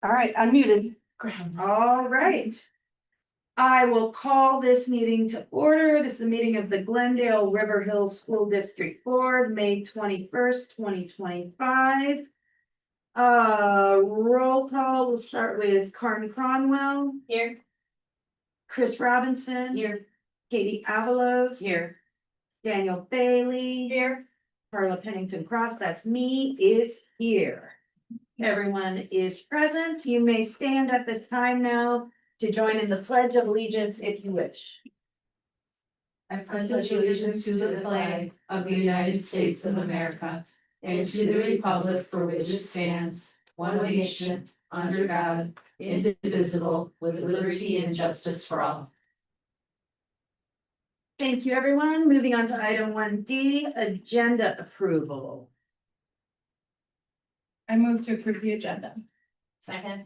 All right, unmuted. All right. I will call this meeting to order. This is a meeting of the Glendale-River Hill School District Board, May 21st, 2025. Roll call. We'll start with Carmen Cronwell. Here. Chris Robinson. Here. Katie Avalos. Here. Daniel Bailey. Here. Carla Pennington Cross, that's me, is here. Everyone is present. You may stand at this time now to join in the Pledge of Allegiance if you wish. I pledge allegiance to the flag of the United States of America and to the republic for which it stands, one nation, under God, indivisible, with liberty and justice for all. Thank you, everyone. Moving on to item 1D, agenda approval. I move to approve the agenda. Second.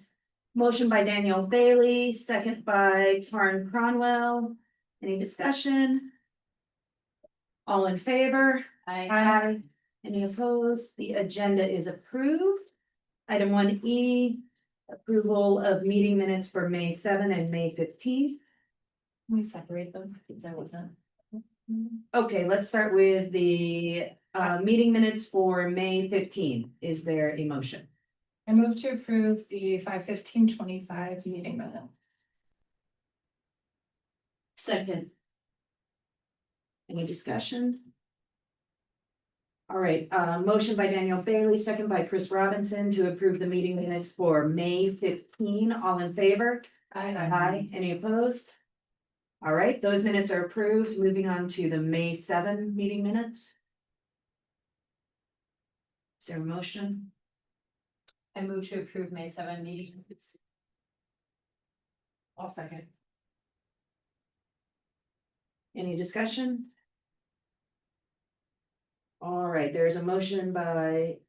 Motion by Daniel Bailey, second by Karen Cronwell. Any discussion? All in favor? Aye. Any opposed? The agenda is approved. Item 1E, approval of meeting minutes for May 7 and May 15th. Can we separate them? Because I wasn't. Okay, let's start with the meeting minutes for May 15th. Is there a motion? I move to approve the 5/15/25 meeting minutes. Second. Any discussion? All right, motion by Daniel Bailey, second by Chris Robinson to approve the meeting minutes for May 15. All in favor? Aye. Any opposed? All right, those minutes are approved. Moving on to the May 7 meeting minutes. Is there a motion? I move to approve May 7 meeting minutes. I'll second. Any discussion? All right, there's a motion by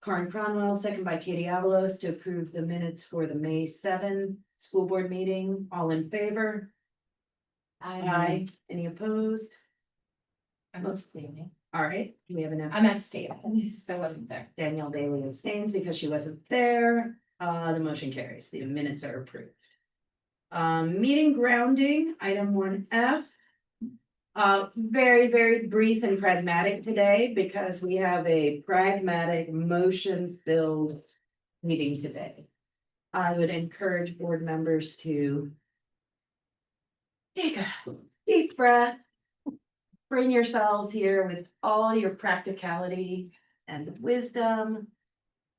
Karen Cronwell, second by Katie Avalos to approve the minutes for the May 7 school board meeting. All in favor? Aye. Any opposed? I'm abstaining. All right, we have an I'm abstaining, so I wasn't there. Danielle Bailey abstains because she wasn't there. The motion carries. The minutes are approved. Meeting grounding, item 1F. Very, very brief and pragmatic today because we have a pragmatic motion-filled meeting today. I would encourage board members to take a deep breath. Bring yourselves here with all your practicality and wisdom,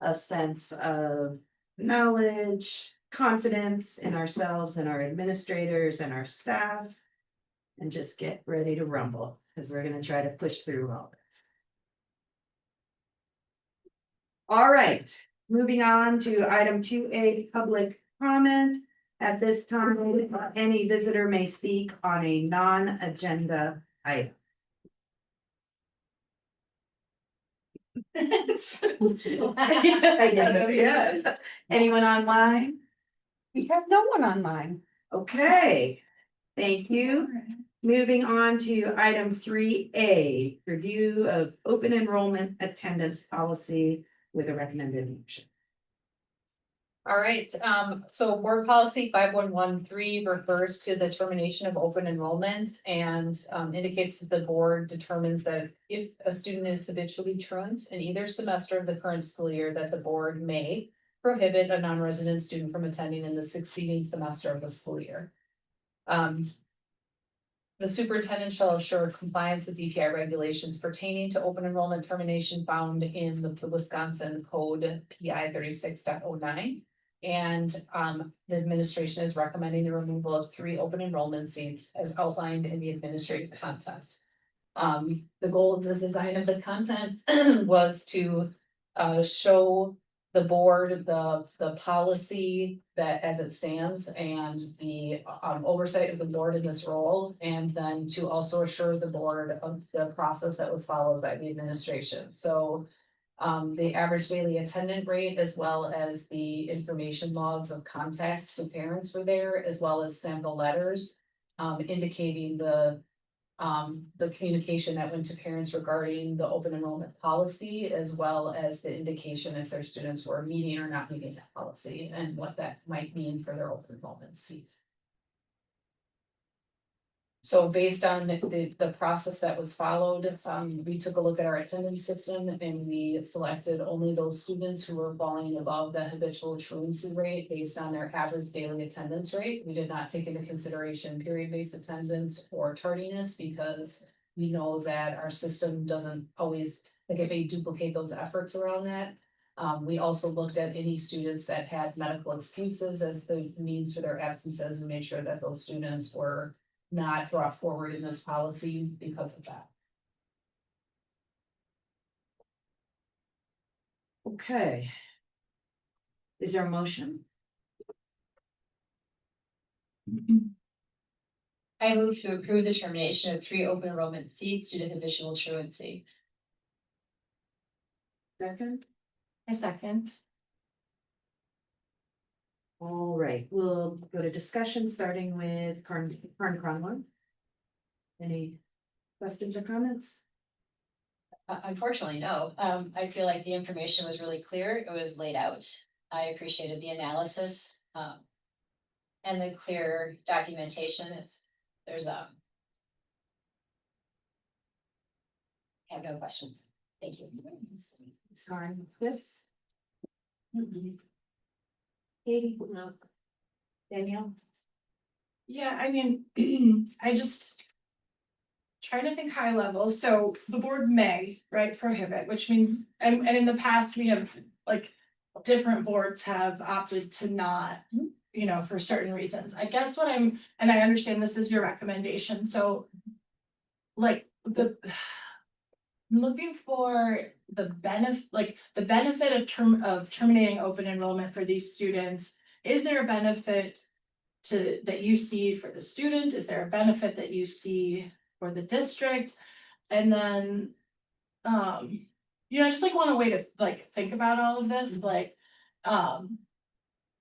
a sense of knowledge, confidence in ourselves and our administrators and our staff, and just get ready to rumble because we're going to try to push through all this. All right, moving on to item 2A, public comment. At this time, any visitor may speak on a non-agenda item. Yes. Anyone online? We have no one online. Okay, thank you. Moving on to item 3A, review of open enrollment attendance policy with a recommended motion. All right, so board policy 5113 refers to the termination of open enrollment and indicates that the board determines that if a student is habitually truant in either semester of the current school year, that the board may prohibit a non-resident student from attending in the succeeding semester of the school year. The superintendent shall assure compliance with DPI regulations pertaining to open enrollment termination found in the Wisconsin Code PI 36.09. And the administration is recommending the removal of 3 open enrollment seats as outlined in the administrative content. The goal of the design of the content was to show the board the policy that as it stands and the oversight of the board in this role, and then to also assure the board of the process that was followed by the administration. So the average daily attendance rate, as well as the information logs of contacts to parents were there, as well as sample letters indicating the the communication that went to parents regarding the open enrollment policy, as well as the indication if their students were meeting or not meeting that policy and what that might mean for their open enrollment seat. So based on the process that was followed, we took a look at our attendance system and we selected only those students who were falling above the habitual truancy rate based on their average daily attendance rate. We did not take into consideration period-based attendance or tardiness because we know that our system doesn't always, like it may duplicate those efforts around that. We also looked at any students that had medical excuses as the means for their absences and made sure that those students were not brought forward in this policy because of that. Okay. Is there a motion? I move to approve the termination of 3 open enrollment seats due to habitual truancy. Second? A second. All right, we'll go to discussion, starting with Karen Cronlund. Any questions or comments? Unfortunately, no. I feel like the information was really clear. It was laid out. I appreciated the analysis, and the clear documentation. There's I have no questions. Thank you. Sorry, this? Katie, no. Danielle? Yeah, I mean, I just trying to think high level, so the board may, right, prohibit, which means, and in the past, we have, like, different boards have opted to not, you know, for certain reasons. I guess what and I understand this is your recommendation, so like, I'm looking for the benefit of terminating open enrollment for these students. Is there a benefit that you see for the student? Is there a benefit that you see for the district? And then, you know, I just like want a way to like think about all of this, like, and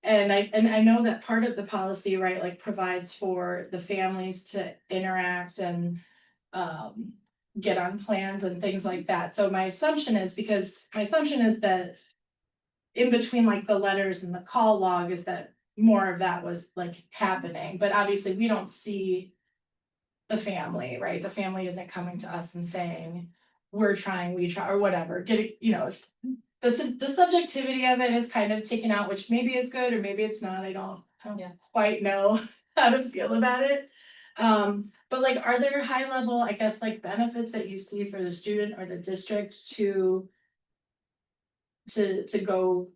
I know that part of the policy, right, like provides for the families to interact and, get on plans and things like that. So my assumption is that in between like the letters and the call log is that more of that was like happening, but obviously we don't see the family, right? The family isn't coming to us and saying, we try, or whatever, you know, the subjectivity of it is kind of taken out, which maybe is good or maybe it's not. I don't quite know how to feel about it. But like, are there high level, I guess, like benefits that you see for the student or the district to go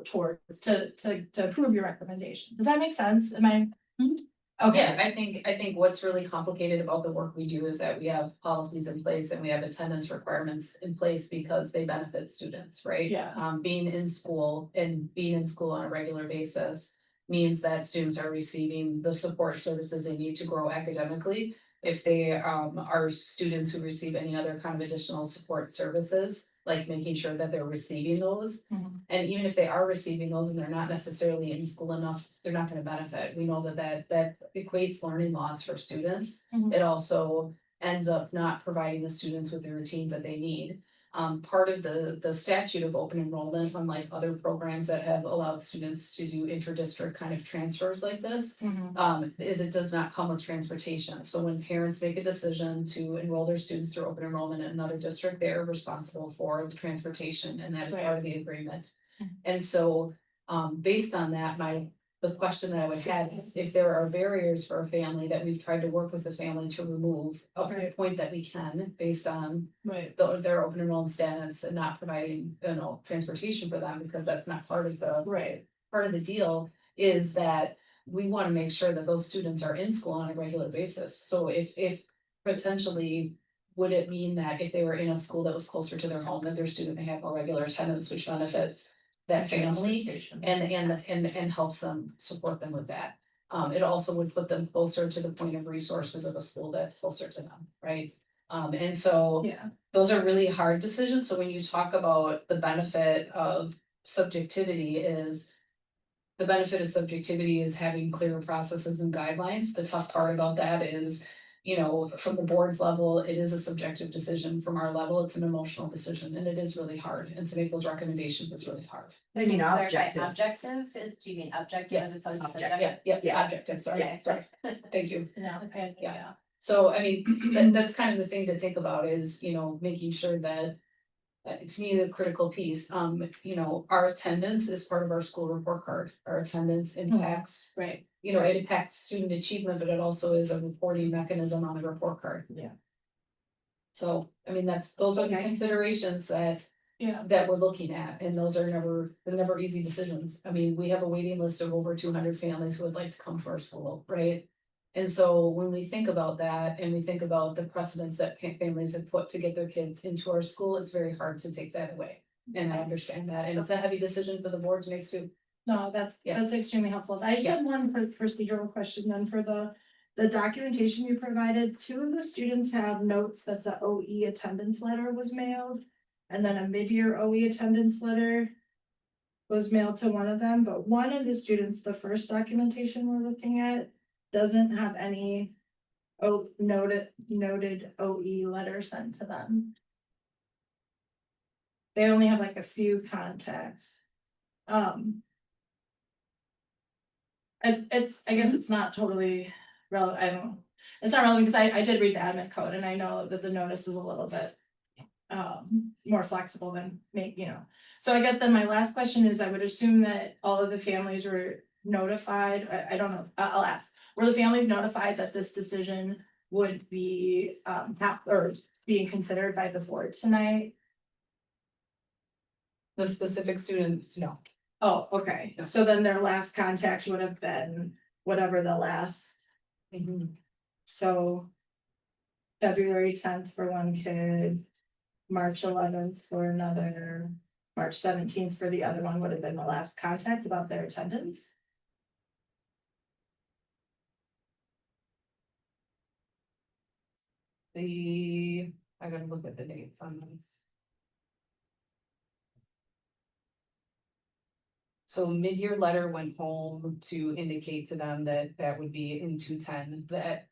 towards to approve your recommendation? Does that make sense? Am I? Okay. Yeah, I think what's really complicated about the work we do is that we have policies in place and we have attendance requirements in place because they benefit students, right? Yeah. Being in school on a regular basis means that students are receiving the support services they need to grow academically. If they are students who receive any other kind of additional support services, like making sure that they're receiving those. Mhm. And even if they are receiving those and they're not necessarily in school enough, they're not gonna benefit. We know that equates learning loss for students. Mhm. It also ends up not providing the students with the routines that they need. Part of the statute of open enrollment, unlike other programs that have allowed students to do inter-district kind of transfers like this, is it does not come with transportation. So when parents make a decision to enroll their students through open enrollment in another district, they're responsible for the transportation, and that is part of the agreement. And so, based on that, the question that I would have is if there are barriers for a family that we've tried to work with the family to remove up to the point that we can, based on their open enrollment status and not providing, you know, transportation for them, because that's not part of the deal, is that we want to make sure that those students are in school on a regular basis. So if potentially, would it mean that if they were in a school that was closer to their home, that their student may have more regular attendance, which benefits that family and helps them, support them with that. It also would put them closer to the point of resources of a school that's closer to them, right? And so those are really hard decisions. So when you talk about the benefit of subjectivity is having clearer processes and guidelines. The tough part about that is you know, from the board's level, it is a subjective decision. From our level, it's an emotional decision, and it is really hard, and to make those recommendations is really hard. I mean, Just to clarify, objective. Objective is, do you mean objective as opposed to Objective. subjective? Yeah, objective, sorry, Okay. sorry, thank you. Yeah, okay, yeah. So, I mean, that's kind of the thing to think about is, you know, making sure that. To me, the critical piece, you know, our attendance is part of our school report card, our attendance impacts. Right, You know, it impacts student achievement, but it also is a reporting mechanism on a report card. Yeah. So, I mean, those are the Okay. considerations that yeah, we're looking at, and those are they're never easy decisions. I mean, we have a waiting list of over 200 families who would like to come to our school, right? And so when we think about that and we think about the precedents that families have put to get their kids into our school, it's very hard to take that away. And I understand that, and it's a heavy decision for the board to make too. no, that's extremely helpful. I just Yeah. had one procedural question then for the documentation you provided. Two of the students have notes that the OE attendance letter was mailed. And then a mid-year OE attendance letter was mailed to one of them, but one of the students, the first documentation we're looking at, doesn't have any noted OE letter sent to them. They only have like a few contacts. It's, I guess it's not totally relevant, I don't know. It's not relevant because I did read the admin code and I know that the notice is a little bit. More flexible than you know, so I guess then my last question is, I would assume that all of the families were notified, I don't know, I'll ask. Were the families notified that this decision would be or being considered by the board tonight? The specific students, no. Oh, okay, No. so then their last contact would have been whatever the last, so. February 10th for one kid, March 11th for another, March 17th for the other one would have been the last contact about their attendance. I gotta look at the dates on this. So mid-year letter went home to indicate to them that that would be in 210, that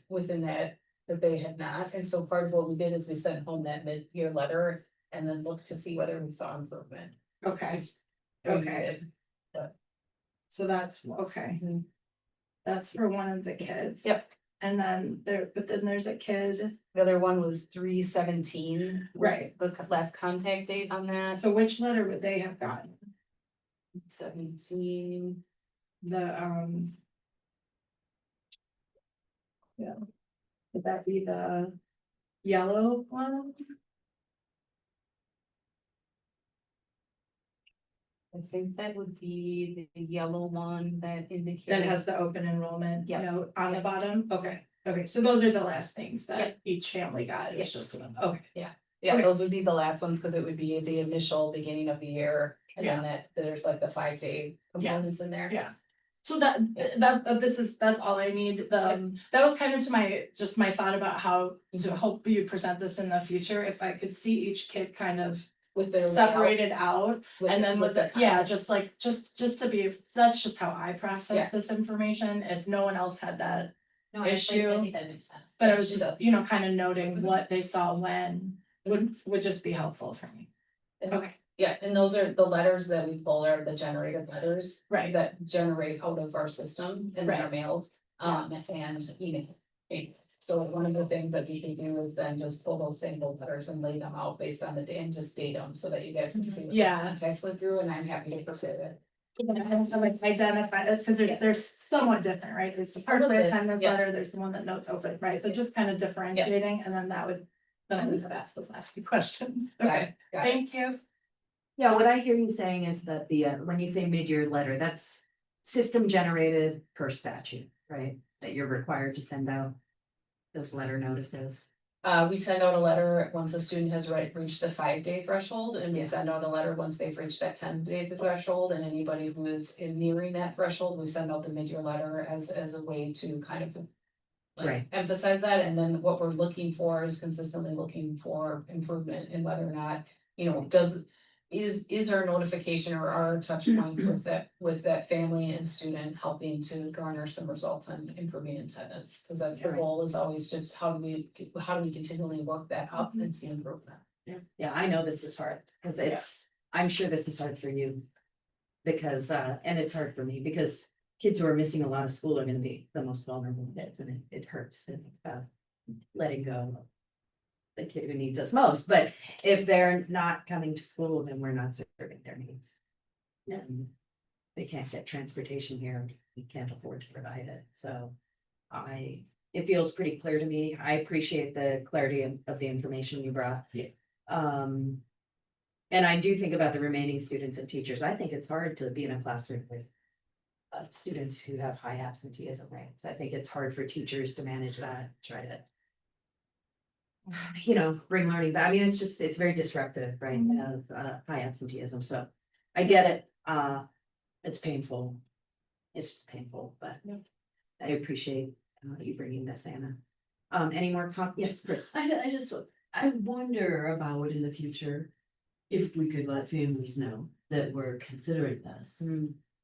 within that they had not, and so part of what we did is we sent home that mid-year letter and then looked to see whether we saw improvement. Okay, And we Okay. did. so that's, okay. Mhm. That's for one of the kids. Yep. And then there's a kid, The other one was 3/17. Right. The last contact date on that, so which letter would they have gotten? 17. The. Yeah. Would that be the yellow one? I think that would be the yellow one that indicates. That has the open enrollment Yep. note on the Yep. bottom? Okay, so those are the last things that Yep. each family got, it was Yep. just one, okay. Yeah, Okay. those would be the last ones, because it would be the initial beginning of the year, and then Yeah. there's like the 5-day components in there. Yeah. So that's all I need, that was kind of my thought about how to hope you present this in the future, if I could see each kid kind of. With their layout, Separated out, and then with the, just like, just to be, that's just how I Yeah. process this information, if no one else had that. No, I Issue. think that makes sense. But I was It just, does. kind of noting what they saw when, would just be helpful for me. And- Okay, Yeah, and those are the letters that we pull are the generated letters. Right. That generate out of our system and they're Right. mailed, and email. So one of the things that we can do is then just pull those single letters and lay them out based on the day and just date them so that you guys can see. what the Yeah. Context went through, and I'm happy to prepare it. I like identify it, because they're somewhat different, right, there's the part of the little bit, attendance yeah. letter, there's the one that notes open, right, so just kind of differentiating, and then then I would have asked those last few questions, okay, Got it. thank you. Yeah, what I hear you saying is that when you say mid-year letter, that's system generated per statute, right? That you're required to send out those letter notices. We send out a letter once a student has reached the 5-day threshold, and we Yeah. send out a letter once they've reached that 10-day threshold, and anybody who is nearing that threshold, we send out the mid-year letter as a way to kind of. Like, Right. emphasize that, and then what we're looking for is consistently looking for improvement in whether or not, is our notification or our touch points with that family and student helping to garner some results on improving attendance? Cause that's the Right. goal, is always just how do we continually work that up and see improvement? Yeah, I know this is hard, cause I'm sure this is hard for you. Because, and it's hard for me, because kids who are missing a lot of school are gonna be the most vulnerable kids, and it hurts to, letting go of the kid who needs us most, but if they're not coming to school, then we're not serving their needs. And they can't get transportation here, we can't afford to provide it, so it feels pretty clear to me. I appreciate the clarity of the information you brought. Yeah. And I do think about the remaining students and teachers. I think it's hard to be in a classroom with students who have high absenteeism rates. I think it's hard for teachers to manage that, try to bring learning back. I mean, it's very disruptive, right, of high absenteeism, so I get it. It's painful. It's just painful, but I appreciate you bringing this, Anna. Any more yes, Chris? I wonder about in the future, if we could let families know that we're considering this.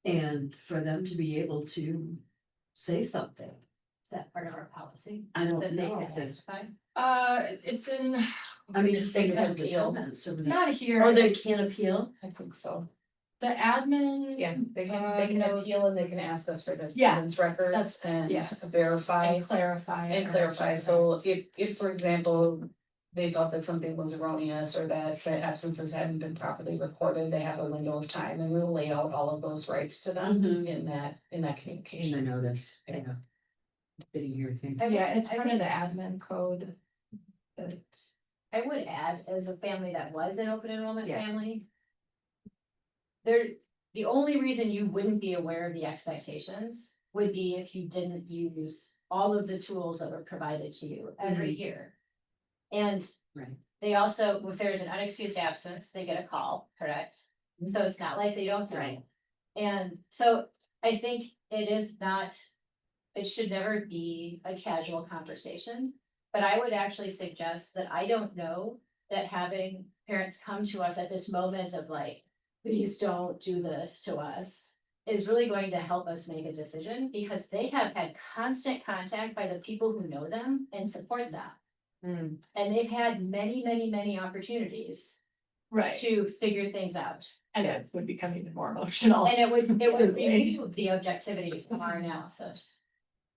And for them to be able to say something. Is that part of our policy? I don't That they know. can testify? It's in, I mean, Just just think they can of the appeal. comments from the. not here. Oh, they can't appeal? I think so. The admin. Yeah, they can no, appeal and they can ask us for the Yeah, attendance records that's- and yes. verify. And clarify. And or clarify, something. so if, for example, they thought that something was erroneous or that the absences hadn't been properly recorded, they have a window of time and we'll lay out all of those rights to them Mhm. in that In the communication. notice, yeah. Sitting here thinking. Yeah, it's part of the admin code. But I would add, as a family that was an open enrollment Yeah. family. The only reason you wouldn't be aware of the expectations would be if you didn't use all of the tools that were provided to you every year. And Right. they also, if there's an unexcused absence, they get a call, correct? So it's not like they don't know. Right. And so I think it should never be a casual conversation. But I would actually suggest that I don't know that having parents come to us at this moment of like, please don't do this to us, is really going to help us make a decision, because they have had constant contact by the people who know them and support them. And they've had many, many, many opportunities right, to figure things out. and it would become even more emotional. And it would remove the objectivity from our analysis.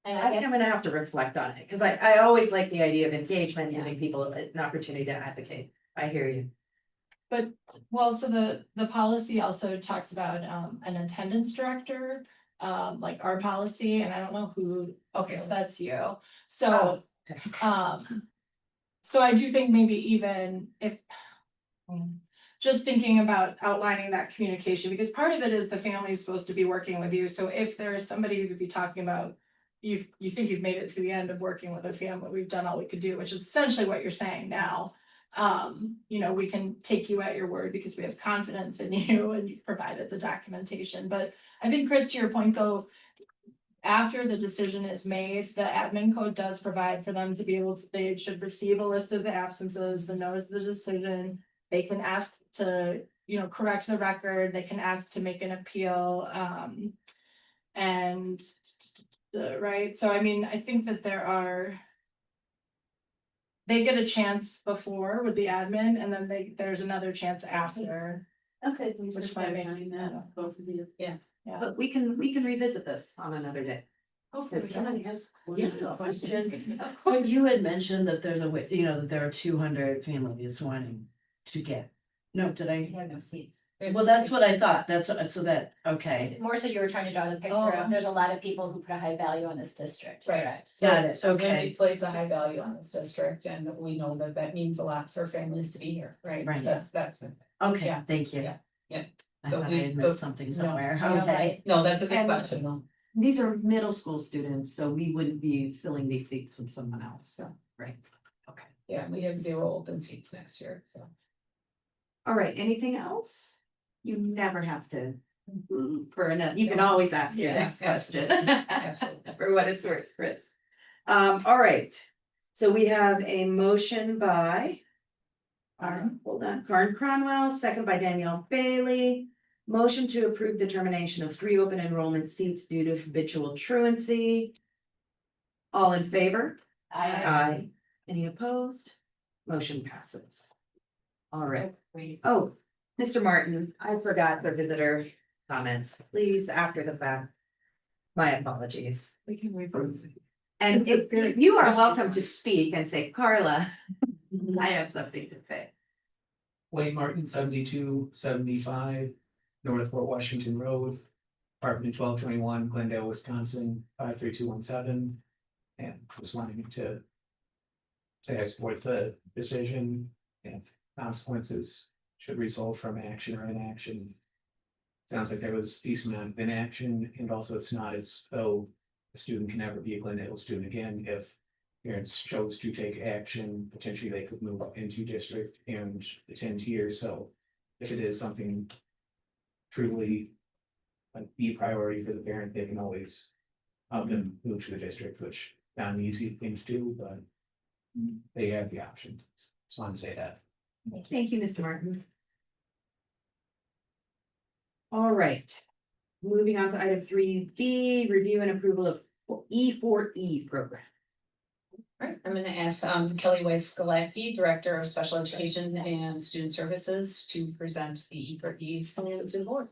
And I I'm guess, gonna have to reflect on it, cause I always like the idea of engagement, giving people an opportunity to advocate. I hear you. But, well, so the policy also talks about an attendance director, like our policy, and I don't know who, okay, so that's you. So, so I do think maybe even if. Just thinking about outlining that communication, because part of it is the family is supposed to be working with you, so if there is somebody who could be talking about. You think you've made it to the end of working with a family, we've done all we could do, which is essentially what you're saying now. We can take you at your word because we have confidence in you and you've provided the documentation, but I think, Chris, to your point though. After the decision is made, the admin code does provide for them to be able to, they should receive a list of the absences, the notice of the decision. They can ask to, correct the record, they can ask to make an appeal, and. Right, so I mean, I think that they get a chance before with the admin and then there's another chance after. Okay. Which might make both of you. Yeah. But we can revisit this on another day. Hopefully, If somebody has Yeah, a question. Of So course. you had mentioned that there's a way, that there are 200 families wanting to get. No, did we I? have no seats. Well, that's what I thought. That's so that, okay. More so you were trying to draw the picture of, there's a lot of people who put a high value on this district, Right. correct? Got it, So when okay. we place a high value on this district and we know that that means a lot for families to be here, right? Right. That's. Okay, Yeah. thank you. Yeah. Yeah. I So thought I we- had missed something somewhere. No, Okay. right. No, that's a good And- question though. These are middle school students, so we wouldn't be filling these seats with someone else, so, right, okay. Yeah, we have 0 open seats next year, so. All right, anything else? You never have to. For another, you can always ask your Yeah, next question. absolutely. For what it's worth, Chris. All right, so we have a motion by. Hold on, Karen Cronwell, second by Danielle Bailey. Motion to approve the termination of 3 open enrollment seats due to habitual truancy. All in favor? Aye. Any opposed? Motion passes. All right. Oh, Mr. Martin, I forgot the visitor comments, please, after the fact. My apologies. We can revote. And if you are welcome to speak and say, Carla, I have something to say. Wayne Martin, 7275 North Fort Washington Road, apartment 1221, Glendale, Wisconsin, 53217. And just wanting to say I support the decision and consequences should result from action or inaction. Sounds like there was a decent amount of inaction, and also it's not as though a student can never be a Glendale student again. If parents chose to take action, potentially they could move up into district and attend here. So if it is something truly the priority for the parent, they can always up and move to the district, which not an easy thing to do, but they have the option. Just wanted to say that. Thank you, Mr. Martin. All right, moving on to item 3B, review and approval of E4E program. Right, I'm gonna ask Kelly Weiss Galacki, Director of Special Education and Student Services, to present the E4E plan to the board.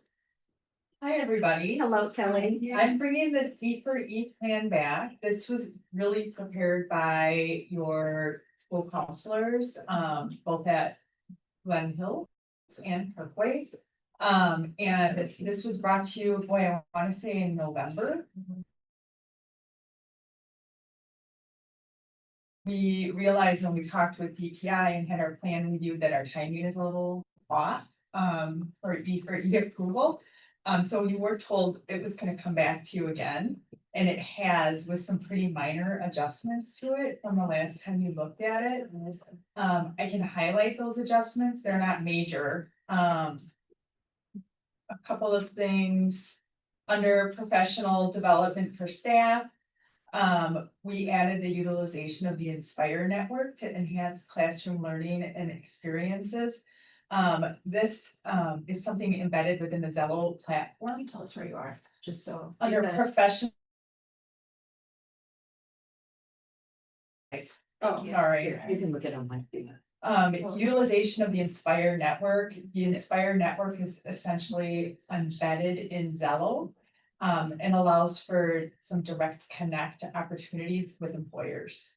Hi, everybody. Hello, Kelly. I'm bringing this E4E plan back. This was really prepared by your school counselors, both at Glen Hills and Parkway. And this was brought to you, boy, I want to say in November. We realized when we talked with DPI and had our plan review that our timing is a little off, for E4E approval. So you were told it was gonna come back to you again, and it has, with some pretty minor adjustments to it from the last time you looked at it. I can highlight those adjustments, they're not major. A couple of things, under professional development for staff. We added the utilization of the Inspire network to enhance classroom learning and experiences. This is something embedded within the Zello platform. Tell us where you are, just so. Under professional, Oh, sorry. You can look it on my thing. Utilization of the Inspire network. The Inspire network is essentially embedded in Zello. And allows for some direct connect opportunities with employers.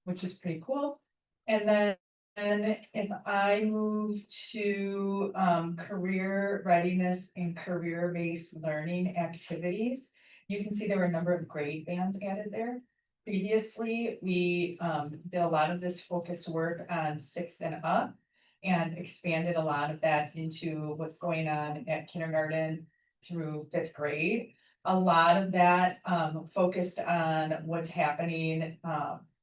Which is pretty cool. And then if I move to career readiness and career-based learning activities, you can see there were a number of grade bands added there. Previously, we did a lot of this focused work on 6 and up and expanded a lot of that into what's going on at kindergarten through 5th grade. A lot of that focused on what's happening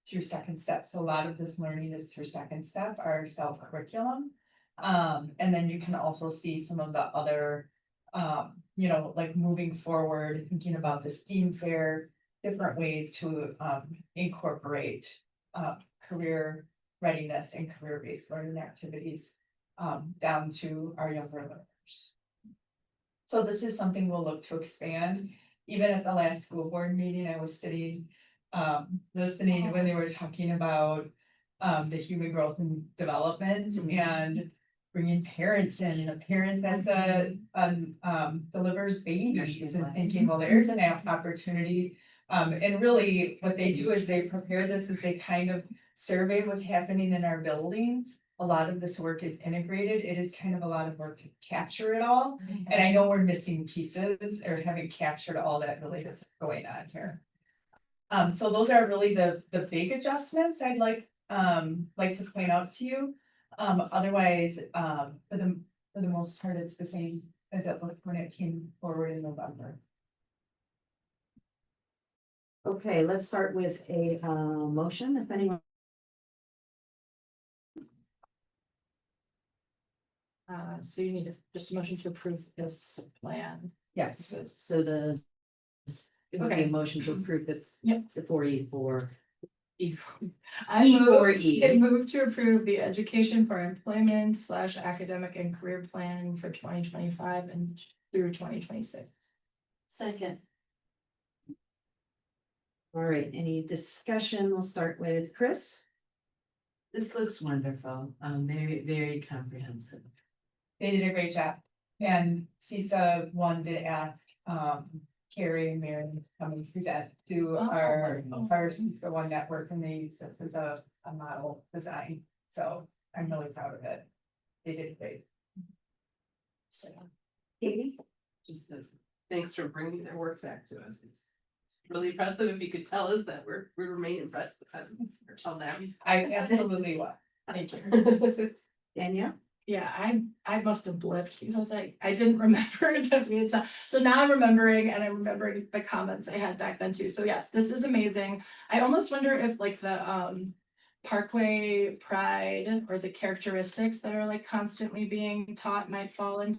through second step. So a lot of this learning is through second step, our self-curriculum. And then you can also see some of the other, like moving forward, thinking about the STEAM fair, different ways to incorporate career readiness and career-based learning activities down to our younger learners. So this is something we'll look to expand. Even at the last school board meeting, I was sitting, listening when they were talking about the human growth and development and bringing parents in, and a parent that delivers babies and thinking, well, there's an opportunity. And really what they do is they prepare this as they kind of survey what's happening in our buildings. A lot of this work is integrated. It is kind of a lot of work to capture it all. And I know we're missing pieces or haven't captured all that really is going on here. So those are really the big adjustments I'd like to point out to you. Otherwise, for the most part, it's the same as it looked when it came forward in November. Okay, let's start with a motion, if anyone. So you need just a motion to approve this plan. Yes. So it would be a motion to approve the. Yep. The 4E for I E move, or E. I move to approve the education for employment / academic and career plan for 2025 and through 2026. Second. All right, any discussion? We'll start with Chris. This looks wonderful, very, very comprehensive. They did a great job. And CISA one did ask, Carrie and Mary to come and present to our CISA one network, and they use this as a model design. So I'm really proud of it. They did great. Katie? Just thanks for bringing their work back to us. It's really impressive. If you could tell us that we remain impressed with them or tell them. I absolutely will. Thank you. Danielle? Yeah, I must have blipped because I was like, I didn't remember that we had done. So now I'm remembering, and I'm remembering the comments I had back then too. So yes, this is amazing. I almost wonder if like the Parkway Pride or the characteristics that are like constantly being taught might fall into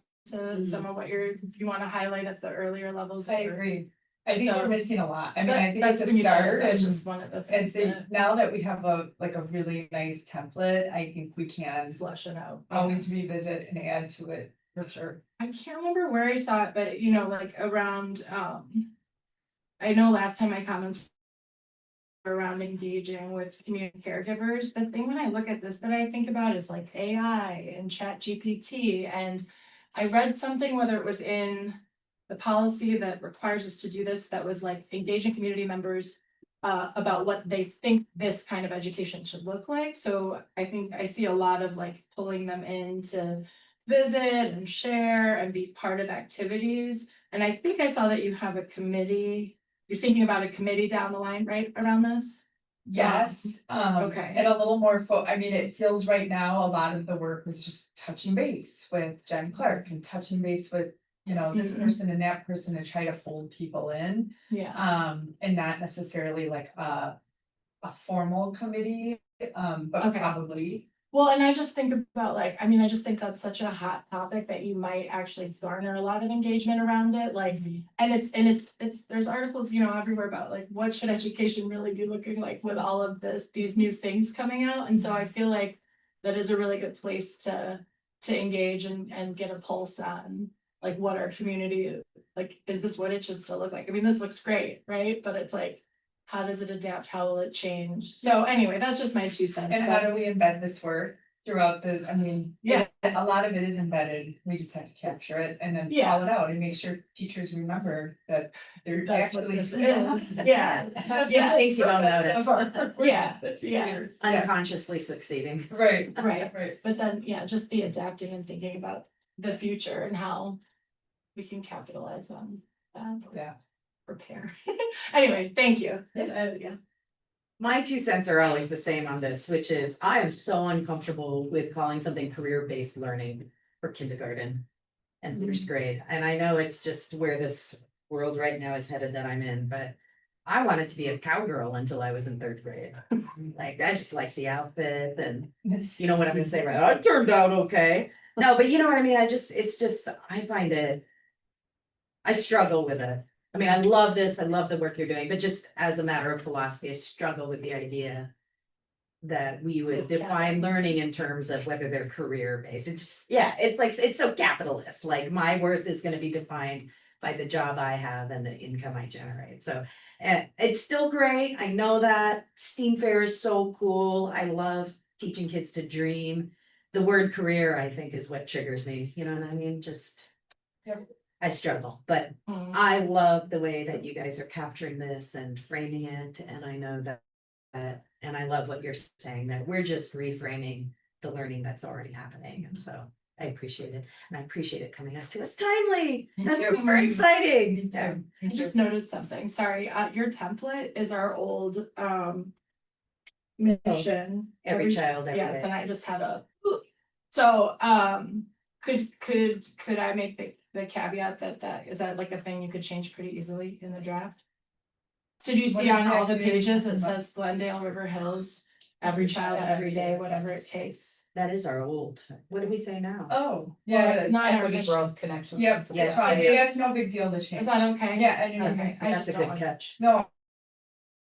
some of what you want to highlight at the earlier levels. I agree. I think So- we're missing a lot. I mean, I think That's it's when a you said start, that's and just one of the and things see, that now that we have a really nice template, I think we can flush it out. always revisit and add to it for sure. I can't remember where I saw it, but you know, like around, I know last time my comments were around engaging with community caregivers. The thing when I look at this that I think about is like AI and ChatGPT. And I read something, whether it was in the policy that requires us to do this, that was like engaging community members about what they think this kind of education should look like. So I think I see a lot of like pulling them in to visit and share and be part of activities. And I think I saw that you have a committee, you're thinking about a committee down the line, right, around this? Yes, okay. and a little more I mean, it feels right now, a lot of the work was just touching base with Jen Clark and touching base with, you know, this Mhm. person and that person to try to fold people in. Yeah. And not necessarily like a formal committee, but Okay. probably. Well, and I just think about like, I mean, I just think that's such a hot topic that you might actually garner a lot of engagement around it, like, and it's, there's articles, you know, everywhere about like, what should education really be looking like with all of these new things coming out, and so I feel like that is a really good place to engage and get a pulse on, like, what our community, like, is this what it should still look like? I mean, this looks great, right? But it's like, how does it adapt? How will it change? So anyway, that's just my 2 cents. And how do we embed this work throughout I mean, Yeah. a lot of it is embedded, we just have to capture it and then Yeah. call it out and make sure teachers remember that they're That's what actually. this is. Yeah. Yeah. Things you don't notice. Yeah. Unconsciously succeeding. Right, Right. right. But then, yeah, just the adapting and thinking about the future and how we can capitalize on that. Yeah. Prepare. Anyway, thank you. Yeah. My 2 cents are always the same on this, which is I am so uncomfortable with calling something career-based learning for kindergarten and first grade. And I know it's just where this world right now is headed that I'm in, but I wanted to be a cowgirl until I was in 3rd grade. Like, I just liked the outfit and you know what I'm gonna say, right? I turned out okay. No, but you know what I mean? I find it, I struggle with it. I mean, I love this, I love the work you're doing, but just as a matter of philosophy, I struggle with the idea that we would define learning in terms of whether they're career based. It's like, it's so capitalist, like my worth is gonna be defined by the job I have and the income I generate. So it's still great. I know that STEAM fair is so cool. I love teaching kids to dream. The word career, I think, is what triggers me. You know what I mean? Just, Yep. I struggle, but I love the way that you guys are capturing this and framing it, and I know that, and I love what you're saying, that we're just reframing the learning that's already happening, and so I appreciate it, and I appreciate it coming up to us timely. Me That's too. super exciting. Me Yeah. too. I just noticed something. Sorry, your template is our old mission. Every child, every Yes, day. and I just had a. So could I make the caveat that is that like a thing you could change pretty easily in the draft? So do you What see on all the exactly are you pages, it talking about? says Glendale-River Hills, every child, every day, whatever it takes. That is our old, what do we say now? Oh, Well, yeah, it's it's not our Equity mission. growth connection. Yep, principles. it's fine, Yeah. that's no big deal to change. Is that okay? Yeah, and you know, Okay, I That's just a don't good want. catch. no.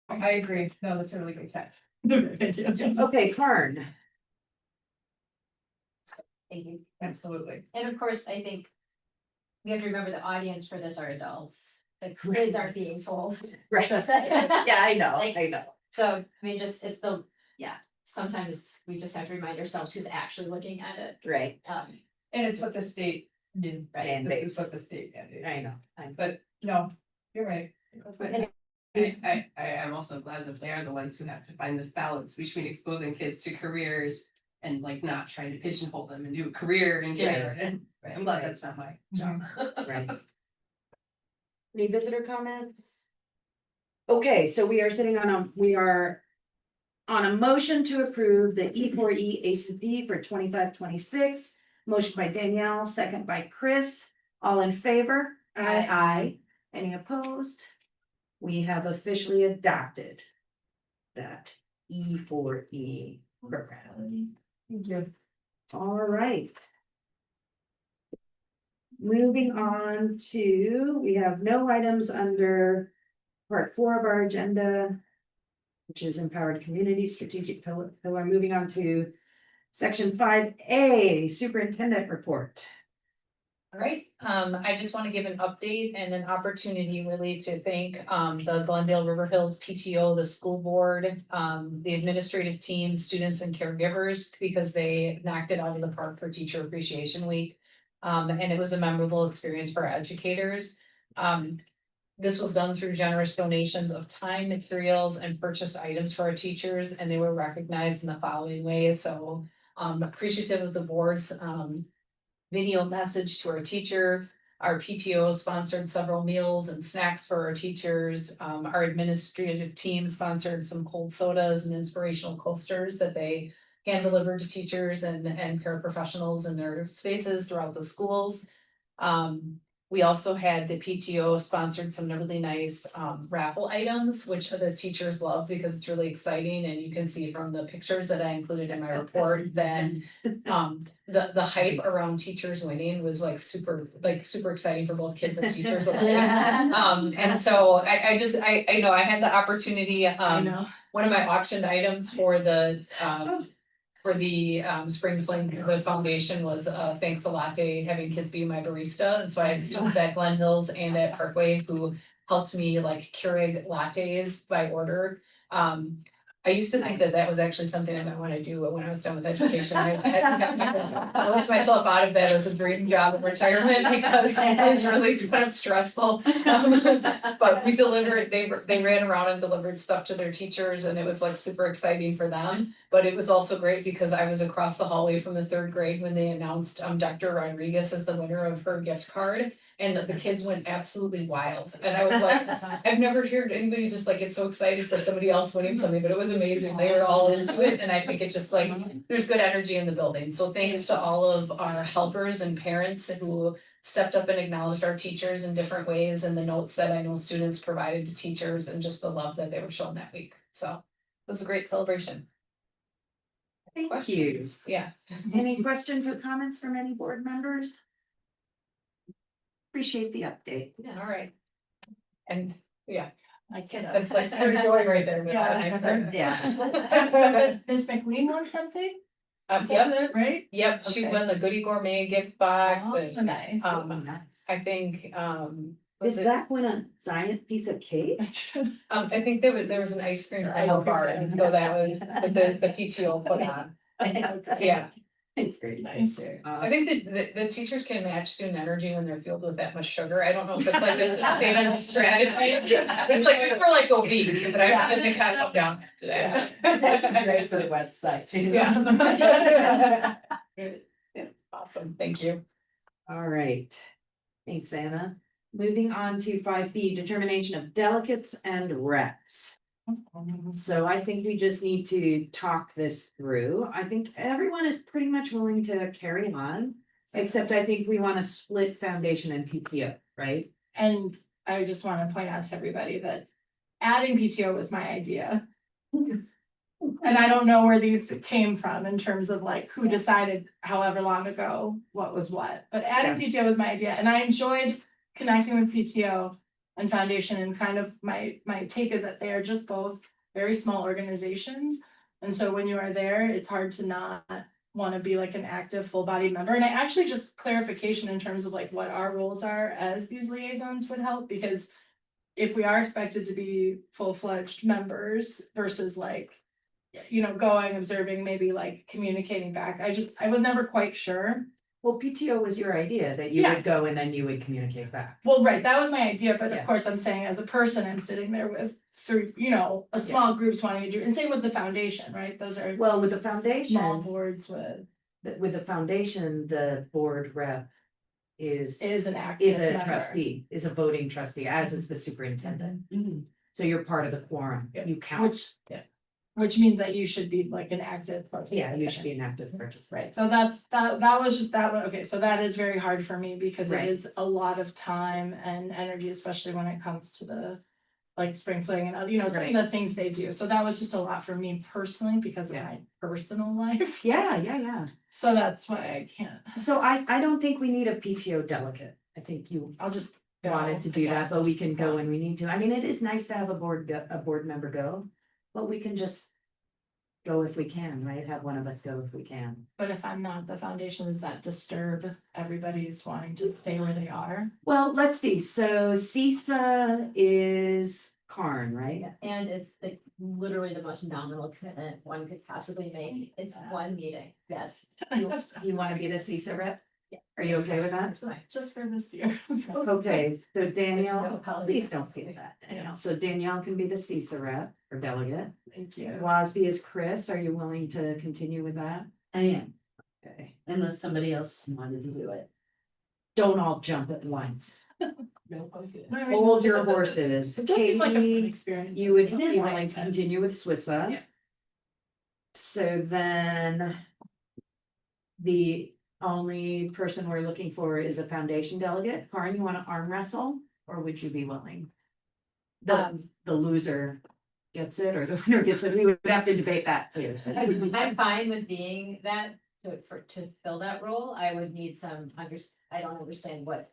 I agree, no, that's a really good catch. Thank you. Okay, Kern. Thank you. Absolutely. And of course, I think we have to remember the audience for this are adults. The kids aren't being told. Right. Yeah, I know, Like- I know. So it's the, yeah, sometimes we just have to remind ourselves who's actually looking at it. Right, And it's what the state, right, this Mandates. is what the state mandates. I know. But no, you're right. But I am also glad that they are the ones who have to find this balance between exposing kids to careers and like not trying to pigeonhole them into a career and kindergarten. I'm glad that's not my job. Right. Any visitor comments? Okay, so we are on a motion to approve the E4E ACP for 25-26. Motion by Danielle, second by Chris. All in favor? Aye. Aye. Any opposed? We have officially adopted that E4E program. Thank you. All right. Moving on to, we have no items under part 4 of our agenda, which is empowered community strategic pillar. Moving on to section 5A, superintendent report. All right, I just want to give an update and an opportunity really to thank the Glendale-River Hills PTO, the school board, the administrative team, students and caregivers, because they knocked it out of the park for Teacher Appreciation Week. And it was a memorable experience for our educators. This was done through generous donations of time, materials, and purchased items for our teachers, and they were recognized in the following ways. So appreciative of the board's video message to our teacher. Our PTO sponsored several meals and snacks for our teachers. Our administrative team sponsored some cold sodas and inspirational coasters that they hand delivered to teachers and paraprofessionals in their spaces throughout the schools. We also had the PTO sponsored some really nice raffle items, which the teachers love because it's really exciting. And you can see from the pictures that I included in my report that the hype around teachers winning was super exciting for both kids and teachers. And so I know I had the opportunity, one of my auctioned items for the Spring Fling, the foundation was thanks a latte, having kids be my barista. And so I had students at Glen Hills and at Parkway who helped me like Keurig lattes by order. I used to think that was actually something I might want to do when I was done with education. I worked myself out of that as a dream job in retirement because it was really kind of stressful. But we delivered, they ran around and delivered stuff to their teachers and it was like super exciting for them. But it was also great because I was across the hallway from the 3rd grade when they announced Dr. Rodriguez as the winner of her gift card. And the kids went absolutely wild. And I was like, I've never heard anybody just like get so excited for somebody else winning something, but it was amazing. They were all into it. And I think it's just like, there's good energy in the building. So thanks to all of our helpers and parents who stepped up and acknowledged our teachers in different ways and the notes that I know students provided to teachers and just the love that they were shown that week. So it was a great celebration. Thank you. Yes. Any questions or comments from any board members? Appreciate the update. All right. And yeah, I can. that's like their joy right there. with Yeah, that nice I heard friends. Yeah. Miss McLean won something? Yep, Right? yep, she Okay. won the Goody Gourmet gift box Oh, and nice. Nice. I think Is that when a giant piece of cake? I think there was an ice cream I at don't bar, think and that- so that was the PTO put on. Yeah, Great. Nice. I think that the teachers can match student energy when they're filled with that much sugar. I don't know if it's like it's a state strategy. It's like we were like obese, but I think I come down after that. Great for the website. Yeah. Yeah, awesome, thank you. All right. Thanks, Anna. Moving on to 5B, determination of delegates and reps. So I think we just need to talk this through. I think everyone is pretty much willing to carry on, except I think we want to split foundation and PTO, right? And I just want to point out to everybody that adding PTO was my idea. And I don't know where these came from in terms of like who decided however long ago what was what, but adding PTO was my idea and I enjoyed connecting with PTO and foundation and kind of my take is that they are just both very small organizations. And so when you are there, it's hard to not want to be like an active full-bodied member. And I actually just clarification in terms of like what our roles are as these liaisons would help, because if we are expected to be full-fledged members versus like, you know, going, observing, maybe like communicating back, I was never quite sure. Well, PTO was your idea that you Yeah. would go and then you would communicate back. Well, right, that was my idea, but Yeah. of course, I'm saying as a person, I'm sitting there with three, you know, a small groups wanting to do, and same with the foundation, right? Those are Well, with the small foundation, boards with, with the foundation, the board rep is is an active a member. trustee, is a voting trustee, as is the superintendent. So you're part of the quorum, Yeah. you count. Which means that you should be like an active participant. Yeah, you should be an active participant. Right, so that was just that one, okay, so that is very hard for me because it Right. is a lot of time and energy, especially when it comes to the. Like spring fling and other, you know, some of the things they do, so that was just a lot for me personally because of Yeah. my personal life. Yeah. So that's why I can't, So I don't think we need a PTO delegate. I think you I'll just. go, wanted to I do that, guess, but we just can go go. when we need to. I mean, it is nice to have a board member go, but we can just go if we can, right? Have one of us go if we can. But if I'm not, the foundation, does that disturb everybody's wanting to stay where they are? Well, let's see. So CISA is Karn, right? And it's literally the most nominal commitment one could possibly make. It's one meeting, yes. You want to be the CISA rep? Yeah. Are you okay with that? It's like, just for this year. Okay, so No Danielle, apologies. please don't feel that, Danielle. So Danielle can be the CISA rep or delegate. Thank you. Wasby is Chris. Are you willing to continue with that? I am, Okay. unless somebody else wanted to do it. Don't all jump at once. No, Hold your horses. It does seem like a fun Katie, experience. you would It is be willing like to that. continue with Swissa. Yeah. So then. The only person we're looking for is a foundation delegate. Karin, you wanna arm wrestle, or would you be willing? The loser gets it, or the winner gets it, we would have to debate that too. I'm fine with being that, to fill that role, I would need some I don't understand what.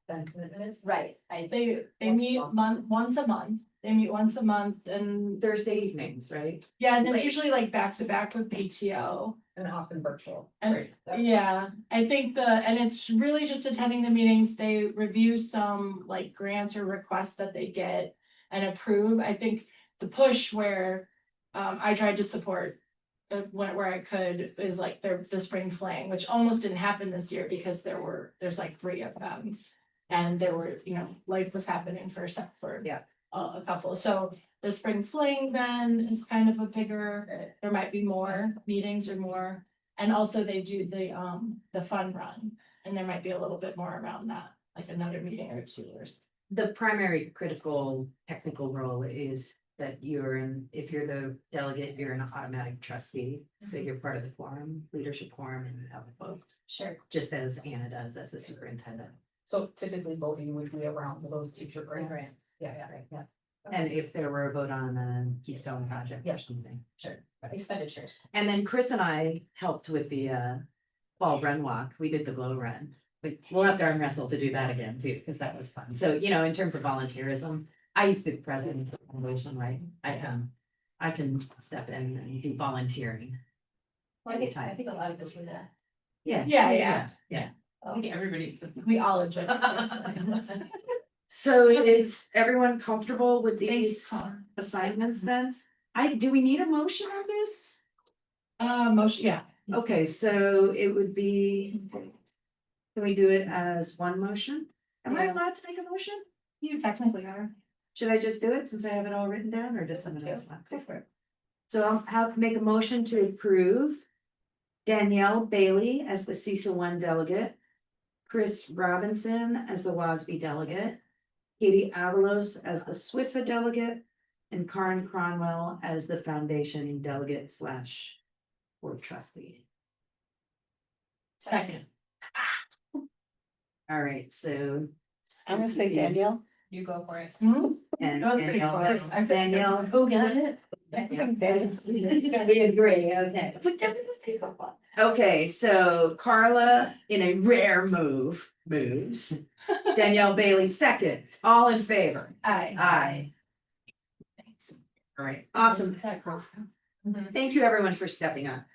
Then commitment is, right, They Once meet a month. once a month, they meet once a month and Thursday evenings, right? yeah, and it's Right. usually like back to back with PTO. and often virtual. And yeah, I think and it's really just attending the meetings, they review some like grants or requests that they get and approve. I think the push where I tried to support where I could is like the spring fling, which almost didn't happen this year because there's like 3 of them. And there were, you know, life was happening for Yeah. a couple, so the spring fling then is kind of a bigger, there might be more meetings or more. And also they do the fun run, and there might be a little bit more around that, like another meeting or 2 or. The primary critical technical role is that if you're the delegate, you're an automatic trustee. So you're part of the quorum, leadership quorum, and you have a vote, Sure. just as Anna does as the superintendent. So typically voting would be around those teacher grants. Grants. Yeah. And if there were a vote on a Keystone project or something. Sure, expenditures. And then Chris and I helped with the fall run walk. We did the glow run. But we'll have to arm wrestle to do that again too, because that was fun. So, you know, in terms of volunteerism, I used to be the president of the foundation, right? I can step in and do volunteering. Well, I think a lot of us do that. Yeah. I think everybody. We all enjoy this. So is everyone comfortable with these Thanks. assignments then? Do we need a motion on this? Motion, yeah. Okay, so it would be. Can we do it as one motion? Am I Yeah. allowed to make a motion? You technically are. Should I just do it since I have it all written down, or does someone else want Go to? for it. So I'll have to make a motion to approve Danielle Bailey as the CISA 1 delegate, Chris Robinson as the WASB delegate, Katie Avalos as the Swissa delegate, and Karen Cronwell as the foundation delegate / board trustee. Second. All right, so. I'm gonna say Danielle. You go for it. And That was pretty Danielle, close. I think Danielle, that's- who got it? I think that is. We agree, okay. It's like, give me the season one. Okay, so Carla, in a rare moves. Danielle Bailey seconds, all in favor? Aye. Aye. Thanks. All right, awesome. Is that gross? Thank you everyone for stepping up.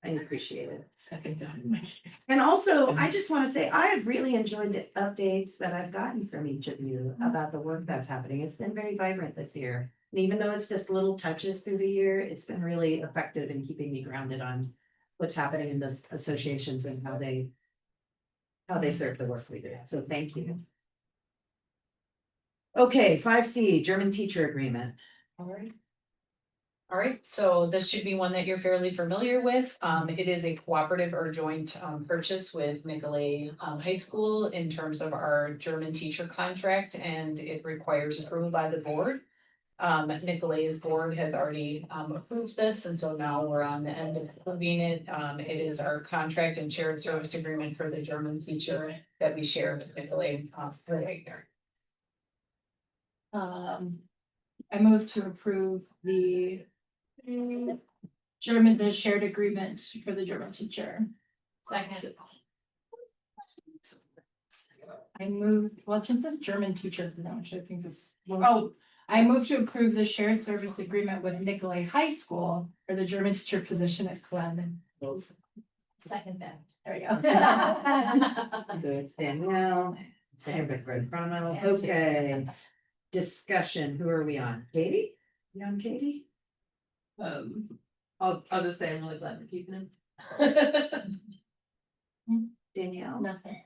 I appreciate it. Stepping down in my shoes. And also, I just want to say, I have really enjoyed the updates that I've gotten from each of you about the work that's happening. It's been very vibrant this year. And even though it's just little touches through the year, it's been really effective in keeping me grounded on what's happening in the associations and how they serve the work we do. So thank you. Okay, 5C, German teacher agreement. All right. All right, so this should be one that you're fairly familiar with. It is a cooperative or joint purchase with Nicolay High School in terms of our German teacher contract, and it requires approval by the board. Nicolay's board has already approved this, and so now we're on the end of approving it. It is our contract and shared service agreement for the German teacher that we share with Nicolay right here. I move to approve the the shared agreement for the German teacher. Second. I move, well, it's just this German teacher, which I think is, I move to approve the shared service agreement with Nicolay High School for the German teacher position at Glen. Second that. There we go. So it's Danielle, Sam, Chrono. Okay. Discussion, who are we on? Katie? You on Katie? I'll just say I'm really glad we're keeping him. Danielle? Nothing.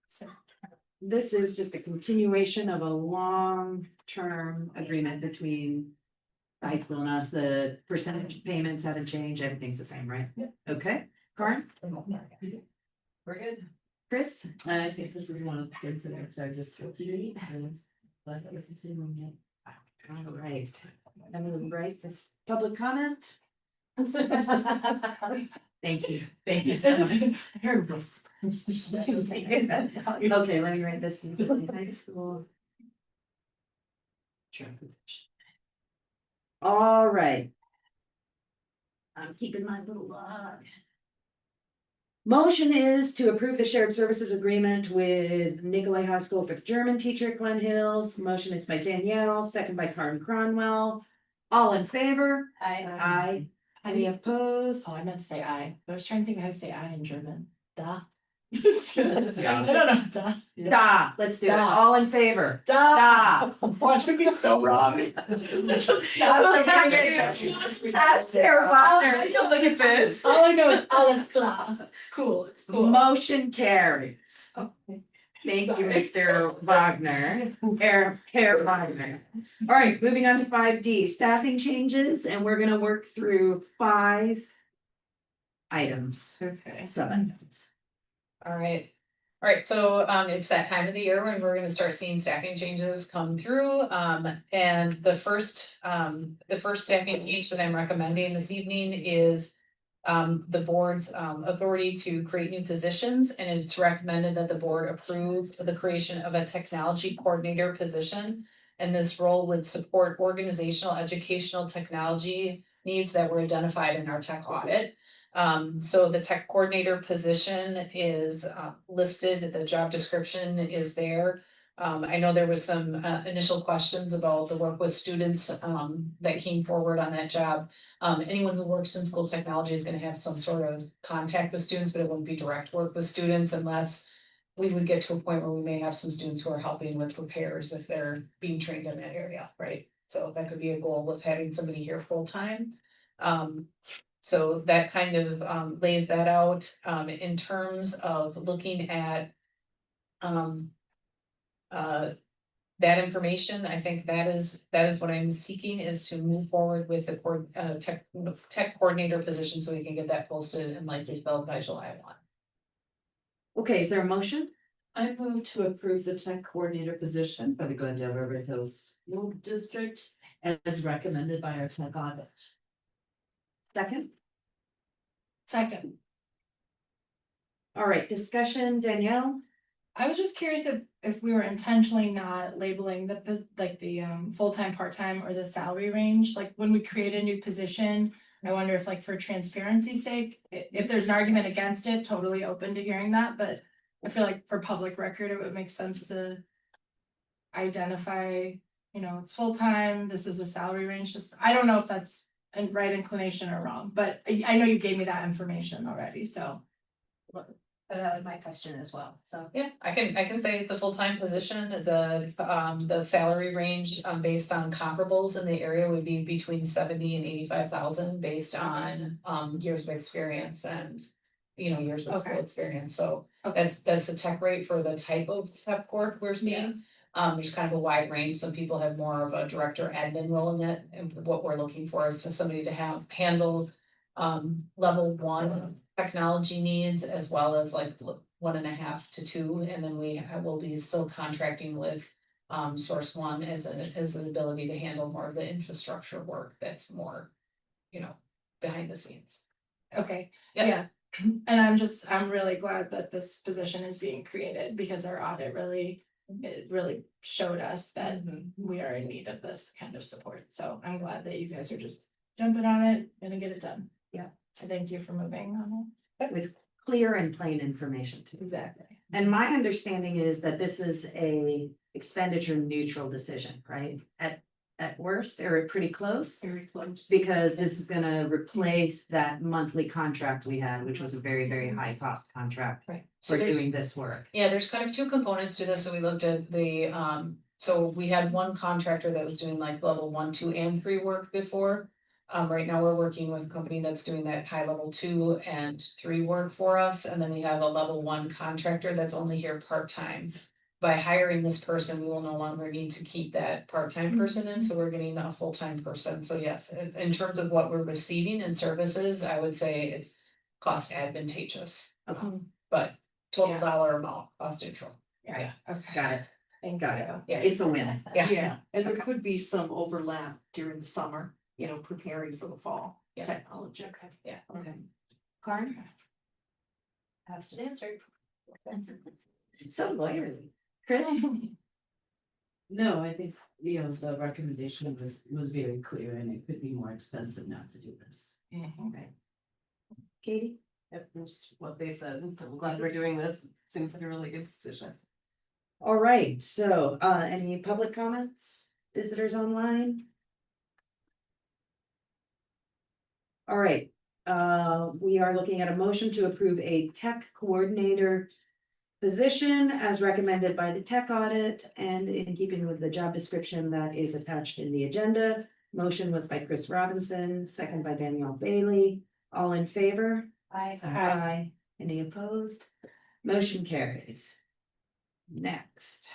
So, This is just a continuation of a long-term agreement between the high school and us. The percentage payments haven't changed, everything's the same, right? Yep. Okay, Karin? We're good. Chris? I think this is one of the things that I just repeated. But that was continuing it. All right, I'm gonna write this public comment. Thank you. Thank you. I heard whispers. Okay, let me write this in high school. All right. I'm keeping my little log. Motion is to approve the shared services agreement with Nicolay High School for German teacher at Glen Hills. Motion is by Danielle, second by Karen Cronwell. All in favor? Aye. Any opposed? Oh, I meant to say I, but I was trying to think of how to say I in German. Da. I don't know. Da. Da, let's do it. Da. All in favor? Da. Watch me be so wrong. That's terrifying. Don't look at this. All I know is alles klar. It's cool. It's cool. Motion carries. Okay. Thank you, Sorry. Mr. Wagner, Herr Wagner. All right, moving on to 5D, staffing changes, and we're gonna work through 5 items, Okay. sub-items. All right. All right, so it's that time of the year when we're gonna start seeing staffing changes come through. And the first staffing change that I'm recommending this evening is the board's authority to create new positions, and it's recommended that the board approve the creation of a technology coordinator position. And this role would support organizational, educational technology needs that were identified in our tech audit. So the tech coordinator position is listed, the job description is there. I know there was some initial questions about the work with students that came forward on that job. Anyone who works in school technology is gonna have some sort of contact with students, but it wouldn't be direct work with students unless we would get to a point where we may have some students who are helping with repairs if they're being trained in that area, right? So that could be a goal of having somebody here full-time. So that kind of lays that out in terms of looking at that information. I think that is what I'm seeking, is to move forward with the tech coordinator position so we can get that posted and likely filled by July 1. Okay, is there a motion? I move to approve the tech coordinator position for the Glendale-River Hills School District as recommended by our tech audit. Second? Second. All right, discussion, Danielle? I was just curious if we were intentionally not labeling the full-time, part-time, or the salary range, like when we create a new position. I wonder if, like, for transparency's sake, if there's an argument against it, totally open to hearing that, but I feel like for public record, it would make sense to identify, you know, it's full-time, this is the salary range, just, I don't know if that's a right inclination or wrong, but I know you gave me that information already, so. But that was my question as well, so. Yeah, I can say it's a full-time position, the salary range, based on comparables in the area would be between 70 and 85,000 based on, years of experience and. You know, years of school Okay. experience, so Okay. that's the tech rate for the type of step work we're seeing. There's kind of a wide range, some people have more of a director admin role in it, and what we're looking for is somebody to handle. Level 1 technology needs as well as like 1.5 to 2, and then we will be still contracting with. Source 1 as an ability to handle more of the infrastructure work that's more, you know, behind the scenes. Okay, Yeah. yeah, and I'm really glad that this position is being created because our audit it really showed us that we are in need of this kind of support, so I'm glad that you guys are just jumping on it, gonna get it done. Yeah, so thank you for moving on With clear and plain information it. too. Exactly. And my understanding is that this is a expenditure neutral decision, right? At worst, or pretty close, Very close. because this is gonna replace that monthly contract we had, which was a very, very high cost contract Right. for doing this work. Yeah, there's kind of two components to this, so we looked at the, so we had one contractor that was doing like level 1, 2, and 3 work before. Right now we're working with a company that's doing that high level 2 and 3 work for us, and then we have a level 1 contractor that's only here part-time. By hiring this person, we will no longer need to keep that part-time person in, so we're getting a full-time person, so yes, in terms of what we're receiving in services, I would say it's cost advantageous. But total Yeah. dollar amount, cost neutral. Yeah, okay. Got it, Thank got you. it. Yeah. It's a win. Yeah. Yeah, and there could be some overlap during the summer, you know, preparing for the fall Yeah. technology. Yeah. Okay. Karen? Asked and answered. So lawyerly. Chris? No, I think, you know, the recommendation was very clear and it could be more expensive not to do this. Okay. Katie? If there's what they said, I'm glad we're doing this, seems like a really good decision. All right, so any public comments, visitors online? All right, we are looking at a motion to approve a tech coordinator position as recommended by the tech audit and in keeping with the job description that is attached in the agenda. Motion was by Chris Robinson, second by Danielle Bailey. All in favor? Aye. Any opposed? Motion carries. Next.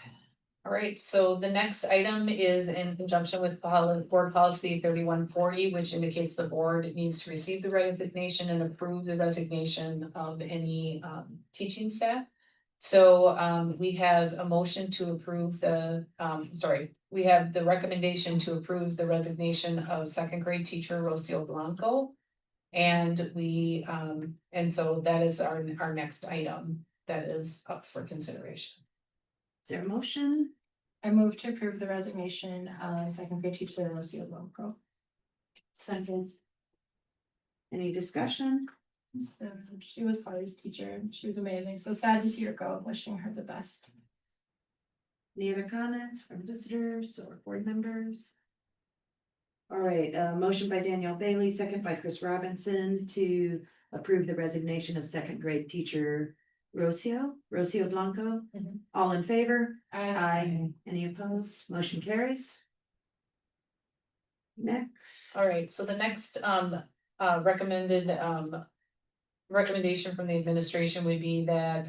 All right, so the next item is in conjunction with board policy 3140, which indicates the board needs to receive the resignation and approve the resignation of any teaching staff. So we have a motion to approve we have the recommendation to approve the resignation of second grade teacher Rocio Blanco. And and so that is our next item that is up for consideration. Is there a motion? I move to approve the resignation of second grade teacher Lucia Blanco. Second. Any discussion? So she was Polly's teacher and she was amazing. So sad to see her go. Wishing her the best. Any other comments from visitors or board members? All right, motion by Danielle Bailey, second by Chris Robinson to approve the resignation of second grade teacher Rocio Blanco. Mhm. All in favor? Aye. Any opposed? Motion carries. Next. All right, so the next recommendation from the administration would be that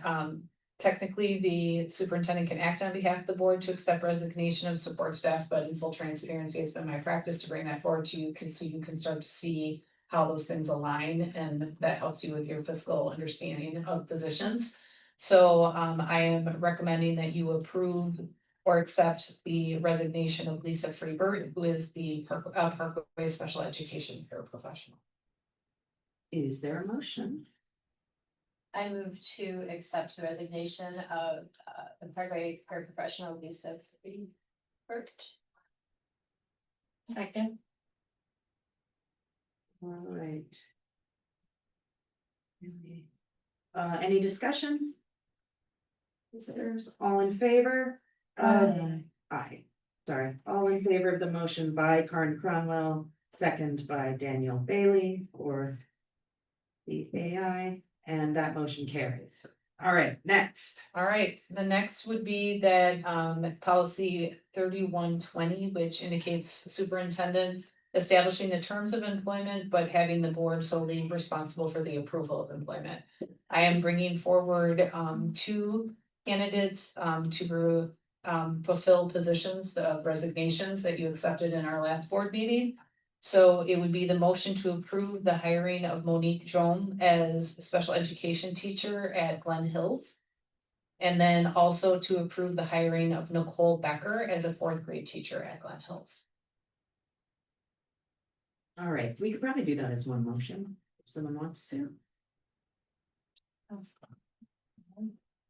technically the superintendent can act on behalf of the board to accept resignation of support staff, but in full transparency, it's been my practice to bring that forward to you so you can start to see how those things align, and that helps you with your fiscal understanding of positions. So I am recommending that you approve or accept the resignation of Lisa Freeberg, who is the Parkway Special Education paraprofessional. Is there a motion? I move to accept the resignation of the Parkway paraprofessional Lisa Freeberg. Second. All right. Any discussion? Visitors, all in favor? Aye. Sorry, all in favor of the motion by Karen Cronwell, second by Daniel Bailey for the AI, and that motion carries. All right, next. All right, the next would be that policy 3120, which indicates superintendent establishing the terms of employment, but having the board solely responsible for the approval of employment. I am bringing forward two candidates to fulfill positions of resignations that you accepted in our last board meeting. So it would be the motion to approve the hiring of Monique Jome as a special education teacher at Glen Hills. And then also to approve the hiring of Nicole Becker as a fourth grade teacher at Glen Hills. All right, we could probably do that as one motion, if someone wants to.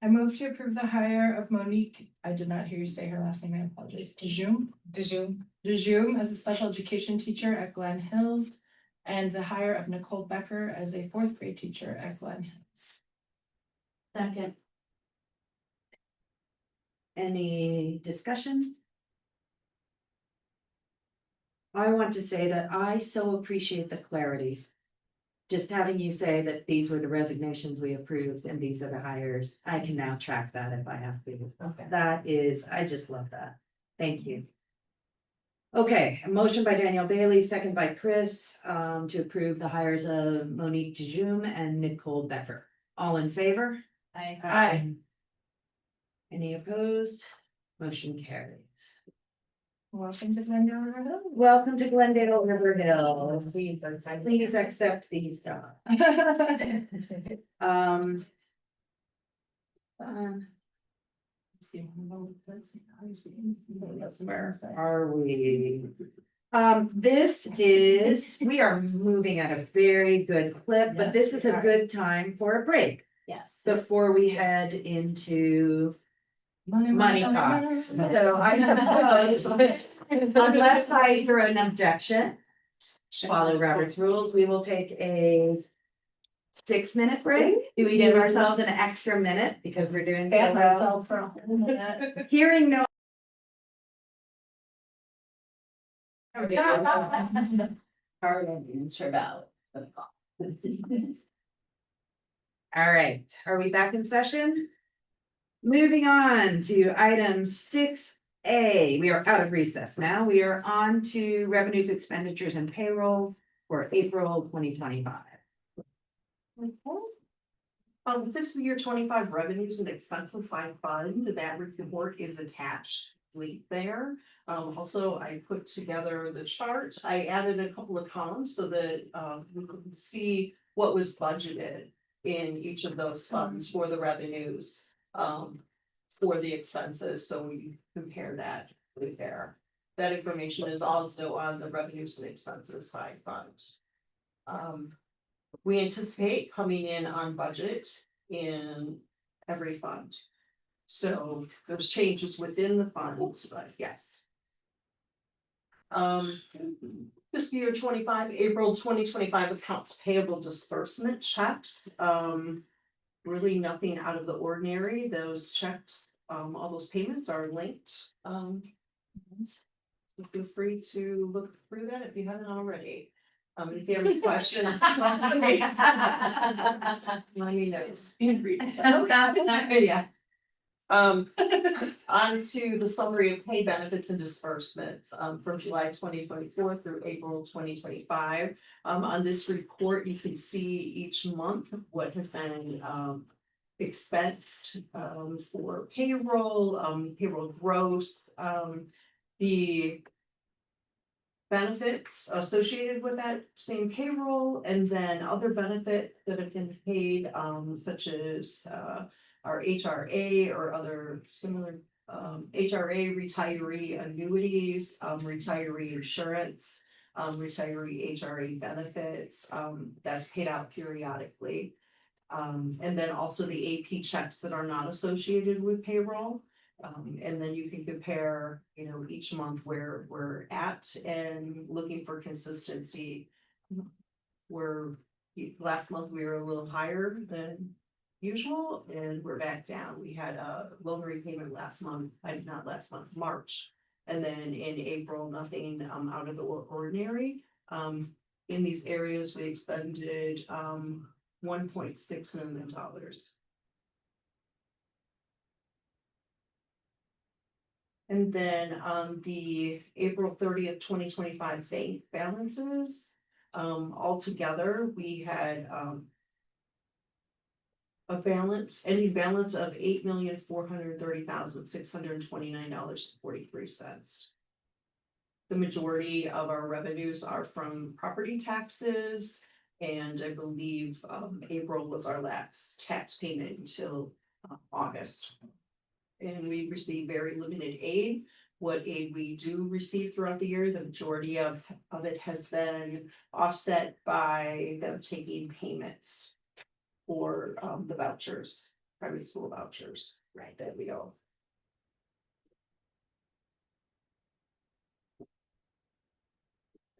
I move to approve the hire of Monique, I did not hear you say her last name, I apologize, Dejume as a special education teacher at Glen Hills. And the hire of Nicole Becker as a fourth grade teacher at Glen Hills. Second. Any discussion? I want to say that I so appreciate the clarity. Just having you say that these were the resignations we approved and these are the hires, I can now track that if I have to. Okay. That is, I just love that. Thank you. Okay, a motion by Daniel Bailey, second by Chris, to approve the hires of Monique Dejume and Nicole Becker. All in favor? Aye. Any opposed? Motion carries. Welcome to Glendale-River. Welcome to Glendale-River Hills. Please accept these jobs. Um. Where are we? This is, we are moving at a very good clip, but this is a good time for a break Yes. before we head into money talks. So I propose, unless I hear an objection, follow Robert's rules, we will take a 6-minute break. Do we give ourselves an extra minute because we're doing so Stand well? myself for a whole minute. Hearing no. All right, are we back in session? Moving on to item 6A, we are out of recess now. We are on to revenues, expenditures and payroll for April 2025. Fiscal year 25 revenues and expenses by fund, that report is attached, link there. Also, I put together the chart. I added a couple of columns so that we can see what was budgeted in each of those funds for the revenues. For the expenses, so we compare that with there. That information is also on the revenues and expenses by fund. We anticipate coming in on budget in every fund. So there's changes within the funds, but yes. Fiscal year 25, April 2025 accounts payable disbursement checks. Really nothing out of the ordinary. Those checks, all those payments are linked. So feel free to look through that if you haven't already. If you have any questions. Let me know. Yeah. On to the summary of pay benefits and disbursements from July 2024 through April 2025. On this report, you can see each month what has been expensed for payroll, payroll gross, the benefits associated with that same payroll, and then other benefits that have been paid, such as our HRA or other similar HRA, retiree annuities, retiree insurance, retiree HRA benefits, that's paid out periodically. And then also the AP checks that are not associated with payroll. And then you can compare, you know, each month where we're at and looking for consistency. Last month we were a little higher than usual and we're back down. We had a loan repayment March. And then in April, nothing out of the ordinary. In these areas, we expended $1.6 million. And then on the April 30th, 2025 bank balances, altogether, we had a balance, ending balance of $8,430,629.43. The majority of our revenues are from property taxes, and I believe April was our last tax payment until August. And we receive very limited aid. What aid we do receive throughout the year, the majority of it has been offset by them taking payments for the vouchers, private school vouchers, right, that we owe.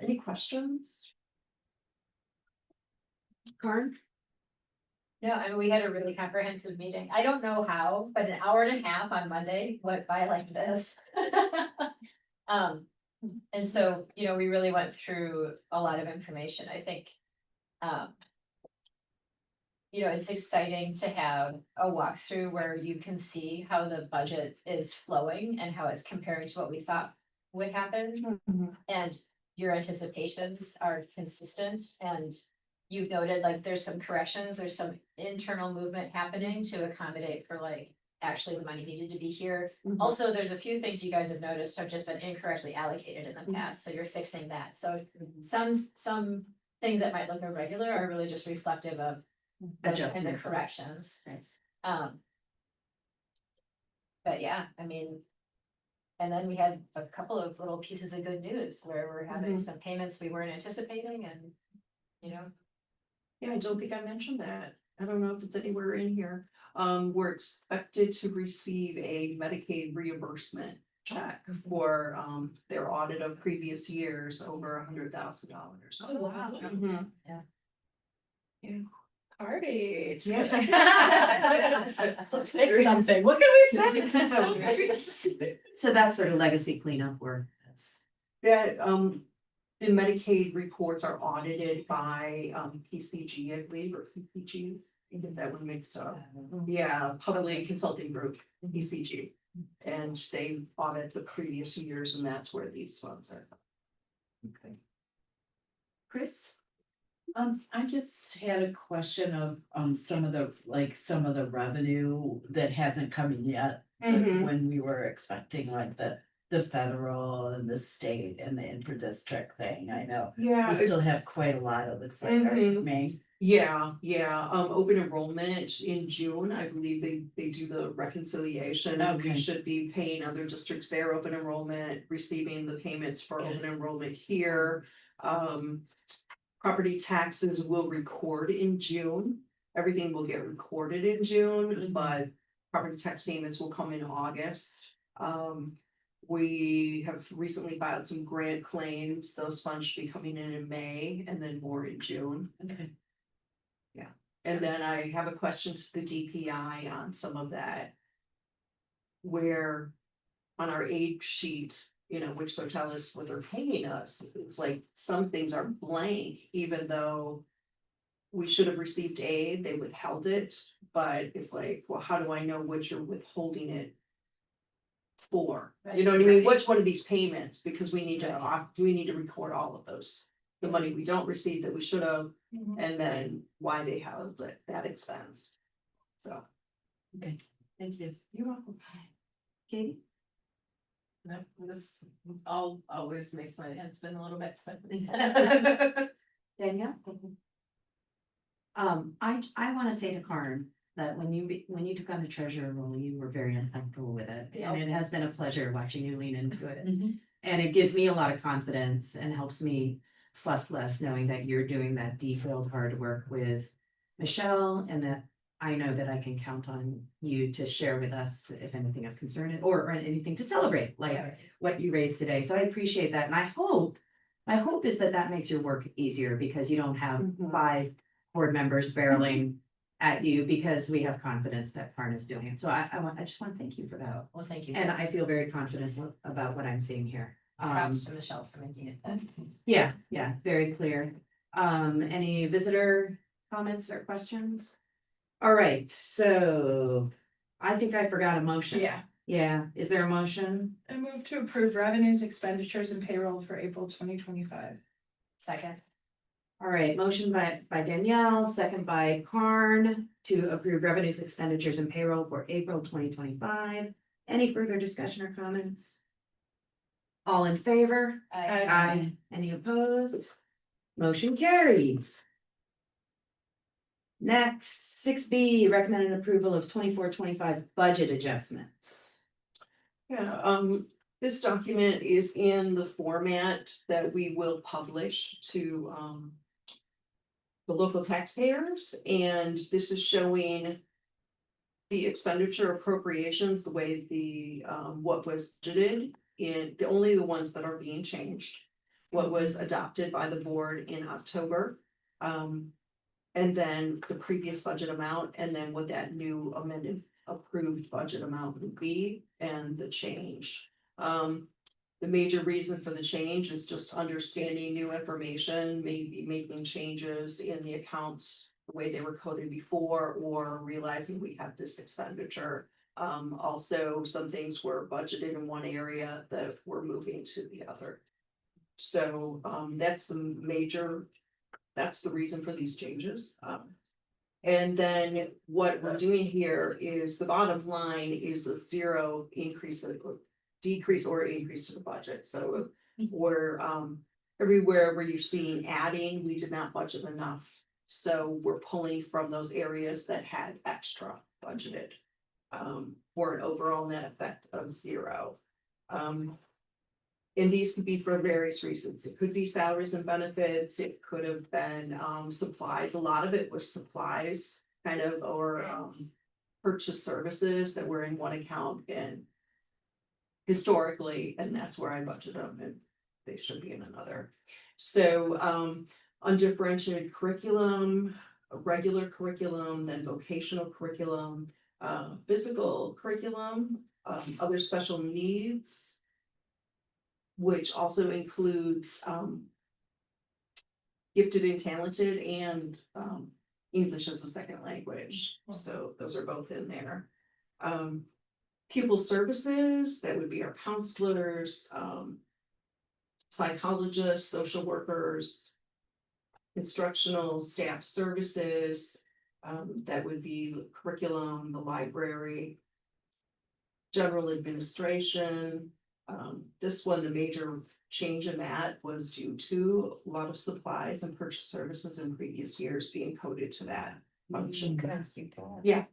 Any questions? Karen? No, I mean, we had a really comprehensive meeting. I don't know how, but an hour and a half on Monday went by like this. And so, you know, we really went through a lot of information, I think. You know, it's exciting to have a walkthrough where you can see how the budget is flowing and how it's comparing to what we thought would happen. And your anticipations are consistent, and you've noted like there's some corrections, there's some internal movement happening to accommodate for like actually the money needed to be here. Also, there's a few things you guys have noticed have just been incorrectly allocated in the past, so you're fixing that. So some things that might look irregular are really just reflective of those kind of corrections. But yeah, I mean, and then we had a couple of little pieces of good news where we're having some payments we weren't anticipating, and you know. Yeah, I don't think I mentioned that. I don't know if it's anywhere in here. We're expected to receive a Medicaid reimbursement check for their audit of previous years, over $100,000. Oh, wow. Mhm. Parties. Let's fix something. What can we fix? So that's sort of legacy cleanup work. That's. That the Medicaid reports are audited by PCG, I believe, or PPG. I get that one mixed up. Yeah, Public Consulting Group, PCG. And they audit the previous years, and that's where these funds are. Okay. Chris? I just had a question of, some of the revenue that hasn't come in yet. Like Mhm. when we were expecting like the federal and the state and the inter-district thing, I know. Yeah. We still have quite a lot, it looks like, Mhm. May. Yeah, open enrollment in June, I believe they do the reconciliation. We Okay. should be paying other districts their open enrollment, receiving the payments for open enrollment here. Property taxes will record in June, everything will get recorded in June, but property tax payments will come in August. We have recently filed some grant claims, those funds should be coming in May, and then more in June. Okay. And then I have a question to the DPI on some of that. Where on our aid sheet, you know, which they'll tell us what they're paying us, it's like some things are blank, even though. We should have received aid, they withheld it, but it's like, well, how do I know what you're withholding it? For, you know what I mean, which one of these payments, because we need to record all of those. The money we don't receive that we should have, and then why they have that expense. So. Okay, thank you. You're welcome. Katie? No, this all always makes my head spin a little bit, but. Danielle? I wanna say to Karen that when you took on the treasurer role, you were very uncomfortable with it, and it has been a pleasure watching you lean into it. And it gives me a lot of confidence and helps me fuss less, knowing that you're doing that detailed hard work with Michelle, and that I know that I can count on you to share with us if anything of concern or anything to celebrate, like what you raised today. So I appreciate that, and my hope is that makes your work easier, because you don't have 5 board members barreling at you because we have confidence that Parn is doing it. So I just want to thank you for that. Well, thank you. And I feel very confident about what I'm seeing here. Props to Michelle for making it that. Yeah, very clear. Any visitor comments or questions? All right, so I think I forgot a motion. Yeah, is there a motion? I move to approve revenues, expenditures and payroll for April 2025. Second. All right, motion by Danielle, second by Karn to approve revenues, expenditures and payroll for April 2025. Any further discussion or comments? All in favor? Aye. Any opposed? Motion carries. Next, 6B, recommended approval of 24-25 budget adjustments. Yeah, this document is in the format that we will publish to, the local taxpayers, and this is showing the expenditure appropriations, the way the, what was budgeted in, only the ones that are being changed. What was adopted by the board in October, and then the previous budget amount, and then what that new amended approved budget amount would be, and the change. The major reason for the change is just understanding new information, maybe making changes in the accounts the way they were coded before, or realizing we have this expenditure. Also, some things were budgeted in one area that we're moving to the other. So, that's the reason for these changes. And then what we're doing here is the bottom line is a zero decrease or increase to the budget. So we're, everywhere where you're seeing adding, we did not budget enough. So we're pulling from those areas that had extra budgeted, for an overall net effect of zero. And these could be for various reasons. It could be salaries and benefits. It could have been supplies. A lot of it was supplies, kind of, or purchase services that were in one account and historically, and that's where I budget them, and they should be in another. So undifferentiated curriculum, regular curriculum, then vocational curriculum, physical curriculum, other special needs, which also includes gifted and talented and English as a second language. So those are both in there. Pupil services, that would be our counselors, psychologists, social workers, instructional staff services, that would be curriculum, the library, general administration. This one, the major change in that was due to a lot of supplies and purchase services in previous years being coded to that function. Can I speak to that? Yeah.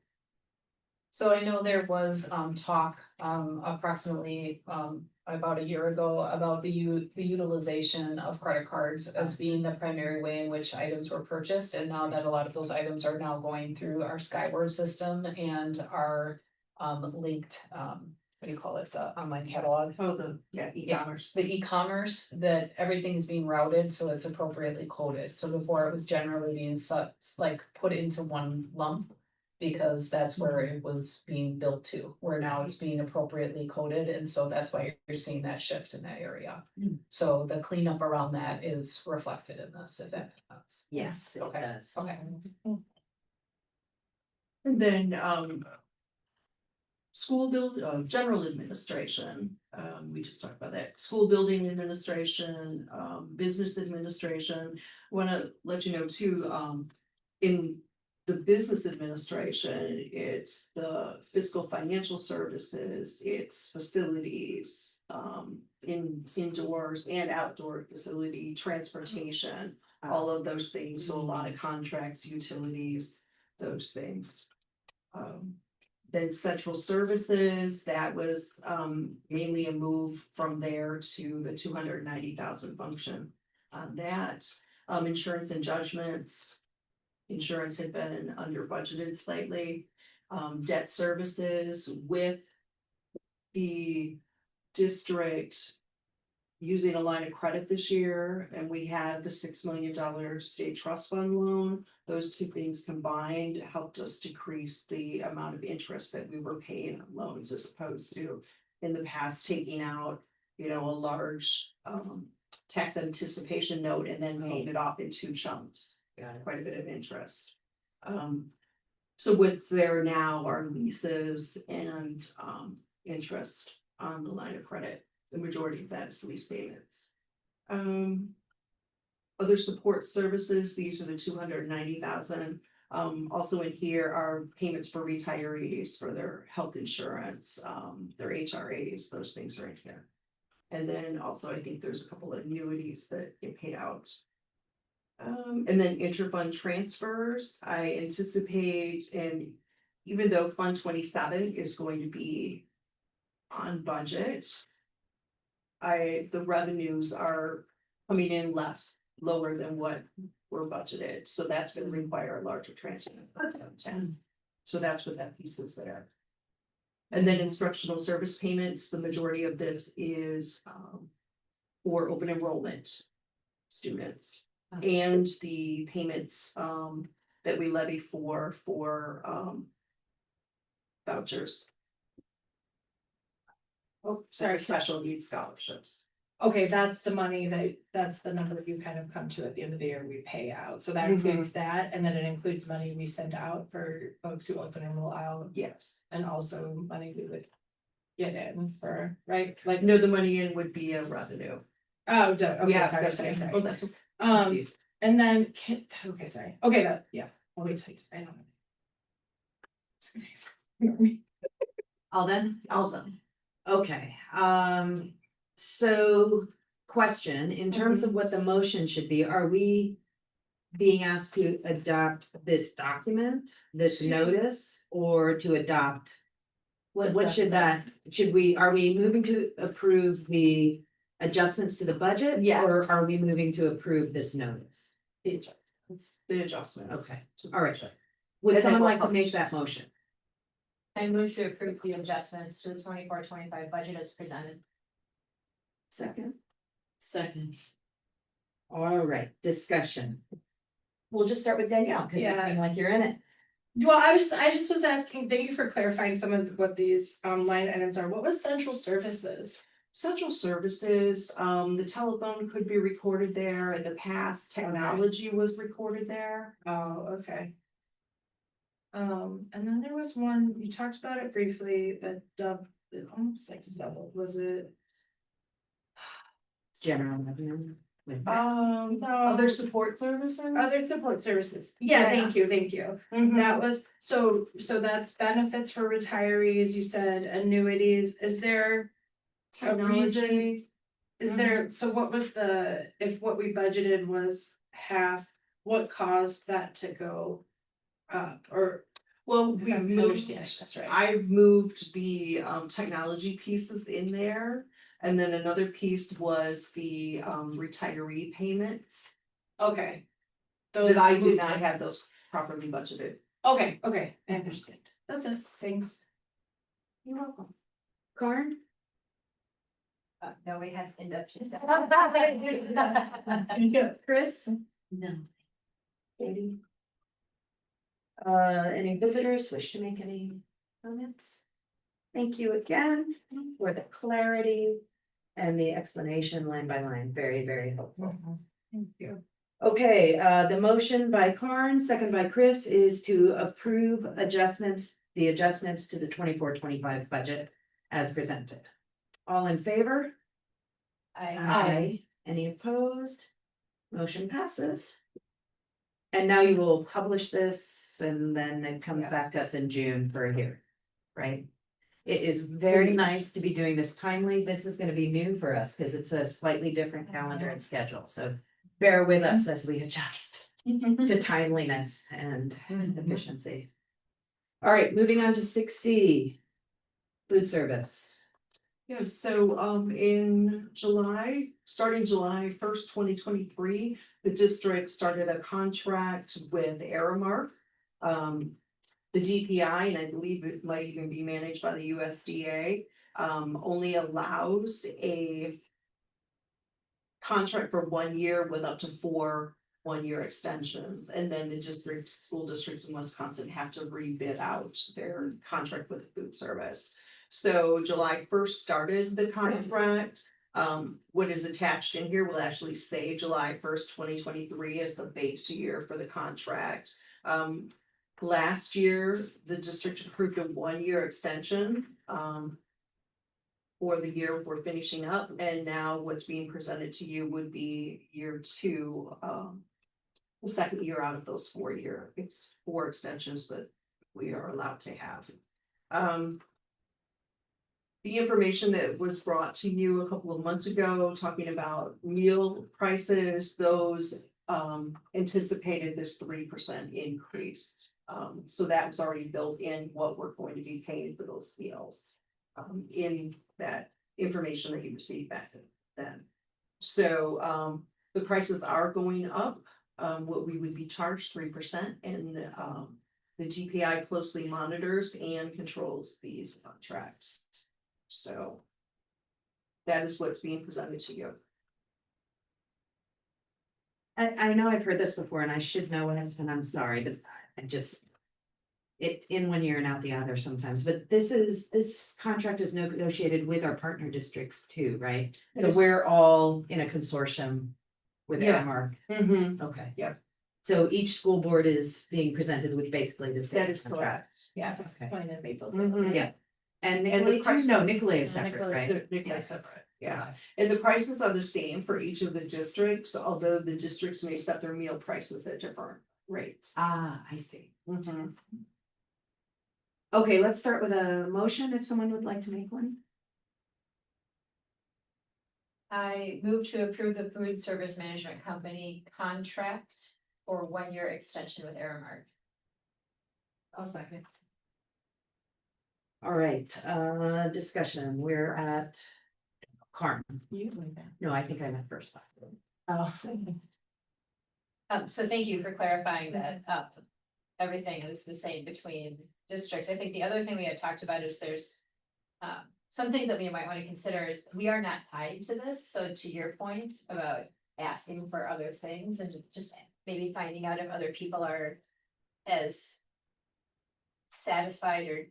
So I know there was talk approximately about a year ago about the utilization of credit cards as being the primary way in which items were purchased. And now that a lot of those items are now going through our Skyward system and are linked, what do you call it, the online catalog? Oh, e-commerce. The e-commerce, that everything is being routed, so it's appropriately coded. So before it was generally being like put into one lump, because that's where it was being built to, where now it's being appropriately coded, and so that's why you're seeing that shift in that area. So the cleanup around that is reflected in this, if that makes sense. Yes, it Okay. does. Okay. And then school general administration, we just talked about that, school building administration, business administration. Wanna let you know too, in the business administration, it's the fiscal financial services, it's facilities, indoors and outdoor facility, transportation, all of those things, so a lot of contracts, utilities, those things. Then central services, that was mainly a move from there to the 290,000 function on that. Insurance and judgments. Insurance had been under budgeted slightly. Debt services with the district using a line of credit this year, and we had the $6 million state trust fund loan. Those two things combined helped us decrease the amount of interest that we were paying on loans as opposed to in the past taking out, a large tax anticipation note and then paying it off in two chunks. Got it. Quite a bit of interest. So with there now are leases and interest on the line of credit. The majority of that is lease payments. Other support services, these are the 290,000. Also in here are payments for retirees for their health insurance, their HRAs, those things are in here. And then also I think there's a couple of annuities that get paid out. And then interfund transfers, I anticipate, and even though Fund 27 is going to be on budget, the revenues are coming in lower than what were budgeted, so that's gonna require a larger transfer. So that's what that piece is there. And then instructional service payments, the majority of this is for open enrollment students. And the payments that we levy for vouchers. Oh, Sorry, sorry, special needs scholarships. okay, that's the money that's the number that you kind of come to at the end of the year, we pay out, so that includes that, and then it includes money we send out for folks who open and roll out. Yes. And also money we would get in for, right, like, No, the money in would be a revenue. oh, okay, Yeah, sorry, that's sorry, okay. sorry. Oh, that's And then, okay, sorry, okay, I'll wait till you, I don't know. All done? all done. Okay, so question, in terms of what the motion should be, are we being asked to adopt this document, this notice, or to adopt? What should that, are we moving to approve the adjustments to the budget? Yes. Or are we moving to approve this notice? The adjustments. Okay, all right. Would And then someone we'll like to make publish that this. motion? I move to approve the adjustments to the 24-25 budget as presented. Second. Second. All right, discussion. We'll just start with Danielle, because you Yeah. seem like you're in it. Well, I just was asking, thank you for clarifying some of what these line items are, what was central services? Central services, the telephone could be recorded there. In the past, technology was recorded there. Oh, okay. And then there was one, you talked about it briefly, that it almost like double, was it? General revenue. No. Other support services. Other support services, yeah, thank you. Mhm. That was, so that's benefits for retirees, you said annuities, is there? A reason, Technology. is there, so what was if what we budgeted was half, what caused that to go up, or? Well, If we've I'm moved, understanding this right. I've moved the technology pieces in there. And then another piece was the retiree payments. Okay. That I did not have those properly budgeted. Okay, I understand, that's it, thanks. You're welcome. Karen? No, we had inductions. Chris? No. Katie? Any visitors wish to make any comments? Thank you again for the clarity and the explanation line by line, very, very helpful. Thank you. Okay, the motion by Karn, second by Chris, is to approve the adjustments to the 24-25 budget as presented. All in favor? Aye. Any opposed? Motion passes. And now you will publish this and then it comes back to us in June for a hearing, right? It is very nice to be doing this timely. This is gonna be new for us because it's a slightly different calendar and schedule, so bear with us as we adjust to timeliness and efficiency. All right, moving on to 6C. Food service. Yeah, so in July, starting July 1st, 2023, the district started a contract with Aramark. The DPI, and I believe it might even be managed by the USDA, only allows a contract for 1 year with up to 4 one-year extensions. And then the school districts in Wisconsin have to rebid out their contract with the food service. So July 1st started the contract. What is attached in here will actually say July 1st, 2023 as the base year for the contract. Last year, the district approved a 1-year extension, for the year we're finishing up, and now what's being presented to you would be year 2, the second year out of those 4-year, it's 4 extensions that we are allowed to have. The information that was brought to you a couple of months ago, talking about meal prices, those anticipated this 3% increase. So that was already built in what we're going to be paying for those meals, in that information that you received back then. So the prices are going up, what we would be charged 3%, and the GPI closely monitors and controls these contracts. So that is what's being presented to you. I know I've heard this before and I should know it, and I'm sorry, but I just. It in 1 year and out the other sometimes, but this contract is negotiated with our partner districts too, right? So Yes. we're all in a consortium with Yes. Aramark. Okay. Yep. So each school board is being presented with basically the same That is contract. correct. Yes, Okay. Plain and Maple. Mhm. Yeah. And And the Nicolay too? price- No, Nicolay is Yeah, separate, Nicolay- right? They're separate, yeah. And the prices are the same for each of the districts, although the districts may set their meal prices at different rates. Ah, I see. Mhm. Okay, let's start with a motion if someone would like to make one. I move to approve the food service management company contract for 1-year extension with Aramark. I'll second. All right, discussion, we're at Carmen. No, I think I'm at first. Oh. So thank you for clarifying that, everything is the same between districts. I think the other thing we had talked about is there's. Some things that we might want to consider is we are not tied to this, so to your point about asking for other things and just maybe finding out if other people are as satisfied or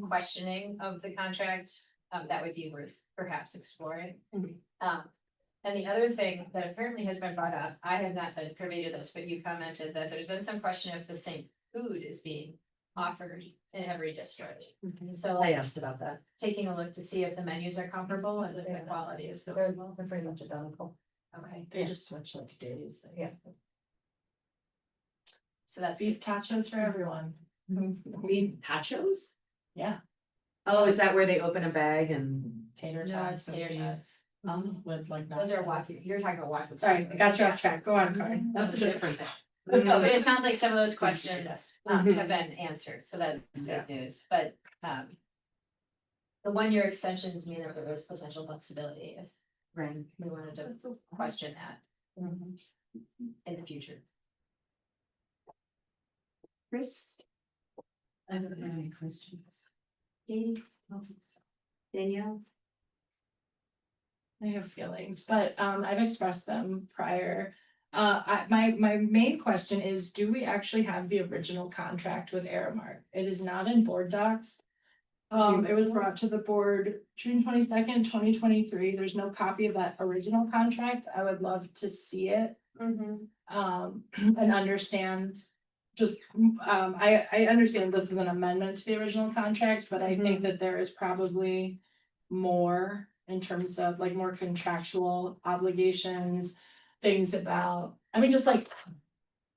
questioning of the contract, that would be worth perhaps exploring. And the other thing that apparently has been brought up, I have not been privy to this, but you commented that there's been some question if the same food is being offered in every district. So I asked about that. taking a look to see if the menus are comparable and if the quality is comparable. They're pretty much identical. Okay, They just switch like days. Yeah. so that's Beef tachos for everyone. Beef tachos? Yeah. Oh, is that where they open a bag and? Tater No, tots. it's tater tots. With like. Those are nuts. wacky, you're talking about wacky. Sorry, I got you off track. Go on, Corinne. That's a different thing. No, but it sounds like some of those questions Mhm. have been answered, so that's Yeah. good news, but the 1-year extensions mean that there was potential flexibility if Right. we wanted to question that in the future. Chris? I don't have any questions. Katie? Danielle? I have feelings, but I've expressed them prior. My main question is, do we actually have the original contract with Aramark? It is not in board docs. It was brought to the board June 22nd, 2023. There's no copy of that original contract. I would love to see it. And understand. Just I understand this is an amendment to the original contract, but I think that there is probably more in terms of like more contractual obligations, things about, I mean, just like.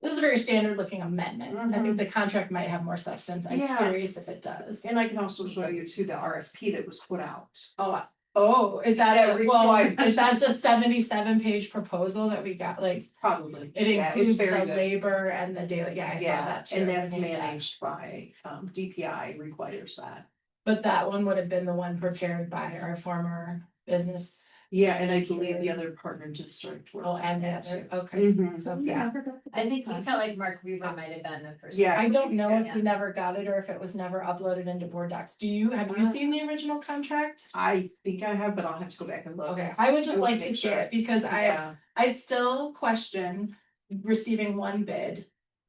This is a very standard looking amendment. I think the contract might have more substance. I'm Yeah. curious if it does. And I can also show you too the RFP that was put out. Is That that, well, requires- is that the 77-page proposal that we got, like, Probably. it Yeah, it's includes the very good. labor and the daily, yeah, I saw Yeah, that too. and I was that's looking at that. managed by DPI requires that. But that one would have been the one prepared by our former business Yeah, and I believe the other partner district. Oh, and the other, okay. Mhm. So, yeah. I think we felt like Mark Weaver might have been the person. Yeah. I don't know if Yeah. we never got it or if it was never uploaded into board docs. Have you seen the original contract? I think I have, but I'll have to go back and look. Okay, I would just like to make see sure. it because Yeah. I still question receiving one bid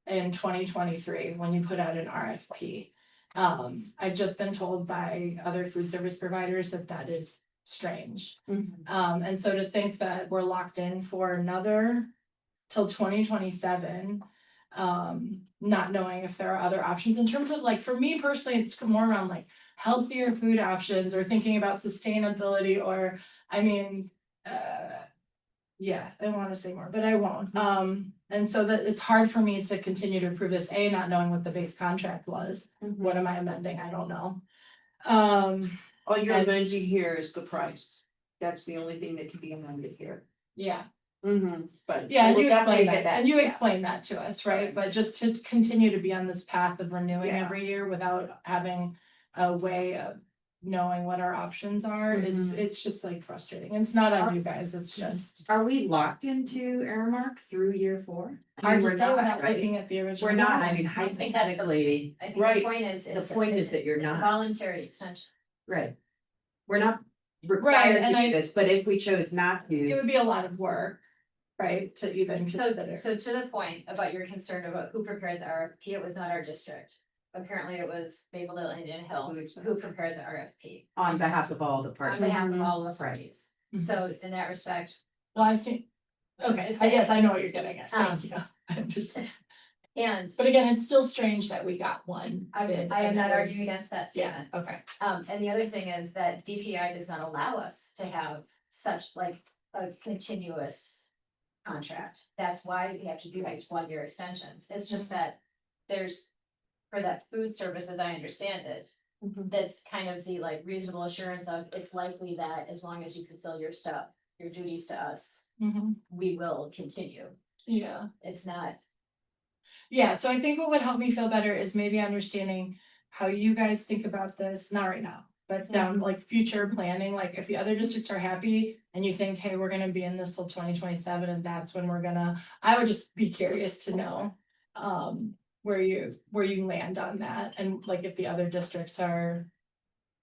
in 2023 when you put out an RFP. I've just been told by other food service providers that that is strange. Mhm. And so to think that we're locked in for another till 2027, not knowing if there are other options in terms of like, for me personally, it's more around like healthier food options or thinking about sustainability or, I mean, yeah, I wanna say more, but I won't. And so that it's hard for me to continue to approve this, A, not knowing what the base contract was. What am I amending? I don't know. All you're And- amending here is the price. That's the only thing that can be amended here. yeah. But. Yeah, and we'll you definitely explained get that, and you yeah. explained that to us, right? But just to continue to be on this path of renewing Yeah. every year without having a way of knowing what our options are it's just like frustrating. It's not on you guys, it's just. Are we locked into Aramark through year 4? Hard to we're say not, without right? looking at the original. We're not, I mean, I think that's the hypothetically, I think the Right. point is. the point is that you're it's a not. Voluntary extension. Right. We're not Right, required and to do I- this, but if we chose not It to, would be a lot of work, right, to even consider. So to the point about your concern about who prepared the RFP, it was not our district. Apparently it was Mapledale Indian Hill who prepared the RFP on behalf of all the on partners. behalf of all the parties. Mhm. So in that respect, Well, I've seen, okay, Just yes, I know what you're getting at, thank you. I understand. and But again, it's still strange that we got one bid. I am and not it was- arguing against that Yeah, statement. okay. And the other thing is that DPI does not allow us to have such like a continuous contract. That's why we have to do these 1-year extensions. It's just that there's, for that food service, as I understand it, that's kind of the like reasonable assurance of it's likely that as long as you fulfill your stuff, your duties to us, we will continue. Yeah. It's not. Yeah, so I think what would help me feel better is maybe understanding how you guys think about this, not right now, but down like future planning, like if the other districts are happy and you think, hey, we're gonna be in this till 2027 and that's when we're gonna, I would just be curious to know. Where you land on that and like if the other districts are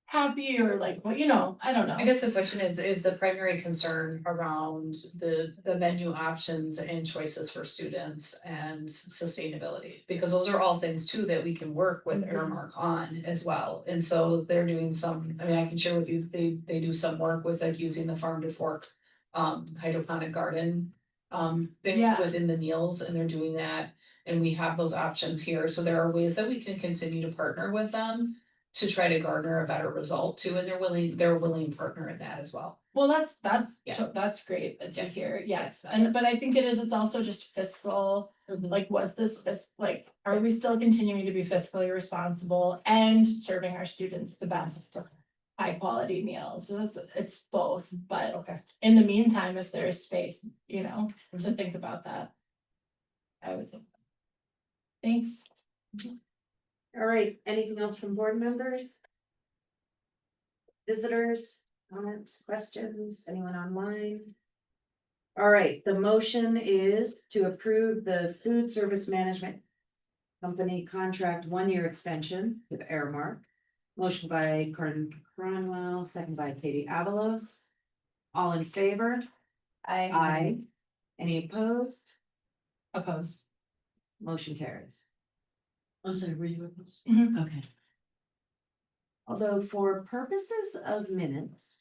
happy or like, well, I don't know. I guess the question is the primary concern around the menu options and choices for students and sustainability? Because those are all things too that we can work with Aramark on as well. And so they're doing some, I mean, I can share with you, they do some work with like using the farm to fork hydroponic garden things Yeah. within the meals, and they're doing that. And we have those options here. So there are ways that we can continue to partner with them to try to garner a better result too, and they're a willing partner in that as well. Well, that's Yeah. that's great to Yeah. hear, yes, but I think it's also just fiscal, like, was this like, are we still continuing to be fiscally responsible and serving our students the best high quality meals? So it's both, but Okay. in the meantime, if there is space, to think about that. I would think. Thanks. all right, anything else from board members? Visitors, comments, questions, anyone online? All right, the motion is to approve the food service management company contract 1-year extension with Aramark. Motion by Corinne Cronwell, second by Katie Avalos. All in favor? Aye. Any opposed? Opposed. Motion carries. I'm sorry, were you opposed? Mhm. Okay. Although for purposes of minutes,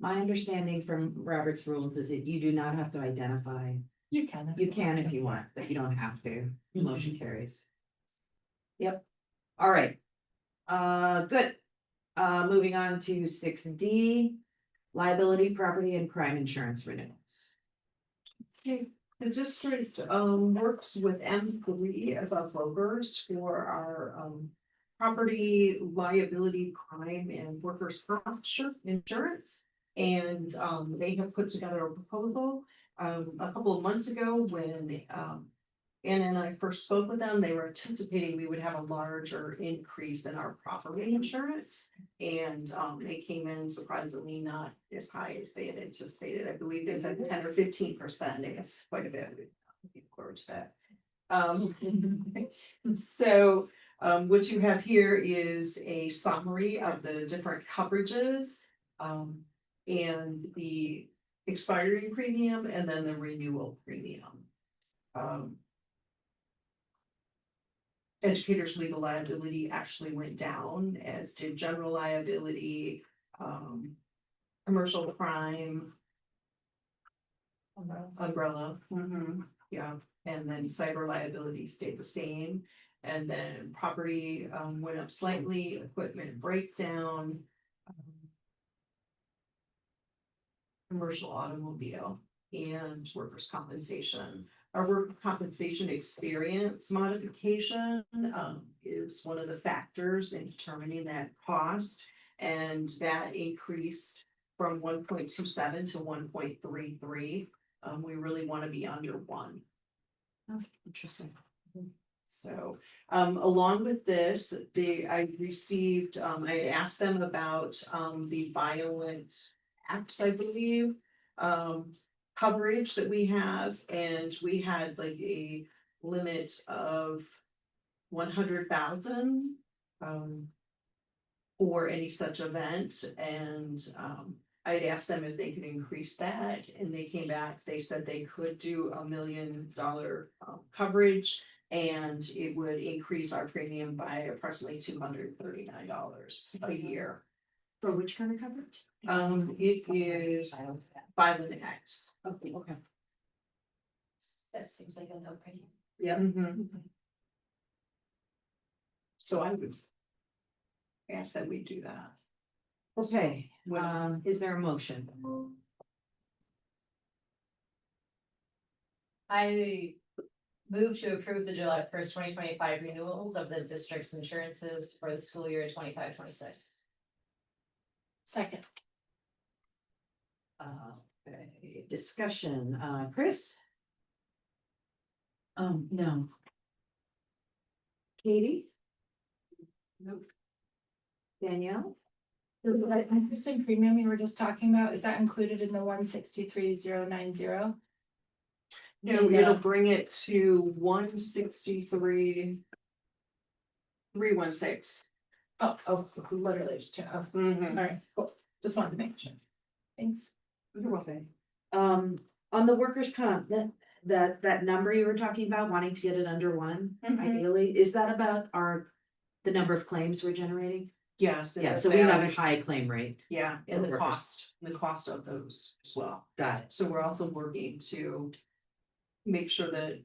my understanding from Robert's rules is that you do not have to identify. You can. You can if you want, but you don't have to. Motion carries. Yep. All right. Good. Moving on to 6D, liability, property and crime insurance renewals. Okay, the district works with M3 as our brokers for our property liability, crime and workers' comp insurance. And they have put together a proposal a couple of months ago when And then I first spoke with them, they were anticipating we would have a larger increase in our property insurance. And they came in surprisingly not as high as they had anticipated. I believe they said 10 or 15%. It's quite a bit. Looking forward to that. So what you have here is a summary of the different coverages. And the expiring premium and then the renewal premium. Educators' legal liability actually went down, as did general liability, commercial crime, umbrella, yeah, and then cyber liability stayed the same. And then property went up slightly, equipment breakdown. Commercial automobile and workers' compensation. Our workers' compensation experience modification is one of the factors in determining that cost. And that increased from 1.27 to 1.33. We really want to be under 1. Oh, interesting. So, along with this, I received, I asked them about, the violent acts, I believe, coverage that we have, and we had like a limit of 100,000, for any such event, and, I had asked them if they could increase that, and they came back, they said they could do $1 million coverage. And it would increase our premium by approximately $239 a year. For which kind of coverage? It is violent acts. Okay, okay. That seems like a no brainer. Yeah. So I would ask that we do that. Okay, is there a motion? I move to approve the July 1st, 2025 renewals of the district's insurances for the school year 25-26. Second. Okay, discussion, Chris? No. Katie? Nope. Danielle? The increase in premium you were just talking about, is that included in the 163,090? No, it'll bring it to 163,316. Oh, literally just two. Oh, Mhm. all right, cool. Just wanted to make sure. Thanks. You're welcome. On the workers' comp, that number you were talking about, wanting to get it under 1, ideally, is that about the number of claims we're generating? Yes. Yeah, so we have a high claim rate. Yeah, and for the workers. cost of those as well. Got it. So we're also working to make sure that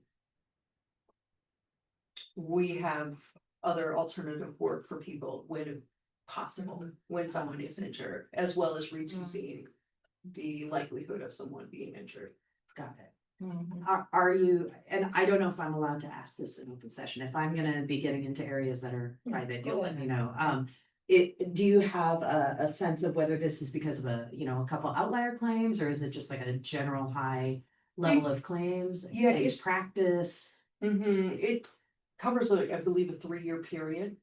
we have other alternative work for people when possible, when someone is injured, as well as reducing the likelihood of someone being injured. Got it. Are you, and I don't know if I'm allowed to ask this in open session, if I'm gonna be getting into areas that are private, you'll let me know. Do you have a sense of whether this is because of a couple outlier claims, or is it just like a general high level of claims? Yeah, Claims it's- practice. It covers, I believe, a 3-year period.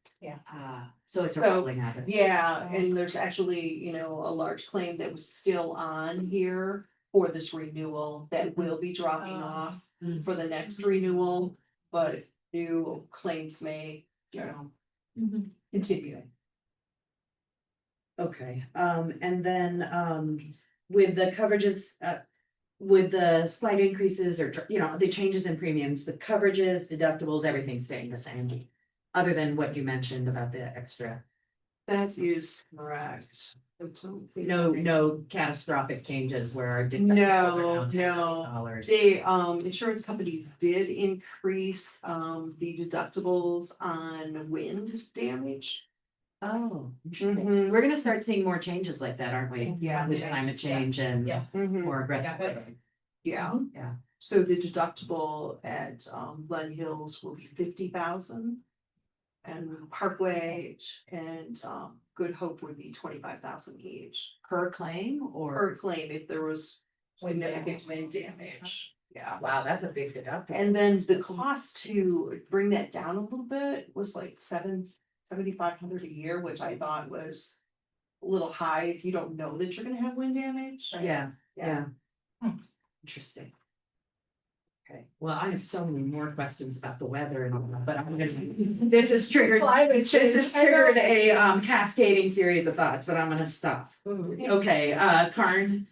So it's a So, rolling habit. Yeah, and there's actually, a large claim that was still on here for this renewal that will be dropping off for the next renewal, but new claims may, continue. Okay, and then, with the coverages, with the slight increases or, the changes in premiums, the coverages, deductibles, everything's staying the same. Other than what you mentioned about the extra, That is correct. no catastrophic changes where our deductibles are down $10,000. The insurance companies did increase the deductibles on wind damage. Oh, interesting. Mhm. We're gonna start seeing more changes like that, aren't we? Yeah. With climate change and Yeah. more aggressive. Yeah. weather. Yeah. Yeah. So the deductible at Glen Hills will be 50,000. And Parkway and Good Hope would be 25,000 each Per claim per or? claim if there was significant wind damage. Yeah. Wow, that's a big deductible. And then the cost to bring that down a little bit was like $7,500 a year, which I thought was a little high if you don't know that you're gonna have wind damage. Yeah, Yeah. yeah. Interesting. Okay, well, I have so many more questions about the weather and all that, but I'm gonna, this has triggered, this has triggered a cascading series of thoughts, but I'm gonna stop. Okay, Karn.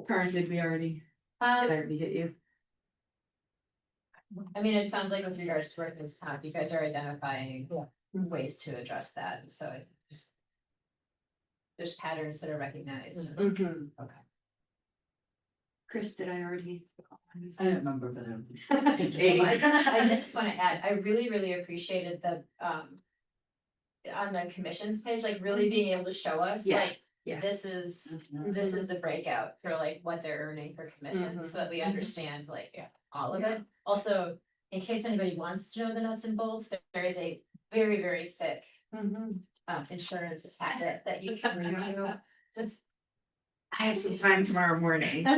Karn, did we already, did I already hit you? I mean, it sounds like with regards to workman's comp, you guys are identifying ways to address that, and so it just. There's patterns that are recognized. Mhm. Okay. Chris, did I already? I don't remember, but Katie. I did just wanna add, I really appreciated the, on the commissions page, like really being able to show us, Yeah, like, yeah. this is the breakout for like what they're earning per commission, so that we understand like all of it. Also, in case anybody wants to know the nuts and bolts, there is a very thick insurance packet that you can review. I have some time tomorrow morning. All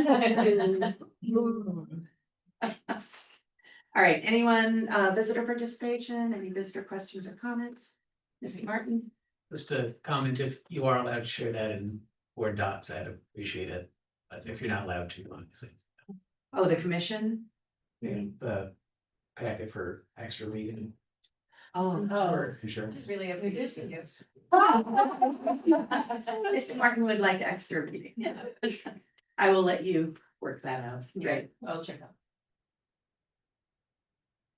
right, anyone, visitor participation, any visitor questions or comments? Mr. Martin? Just a comment, if you are allowed to share that in Word docs, I'd appreciate it, but if you're not allowed to, obviously. Oh, the commission? Yeah, the packet for extra reading Oh. for insurance. Really appreciate you. Mr. Martin would like extra reading. I will let you work that out. Great. I'll check out.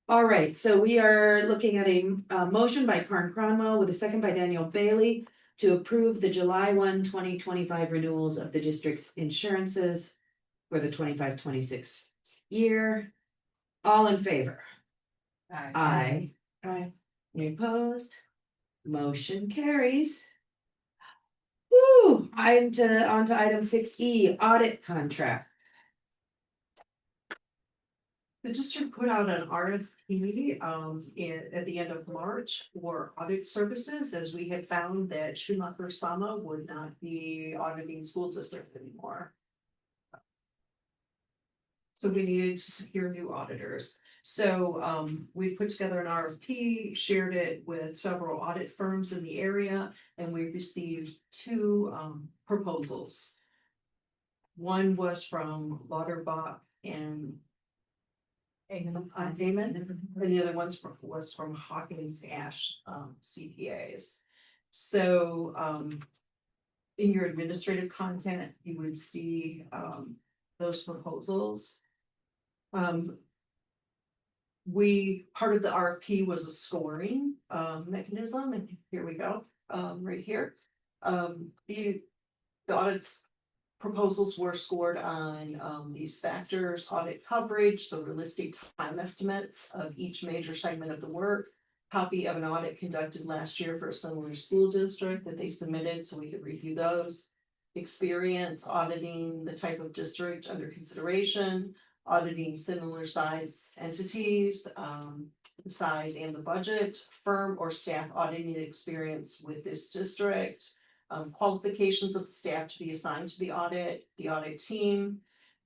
All right, so we are looking at a motion by Karn Cronwell with a second by Daniel Bailey to approve the July 1, 2025 renewals of the district's insurances for the 25-26 year. All in favor? Aye. Aye. Any opposed? Motion carries. Woo, on to item 6E, audit contract. The district put out an RFP at the end of March for audit services, as we had found that Schumacher Sama would not be auditing school districts anymore. So we needed to secure new auditors. So we put together an RFP, shared it with several audit firms in the area, and we received two proposals. One was from Lauterbach and Damon, and the other was from Hawkins Ash CPAs. So in your administrative content, you would see those proposals. Part of the RFP was a scoring mechanism, and here we go, right here. The audits proposals were scored on these factors: audit coverage, the realistic time estimates of each major segment of the work, copy of an audit conducted last year for a similar school district that they submitted so we could review those, experience auditing the type of district under consideration, auditing similar size entities, the size and the budget, firm or staff auditing experience with this district, qualifications of the staff to be assigned to the audit team,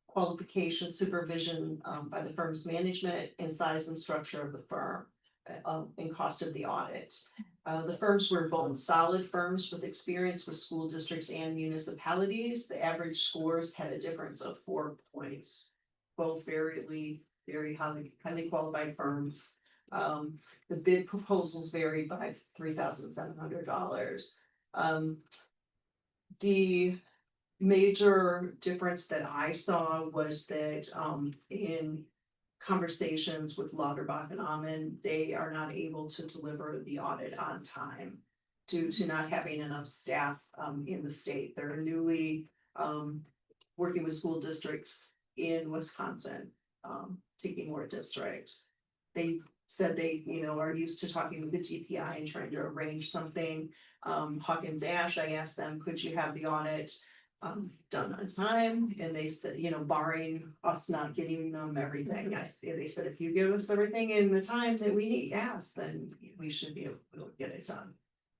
qualification supervision by the firm's management, and size and structure of the firm, and cost of the audit. The firms were both solid firms with experience with school districts and municipalities. The average scores had a difference of 4 points. Both very highly qualified firms. The bid proposals varied by $3,700. The major difference that I saw was that in conversations with Lauterbach and Amen, they are not able to deliver the audit on time due to not having enough staff in the state. They're newly working with school districts in Wisconsin, taking more districts. They said they, are used to talking with the GPI and trying to arrange something. Hawkins Ash, I asked them, could you have the audit done on time? And they said, barring us not getting them everything, they said, if you give us everything in the time that we need, then we should be able to get it done,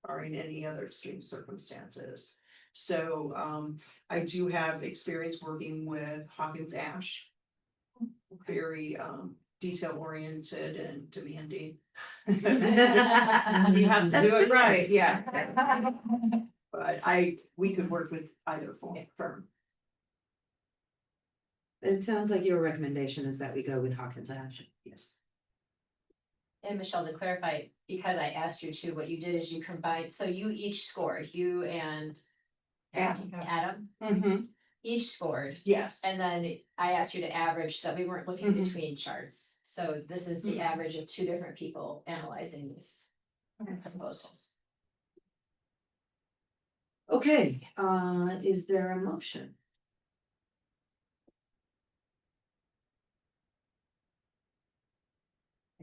barring any other extreme circumstances. So I do have experience working with Hawkins Ash very detail oriented and demanding. You You have to That's do it good. right, yeah. But we could work with either firm. It sounds like your recommendation is that we go with Hawkins Ash. Yes. And Michelle, to clarify, because I asked you to, what you did is you combined, so you each scored, you and Adam Mm-hmm, each scored. yes. And then I asked you to average, so we weren't looking Mhm. between charts. So this is the Mhm. average of two different people analyzing these proposals. Okay, is there a motion?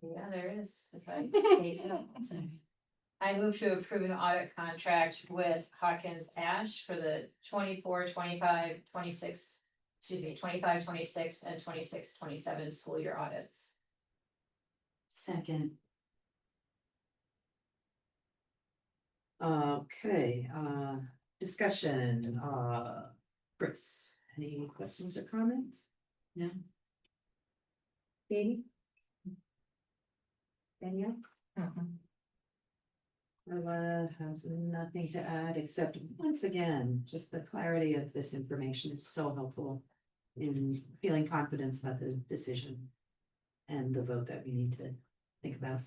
Yeah, there is. If I I move to approve an audit contract with Hawkins Ash for the 24, 25, 26. Excuse me, 25, 26, and 26, 27 school year audits. Second. Okay, discussion, Chris, any questions or comments? No? Katie? Danielle? Marla has nothing to add, except once again, just the clarity of this information is so helpful in feeling confidence about the decision and the vote that we need to think about.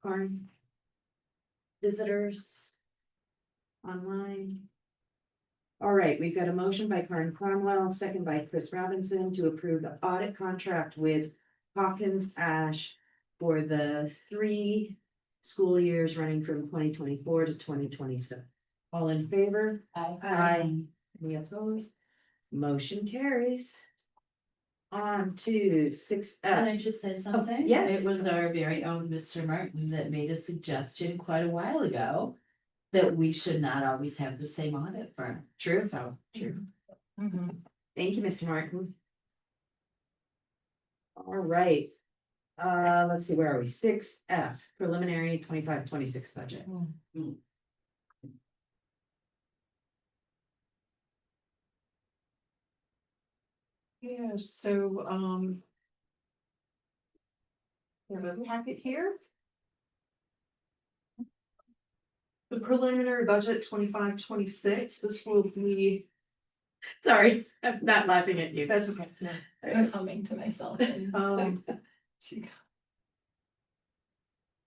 Karin? Visitors? Online? All right, we've got a motion by Karin Cromwell, second by Chris Robinson to approve the audit contract with Hawkins Ash for the 3 school years running from 2024 to 2027. All in favor? Aye. Any opposed? Motion carries. On to 6F. Can I just say something? yes. It was our very own Mr. Martin that made a suggestion quite a while ago that we should not always have the same audit firm. True. So, True. Thank you, Mr. Martin. All right. Let's see, where are we? 6F, preliminary 25-26 budget. Yeah, so, we have a packet here. The preliminary budget 25-26. This will be, Sorry, I'm not laughing at you. that's okay, no. I was humming to myself.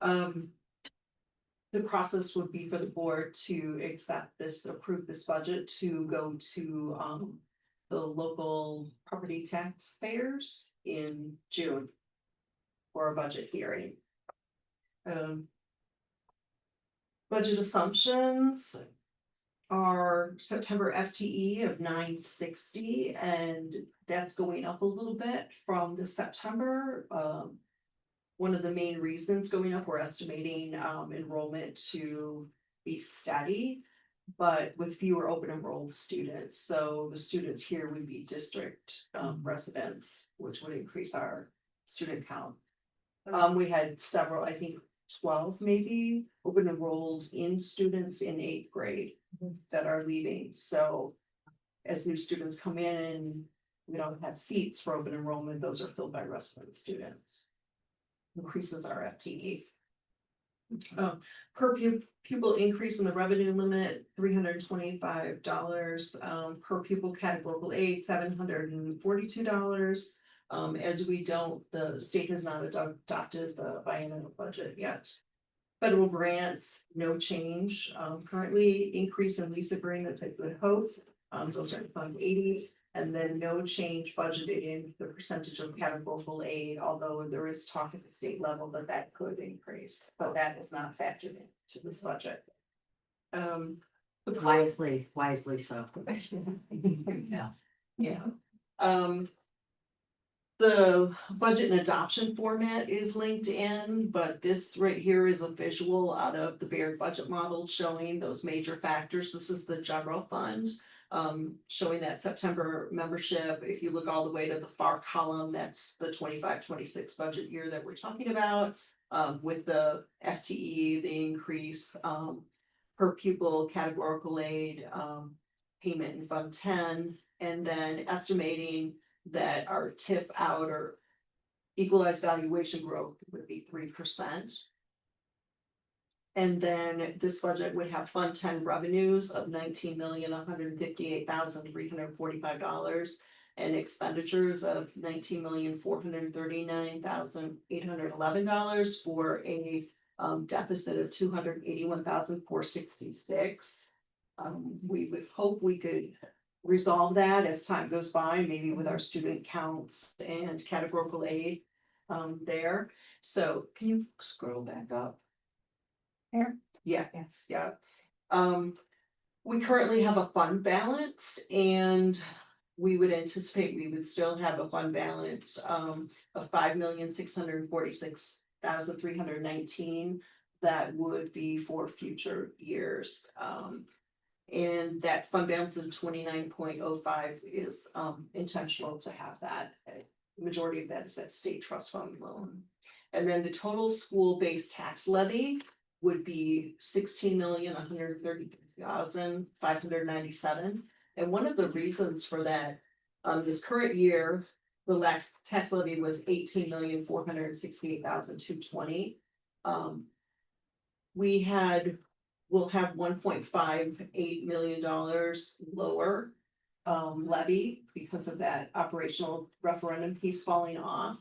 Um, the process would be for the board to accept this, approve this budget to go to, the local property taxpayers in June for a budget hearing. Budget assumptions are September FTE of 960, and that's going up a little bit from the September. One of the main reasons going up, we're estimating enrollment to be steady, but with fewer open enrolled students. So the students here would be district residents, which would increase our student count. We had several, I think 12 maybe, open enrolled in students in 8th grade that are leaving. So as new students come in and we don't have seats for open enrollment, those are filled by resident students. Increases our FTE. Per pupil increase in the revenue limit, $325, per pupil categorical aid, $742. As we don't, the state has not adopted the biennial budget yet. Federal grants, no change, currently increase in lease agreements at Good Hope, those are in Fund 80. And then no change budgeted in the percentage of categorical aid, although there is talk at the state level that that could increase, but that is not factored into this budget. Wisely so. Yeah. The budget and adoption format is linked in, but this right here is a visual out of the Baird budget model showing those major factors. This is the general fund. Showing that September membership, if you look all the way to the far column, that's the 25-26 budget year that we're talking about. With the FTE, the increase, per pupil categorical aid, payment in Fund 10, and then estimating that our TIF out or equalized valuation growth would be 3%. And then this budget would have Fund 10 revenues of $19,158,345 and expenditures of $19,439,811 for a deficit of $281,466. We would hope we could resolve that as time goes by, maybe with our student counts and categorical aid there. So can you scroll back up? Here? Yeah, Yeah. yeah. We currently have a fund balance and we would anticipate we would still have a fund balance of $5,646,319. That would be for future years. And that fund balance of 29.05 is intentional to have that. The majority of that is that state trust fund loan. And then the total school-based tax levy would be $16,130,597. And one of the reasons for that, this current year, the tax levy was $18,468,220. We'll have $1.58 million lower levy because of that operational referendum piece falling off.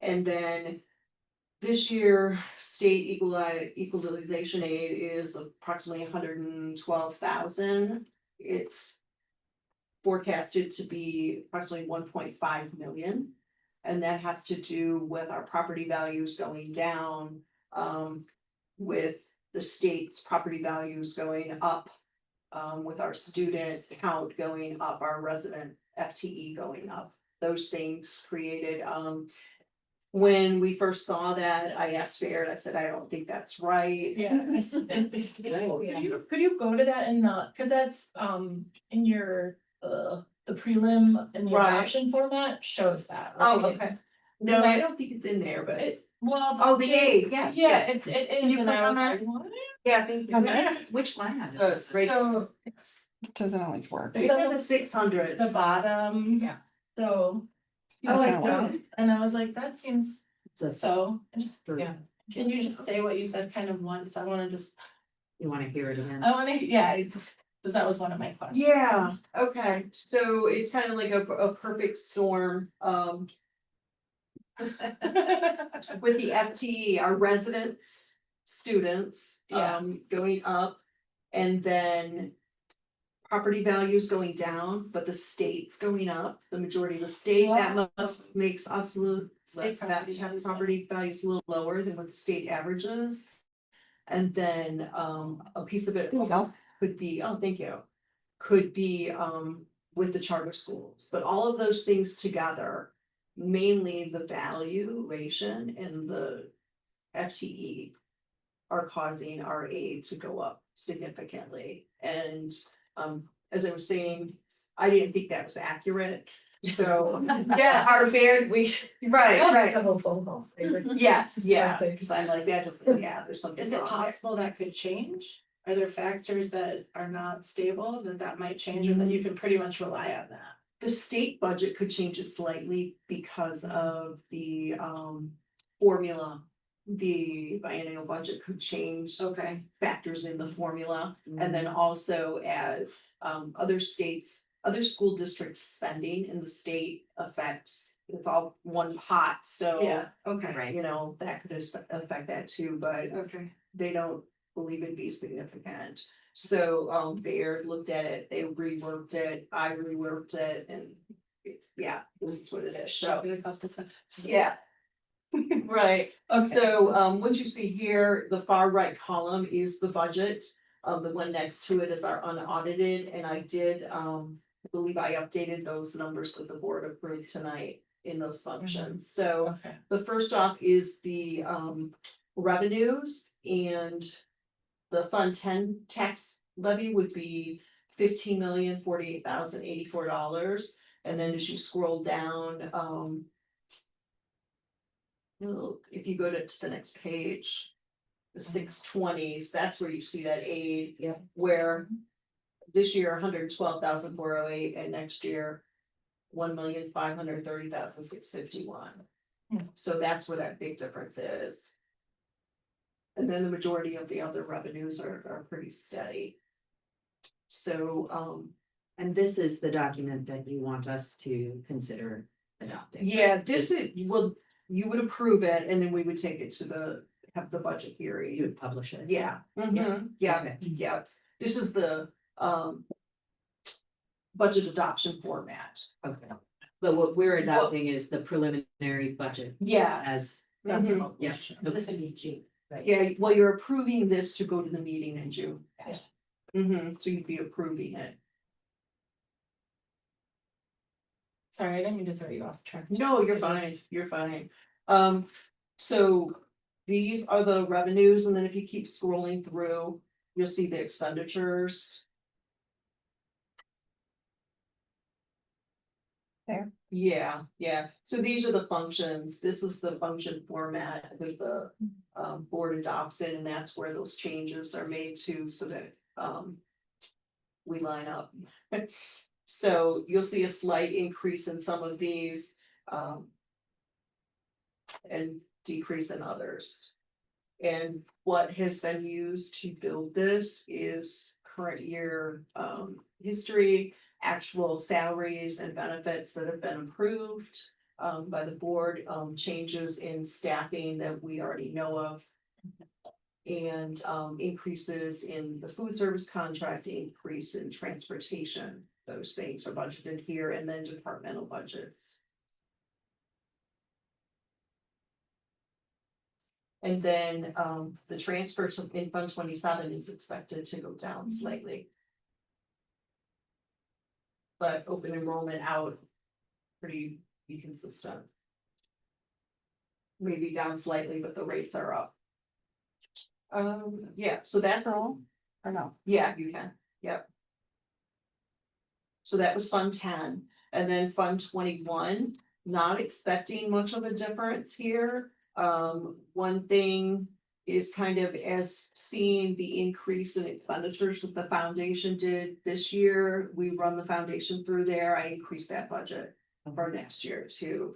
And then this year, state equalization aid is approximately $112,000. It's forecasted to be approximately 1.5 million. And that has to do with our property values going down, with the state's property values going up, with our student count going up, our resident FTE going up. Those things created, when we first saw that, I asked Baird, I said, I don't think that's right. Yeah. Could you go to that in the, cause that's in your the prelim in the Right. adoption format shows that, Oh, right? okay. No, I don't think it's in there, but It, well. oh, the aid, yes, Yeah, yes. it Can is, you and click I on was that? like, what? Yeah, thank you. Which line item? Right. So it's It doesn't always work. It's the 600. the bottom. Yeah. So. Oh, I I like found that, and I was like, that seems It's a- so, I just, Yeah. can you just say what you said kind of once, I wanna just, You wanna hear it again? I wanna, yeah, I just, cause that was one of my questions. Yeah, okay, so it's kind of like a perfect storm, with the FTE, our residents, students, Yeah. going up. And then property values going down, but the state's going up, the majority of the state, that makes us a little less, property have values property values a little lower than what the state averages. And then, a piece of it There you also go. could be, oh, thank you, could be, with the charter schools, but all of those things together. Mainly the valuation and the FTE are causing our aid to go up significantly. And as I was saying, I didn't think that was accurate. So yeah, our Baird, right. Yes, yeah, because I'm like, that doesn't, yeah, there's something Is it wrong there. possible that could change? Are there factors that are not stable that might change, or that you can pretty much rely on that? The state budget could change it slightly because of the formula. The biennial budget could change Okay. factors in the formula, and then also as other states, other school districts spending in the state affects, it's all one pot, so. Yeah, okay, Right. You know, that could affect that too, but okay. they don't believe it'd be significant. So Baird looked at it, they reworked it, I reworked it, and yeah, this is what it is, so. Yeah. Right, so what you see here, the far right column is the budget. The one next to it is our unaudited, and I did, I believe I updated those numbers that the board approved tonight in those functions. So Okay. the first off is the revenues, and the Fund 10 tax levy would be $15,048,084. And then as you scroll down, if you go to the next page, the 620s, that's where you see that aid. Yep. Where this year, 112,408, and next year, 1,530,651. Hmm. So that's where that big difference is. And then the majority of the other revenues are pretty steady. So, And this is the document that you want us to consider adopting. yeah, this is, you would approve it and then we would take it to have the budget You hearing. would publish it. Yeah, yeah, Okay. yeah. This is the, budget adoption format. Okay. But what we're adopting is the preliminary budget Yeah. as, That's Mhm. the motion. This would be June, right? Yeah, well, you're approving this to go to the meeting in June. Gotcha. So you'd be approving it. Sorry, I didn't mean to throw you off track. No, you're fine, you're fine. So these are the revenues, and then if you keep scrolling through, you'll see the expenditures. There. Yeah, so these are the functions, this is the function format that the board adopts it, and that's where those changes are made to, so that we line up. So you'll see a slight increase in some of these and decrease in others. And what has been used to build this is current year history, actual salaries and benefits that have been approved by the board, changes in staffing that we already know of. And increases in the food service contract, increase in transportation, those things are budgeted here, and then departmental budgets. And then the transfer in Fund 27 is expected to go down slightly. But open enrollment out pretty consistent. Maybe down slightly, but the rates are up. Yeah, so that's all, or no, yeah, you can, yep. So that was Fund 10, and then Fund 21, not expecting much of a difference here. One thing is kind of as seeing the increase in expenditures that the foundation did this year. We run the foundation through there, I increased that budget for next year to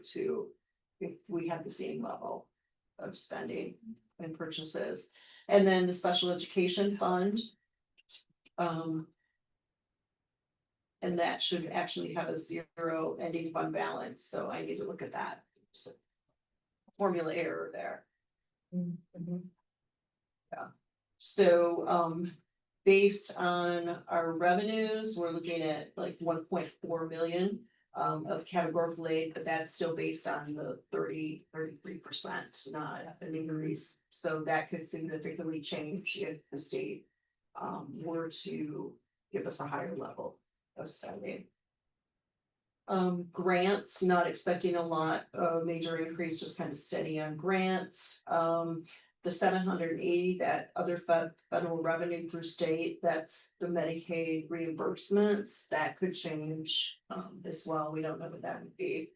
if we have the same level of spending and purchases. And then the special education fund. And that should actually have a 0 ending fund balance, so I need to look at that. So, formula error there. Yeah, so based on our revenues, we're looking at like 1.4 million. Of categorical aid, but that's still based on the 33%, not an increase. So that could significantly change if the state were to give us a higher level of spending. Grants, not expecting a lot, major increase, just kind of steady on grants. The 780, that other federal revenue through state, that's the Medicaid reimbursements, that could change as well, we don't know what that would be.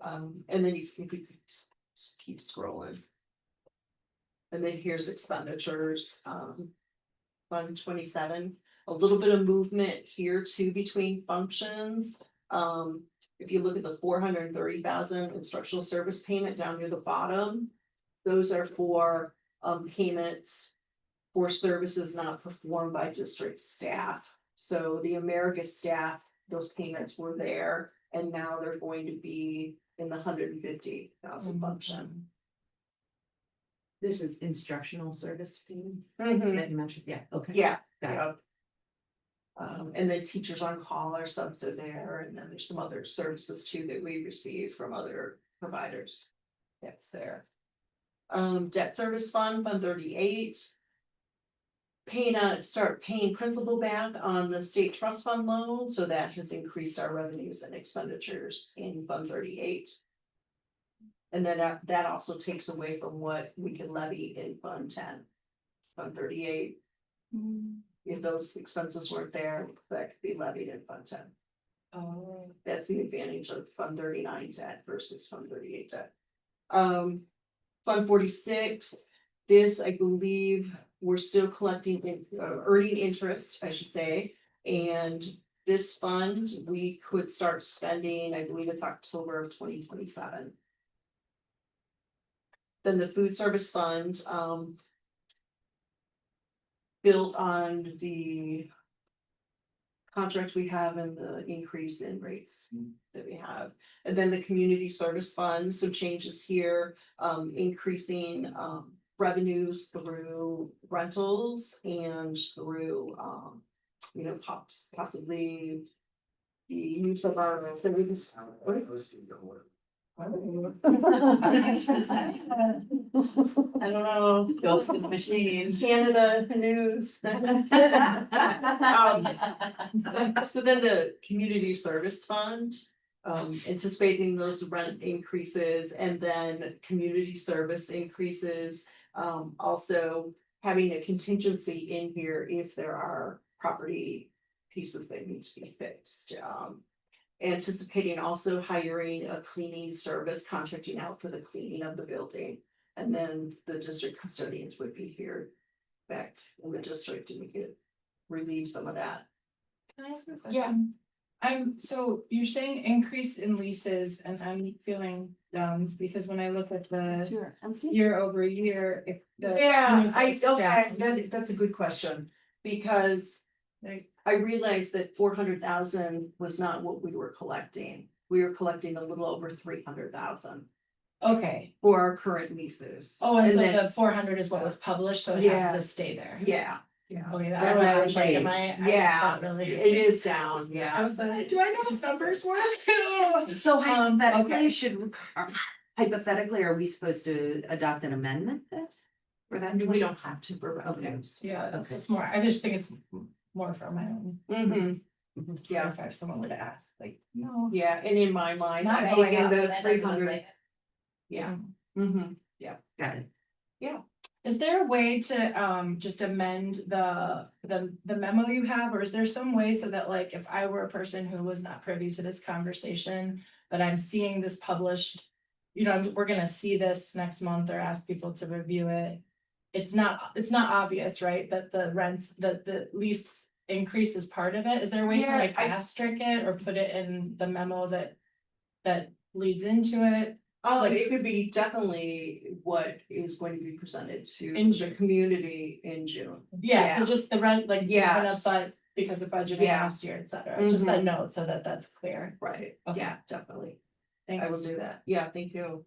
And then if you could keep scrolling. And then here's expenditures, Fund 27, a little bit of movement here too between functions. If you look at the 430,000 instructional service payment down near the bottom, those are for payments for services not performed by district staff. So the America staff, those payments were there, and now they're going to be in the 150,000 function. This is instructional service fee Mhm. that you mentioned, yeah, okay. Yeah, Got it. yeah. And then teachers on call are subs are there, and then there's some other services too that we receive from other providers. That's there. Debt service fund, Fund 38. Start paying principal back on the state trust fund loan, so that has increased our revenues and expenditures in Fund 38. And then that also takes away from what we can levy in Fund 10. Fund 38. If those expenses weren't there, that could be levied in Fund 10. Oh. That's the advantage of Fund 39 debt versus Fund 38 debt. Fund 46, this, I believe, we're still collecting, earning interest, I should say, and this fund, we could start spending, I believe it's October of 2027. Then the food service fund, built on the contract we have and the increase in rates that we have. And then the community service fund, some changes here, increasing, revenues through rentals and through, possibly the use of our savings. I don't know. Ghost in the machine. Canada news. So then the community service fund, anticipating those rent increases and then community service increases. Also having a contingency in here if there are property pieces that need to be fixed. Anticipating also hiring a cleaning service, contracting out for the cleaning of the building. And then the district custodians would be here back in the district and we could relieve some of that. Can I ask a question? So you're saying increase in leases and I'm feeling dumb because when I look at the year over year, That's a good question, because I realized that 400,000 was not what we were collecting. We were collecting a little over 300,000 Okay, for our current leases. oh, and so then- the 400 is what was published, so it Yeah. has to stay there. Yeah, Okay, That that's why I was like, changed. am I Yeah. not really. it is down, I yeah. was like, do I know how numbers work? So hypothetically, okay. hypothetically, are we supposed to adopt an amendment then? For that? We don't have to for revenues. Yeah, that's Okay. just more, I just think it's more for my own. Yeah, If someone would ask, like, no. yeah, and in my mind, Not I'm going thinking up, the that doesn't look 300, like- yeah. Got it. Is there a way to just amend the memo you have, or is there some way so that like if I were a person who was not privy to this conversation, but I'm seeing this published, we're gonna see this next month or ask people to review it. It's not obvious, right, that the rents, the lease increase is part of it. Is there a way to Yeah, like I- asterisk it or put it in the memo that leads into it? It could be definitely what is going to be presented to In the June. community in June. Yeah, so Yeah. just the rent, like, Yes. but because of budgeting Yeah. last year, et cetera, just a Mhm. note so that that's clear. Right, Okay. yeah, definitely. I will Thanks. do that. Yeah, thank you.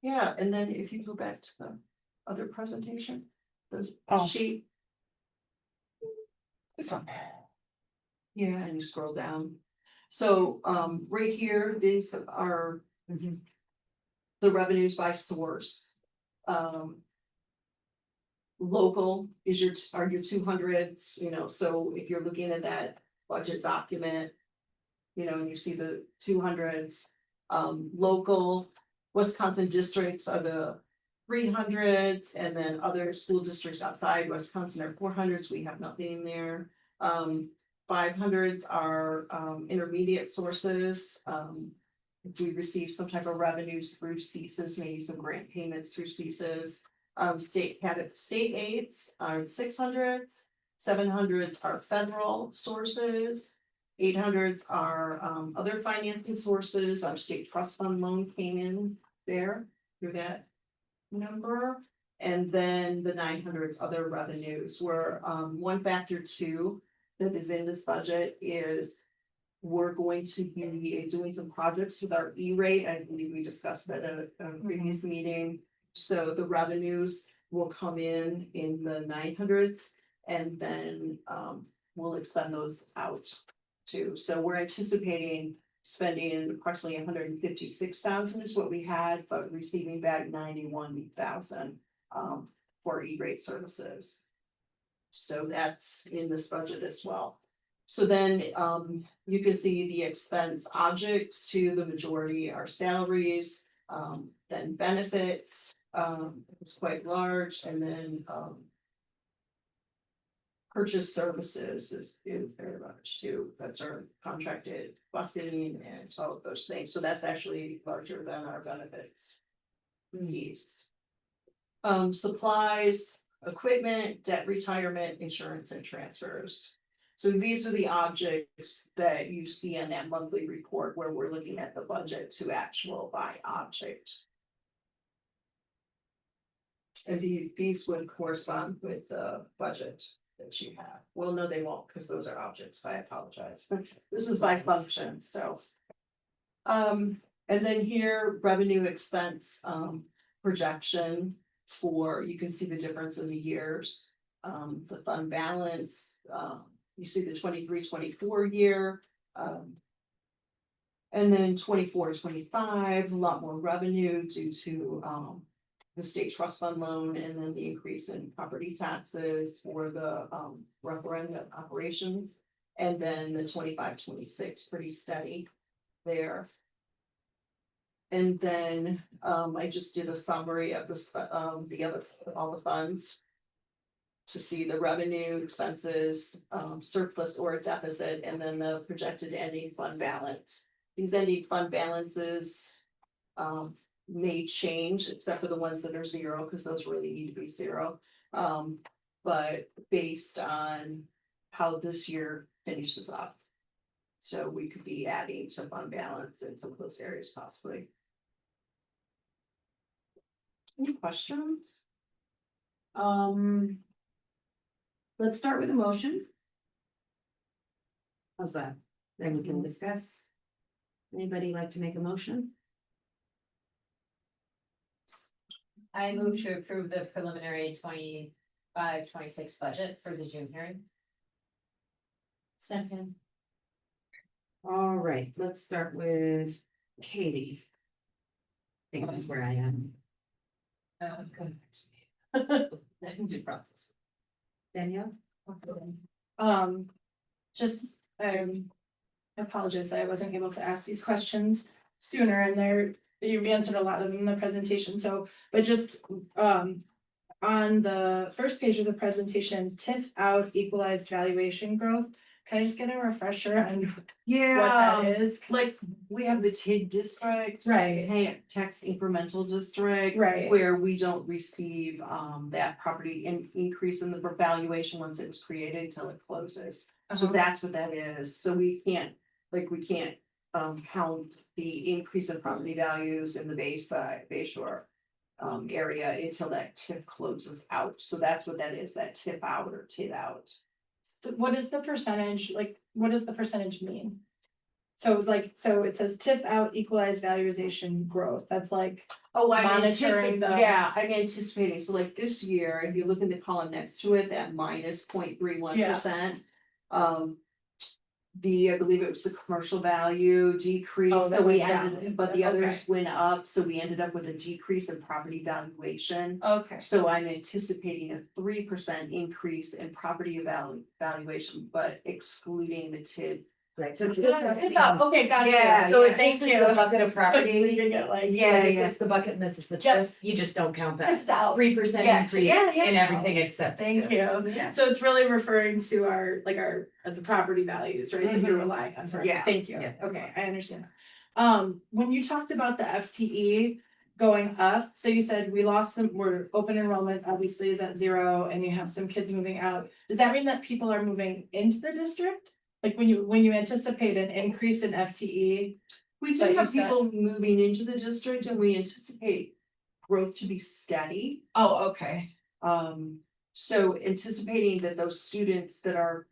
Yeah, and then if you go back to the other presentation, the Oh. sheet, This one. yeah, and you scroll down. So, right here, these are the revenues by source. Local is are your 200s, so if you're looking at that budget document. And you see the 200s, local, Wisconsin districts are the 300s, and then other school districts outside Wisconsin are 400s, we have nothing there. 500s are intermediate sources, if we receive some type of revenues through CESAs, maybe some grant payments through CESAs. State aids are 600s, 700s are federal sources. 800s are other financing sources, our state trust fund loan came in there through that number. And then the 900s other revenues were one factor too that is in this budget is we're going to be doing some projects with our E-rate. I believe we discussed that at a previous meeting. So the revenues will come in the 900s and then we'll expend those out too. So we're anticipating spending approximately 156,000 is what we had, but receiving back 91,000 for E-rate services. So that's in this budget as well. So then you can see the expense objects to the majority are salaries, then benefits, it's quite large, and then purchase services is very large too. That's our contracted busing and all of those things. So that's actually larger than our benefits needs. Supplies, equipment, debt retirement, insurance and transfers. So these are the objects that you see in that monthly report where we're looking at the budget to actual by object. And these would correspond with the budget that you have. Well, no, they won't, because those are objects. I apologize. This is by function, so. And then here, revenue expense, projection for, you can see the difference in the years. The fund balance, you see the 23-24 year, and then 24-25, a lot more revenue due to, the state trust fund loan, and then the increase in property taxes for the, referendum operations. And then the 25-26, pretty steady there. And then, I just did a summary of all the funds. To see the revenue, expenses, surplus or a deficit, and then the projected ending fund balance. These ending fund balances, may change, except for the ones that are zero, because those really need to be zero. But based on how this year finishes up. So we could be adding some fund balance in some of those areas possibly. Any questions? Let's start with a motion. How's that? Then we can discuss. Anybody like to make a motion? I move to approve the preliminary 25-26 budget for the June hearing. Second. All right, let's start with Katie. I think that's where I am. Due process. Danielle? Just, I apologize that I wasn't able to ask these questions sooner, and you've answered a lot of them in the presentation, so, but just, on the first page of the presentation, TIF out equalized valuation growth, can I just get a refresher on what that is? 'Cause- Like, we have the TID district. Right. Tax incremental district. Right. Where we don't receive, that property increase in the valuation once it was created until it closes. So Uh-huh. that's what that is, so we can't, count the increase in property values in the Bayshore. Area until that TIF closes out, so that's what that is, that TIF out or TID out. What is the percentage, like, what does the percentage mean? So it's like, so it says TIF out equalized valuation growth, that's like, Oh, monitoring the- I'm anticipating, so like this year, if you look in the column next to it, that minus 0.31%. I believe it was the commercial value decrease, Oh, so that we went down. ended, but the others Okay. went up, so we ended up with a decrease in property valuation. okay. So I'm anticipating a 3% increase in property valuation, but excluding the TID. Right, so. Okay, gotcha. Yeah, So so thank this is you. the bucket of property. Leaving it like. Yeah, this is the bucket and this is the Yep. TIF, you just don't count that. It's out. 3% Yes, increase yeah. in everything except. Thank you. Yeah. So it's really referring to the property values, right, that you're relying on for, Yeah. thank you, Yeah. okay, I understand. When you talked about the FTE going up, so you said we're open enrollment obviously is at 0 and you have some kids moving out. Does that mean that people are moving into the district? Like when you anticipate an increase in FTE? We But do you have said- people moving into the district and we anticipate growth to be steady. Oh, okay. So anticipating that those students that are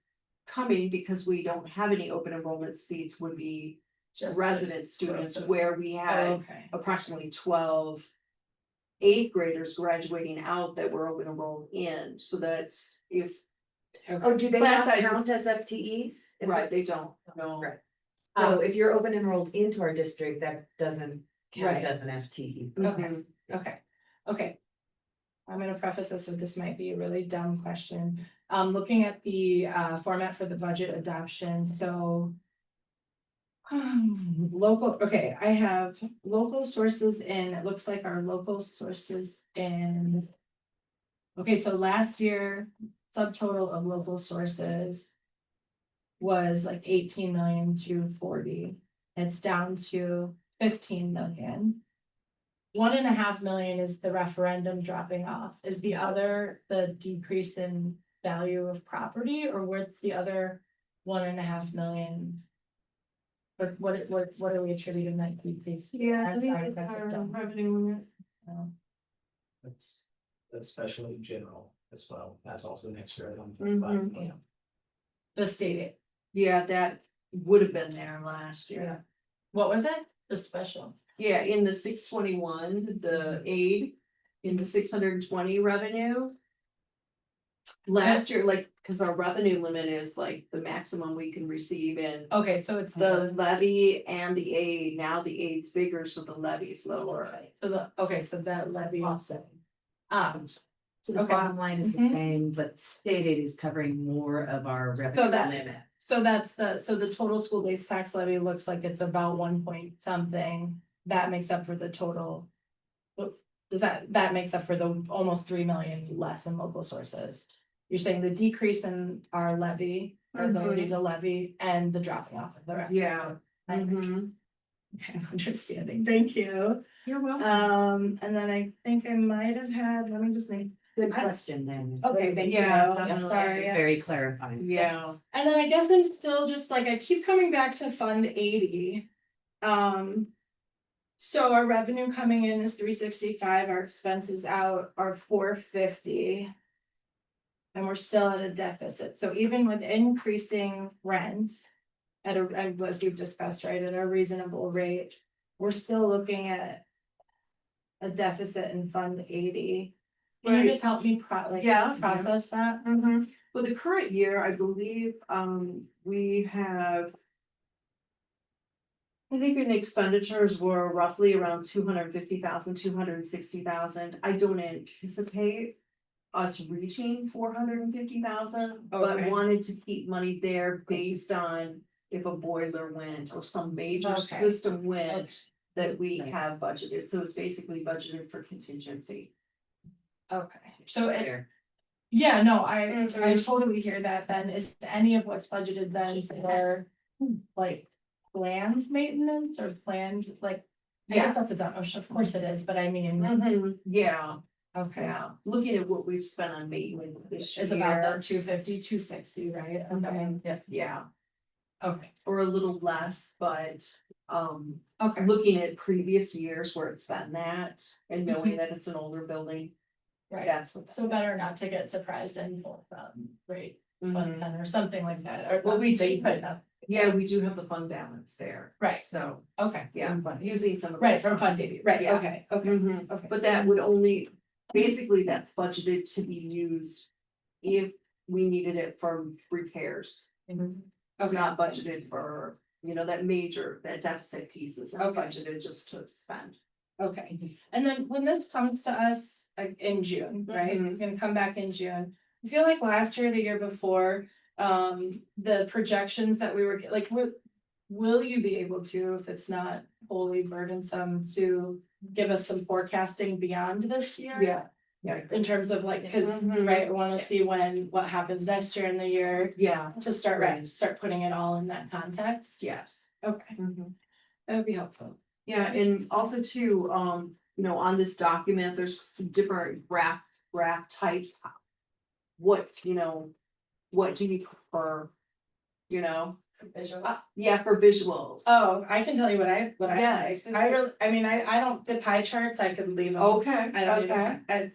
coming, because we don't have any open enrollment seats, would be Just resident students growth. where we had Okay. approximately 12 eighth graders graduating out that were open enrolled in, so that's if. Oh, do they Class not sizes- count as FTEs? If Right, they don't, no. Right. So if you're open enrolled into our district, that doesn't count Right. as an FTE. Okay, okay. I'm gonna preface this with, this might be a really dumb question. Looking at the format for the budget adoption, so. I have local sources in, it looks like our local sources in. Okay, so last year, subtotal of local sources. Was like 18,240,000, it's down to 15 million. 1.5 million is the referendum dropping off, is the other the decrease in value of property, or what's the other 1.5 million. But what are we attributing that decrease? Yeah, I'm sorry, that's a dumb- revenue limit. That's especially general as well, that's also an extra one. Mhm. The state, Yeah, that would have been there last year. what was it? The special. Yeah, in the 621, the aid, in the 620 revenue. Last year, like, cause our revenue limit is like the maximum we can receive in Okay, so it's the levy and the aid. Now the aid's bigger, so the levy's lower. so that levy. Offset. So the Okay. bottom line is the Mhm. same, but state aid is covering more of our revenue that- limit. So that's the total school-based tax levy looks like it's about 1 point something, that makes up for the total. Does that makes up for the almost 3 million less in local sources? You're saying the decrease in our levy, our ability to levy, and the dropping off of the rest. Yeah. Okay, I'm understanding, thank you. You're welcome. And then I think I might have had, let me just think. Good question, then. Okay, thank you, Yeah, I'm definitely. sorry. It's very clarifying. Yeah. And then I guess I'm still just like, I keep coming back to Fund 80. So our revenue coming in is 365, our expenses out are 450. And we're still at a deficit, so even with increasing rent. As we've discussed, right, at a reasonable rate, we're still looking at. A deficit in Fund 80. Can you Right. just help me Yeah. process that? For the current year, I believe, we have. I think in expenditures were roughly around 250,000, 260,000. I don't anticipate. Us reaching 450,000, but Okay. wanted to keep money there based on. If a boiler went or some major Okay. system went. That we Right. have budgeted, so it's basically budgeted for contingency. Okay, so Fair. yeah, no, I Mhm. totally hear that then, is any of what's budgeted then for like planned maintenance or planned, like, I guess that's a dumb, of course it is, but I mean, Yeah, okay. yeah, looking at what we've spent on maintenance this year. Is about that 250, 260, right? Okay, Yeah, okay, or a little less, but, okay, looking at previous years where it's been that, and knowing Mhm. that it's an older building, right, that's what. so better not to get surprised and rate fund Mhm. then or something like that, or. Well, we that you do- put up, Yeah, we do have the fund balance there. Right. So, okay. yeah, using some of. Right, those from funds. Fund 80, right, Yeah. okay, okay, Mhm. okay. But that would only, basically, that's budgeted to be used if we needed it for repairs. It's not budgeted for, that deficit piece is not Okay. budgeted just to spend. Okay, and then when this comes to us like in June, right, Mhm. it's gonna come back in June. I feel like last year, the year before, the projections that we were, like, will you be able to, if it's not wholly burdensome, to give us some forecasting beyond this year? Yeah. In terms of like, cause, Mhm. right, I wanna see what happens next year in the year, Yeah, to start putting it all in that context. yes. Okay, Mhm. that would be helpful. Yeah, and also too, on this document, there's some different graph types. What do you prefer? Visuals. Yeah, for visuals. Oh, I can tell you what I Yes, like. I don't, the pie charts, I could leave them. Okay, I don't okay. even,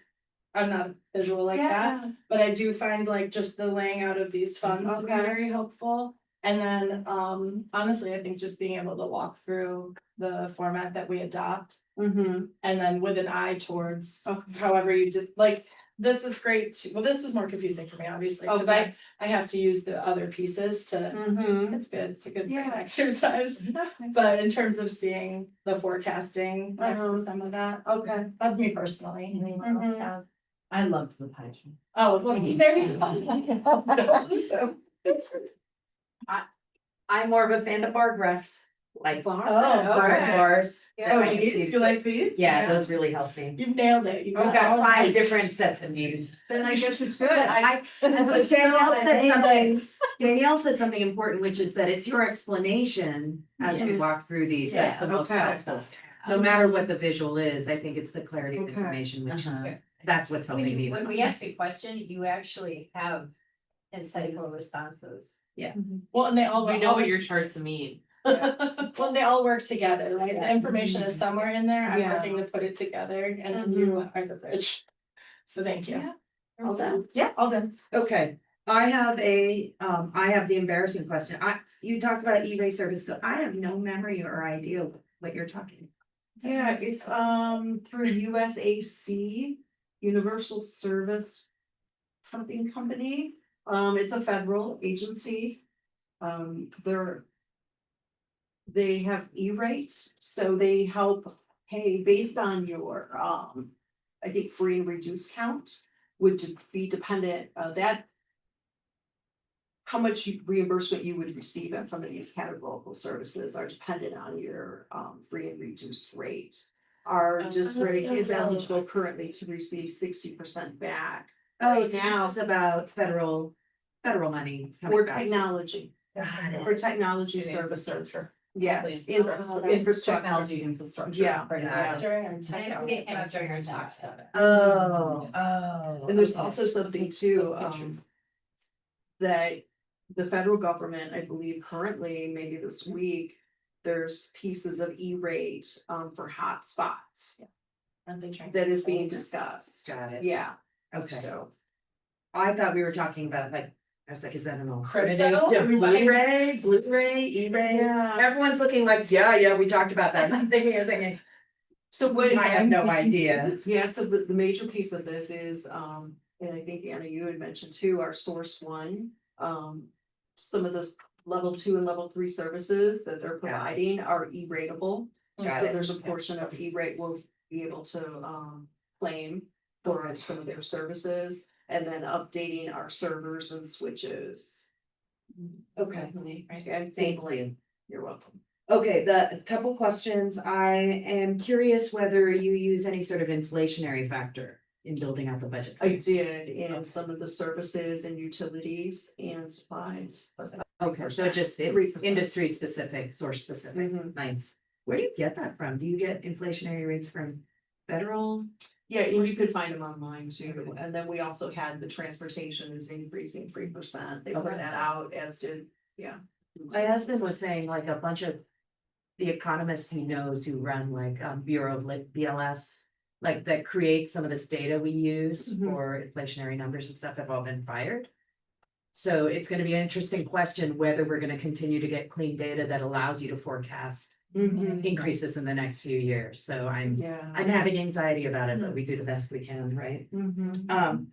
I'm not visual like that, but I do find like just the laying out of these funds to be Okay. very helpful. And then, honestly, I think just being able to walk through the format that we adopt. Mm-hmm. And then with an eye towards Okay. however you did, like, this is great too, well, this is more confusing for me, obviously, because I have to use the other pieces to. Mm-hmm. It's good, it's a good Yeah. exercise, but in terms of seeing the forecasting next to some of that, Okay. that's me personally. Anyone else Mhm. have? I loved the pie chart. Oh, well, see, there you go. So, I'm more of a fan of bar graphs, like Bar- bar okay. bars. Yeah. Oh, I can see these, you like these? Yeah, those really help me. You've nailed it. You've I've got all of 5 these. different sets of views. Then I guess it's good. Danielle said something important, which is that it's your explanation as we Yeah. walk through these, that's the most Okay. helpful. No matter what the visual is, I think it's the clarity of Okay. information, which Uh-huh. that's what's When helping me. you, the when we most. ask a question, you actually have insightful responses. Well, and they all. We know what your charts mean. Well, they all work together, right? The information is somewhere in there. I'm Yeah. working to put it together and then you are the bridge. So thank you. Yeah. All done. Yeah, all done. Okay, I have the embarrassing question. You talked about E-rate service, so I have no memory or idea what you're talking. Yeah, it's through USAC, Universal Service something company. It's a federal agency. They have E-rates, so they help pay based on your I think free and reduced count would be dependent that how much reimbursement you would receive on some of these categorical services are dependent on your free and reduced rate. Our district is eligible currently to receive 60% back. Oh, Right so now- now it's about federal money. coming For back. technology, Got it. for technology And services. infrastructure. Yes, Mostly. infrastructure. Technology infrastructure. Yeah, Right. yeah. During our And tech. I think it was during our talks about it. Oh. And there's okay. also something too, that the federal government, I believe currently, maybe this week, there's pieces of E-rate for hot spots that is being discussed. Got it. Yeah, Okay. so. I thought we were talking about like, I was like, is that an Crypto? alternative to Everybody- Blu-ray, E-ray? Yeah. Everyone's looking like, yeah, we talked about that. And I'm thinking, So what? I have no idea. Yeah, so the major piece of this is, and I think Anna, you had mentioned too, our source one, some of those level 2 and level 3 services that they're providing are E-rateable. Got So it. there's a portion of E-rate we'll be able to claim for some of their services, and then updating our servers and switches. Okay. And Thank you. You're welcome. Okay, the couple questions. I am curious whether you use any sort of inflationary factor in building out the budget. I did in some of the services and utilities and supplies. Okay, so just it's industry specific, source specific. Mhm. Nice. Where do you get that from? Do you get inflationary rates from federal? Yeah, and you could Sources? find them online too, and then we also had the transportation is increasing 3%, they put Okay. that out as did, yeah. My husband was saying like a bunch of the economists he knows who run like Bureau of BLS, like that creates some of this data we use Mhm. for inflationary numbers and stuff have all been fired. So it's gonna be an interesting question whether we're gonna continue to get clean data that allows you to forecast increases in the next few years. So I'm Yeah. having anxiety about it, but we do the best we can, right? Mhm.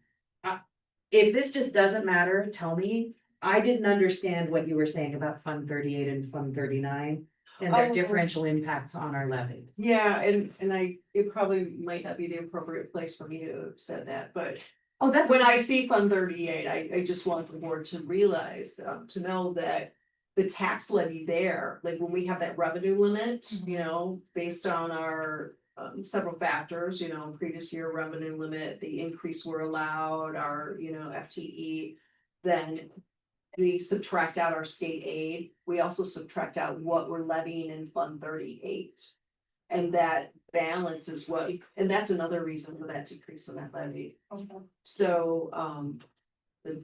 If this just doesn't matter, tell me. I didn't understand what you were saying about Fund 38 and Fund 39 and their Oh. differential impacts on our levy. Yeah, and it probably might not be the appropriate place for me to have said that, but Oh, that's when I see Fund 38, I just want the board to realize, to know that the tax levy there, like when we have that revenue limit, you know, based on our several factors, you know, previous year revenue limit, the increase we're allowed, our, you know, FTE, then we subtract out our state aid, we also subtract out what we're levying in Fund 38. And that balance is what, and that's another reason for that decrease in that levy. So, the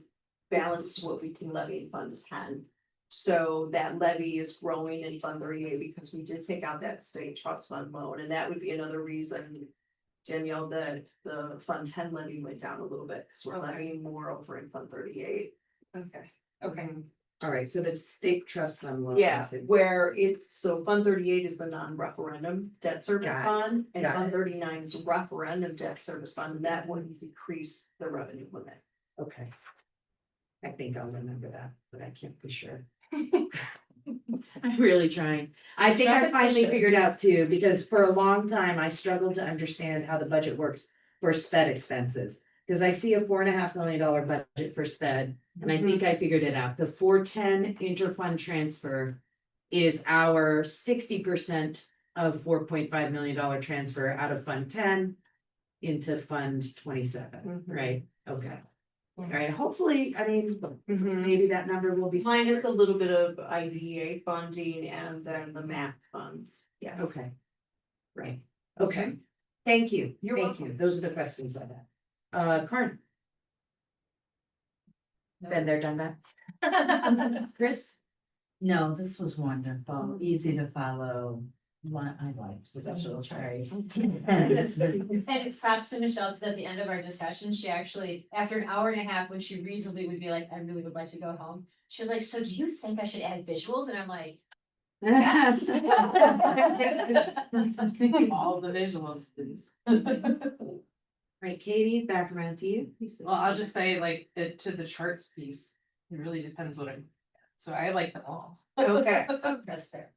balance is what we can levy in Fund 10. So that levy is growing in Fund 38 because we did take out that state trust fund loan, and that would be another reason, Danielle, that the Fund 10 levy went down a little bit, because we're levying more over in Fund 38. Okay. all right. So the state trust fund. loan Yeah, is in- where it's, so Fund 38 is the non-referendum debt service Got it. fund, and Got Fund it. 39 is a referendum debt service fund, and that wouldn't decrease the revenue limit. Okay. I think I'll remember that, but I can't be sure. I'm really trying. I think I finally Repetition. figured out too, because for a long time I struggled to understand how the budget works for sped expenses. Cause I see a $4.5 million budget for sped, and I think I figured it out. The 410 interfund transfer is our 60% of $4.5 million transfer out of Fund 10 into Fund 27, right? Okay. All right, hopefully, I mean, maybe that number will be. Minus a little bit of IDA funding and then the MAP funds, yes. Okay. Right, okay, thank you, You're thank you, those are the questions I had. Karen, Been there, done that. Chris? No, this was wonderful, easy to follow. I liked special, sorry. Yes. And props to Michelle, because at the end of our discussion, she actually, after an hour and a half, when she reasonably would be like, I really would like to go home. She was like, so do you think I should add visuals? And I'm like, yes. All the visuals, please. Right, Katie, back around to you. Well, I'll just say like to the charts piece, it really depends what I'm, so I like them all. Okay. That's fair.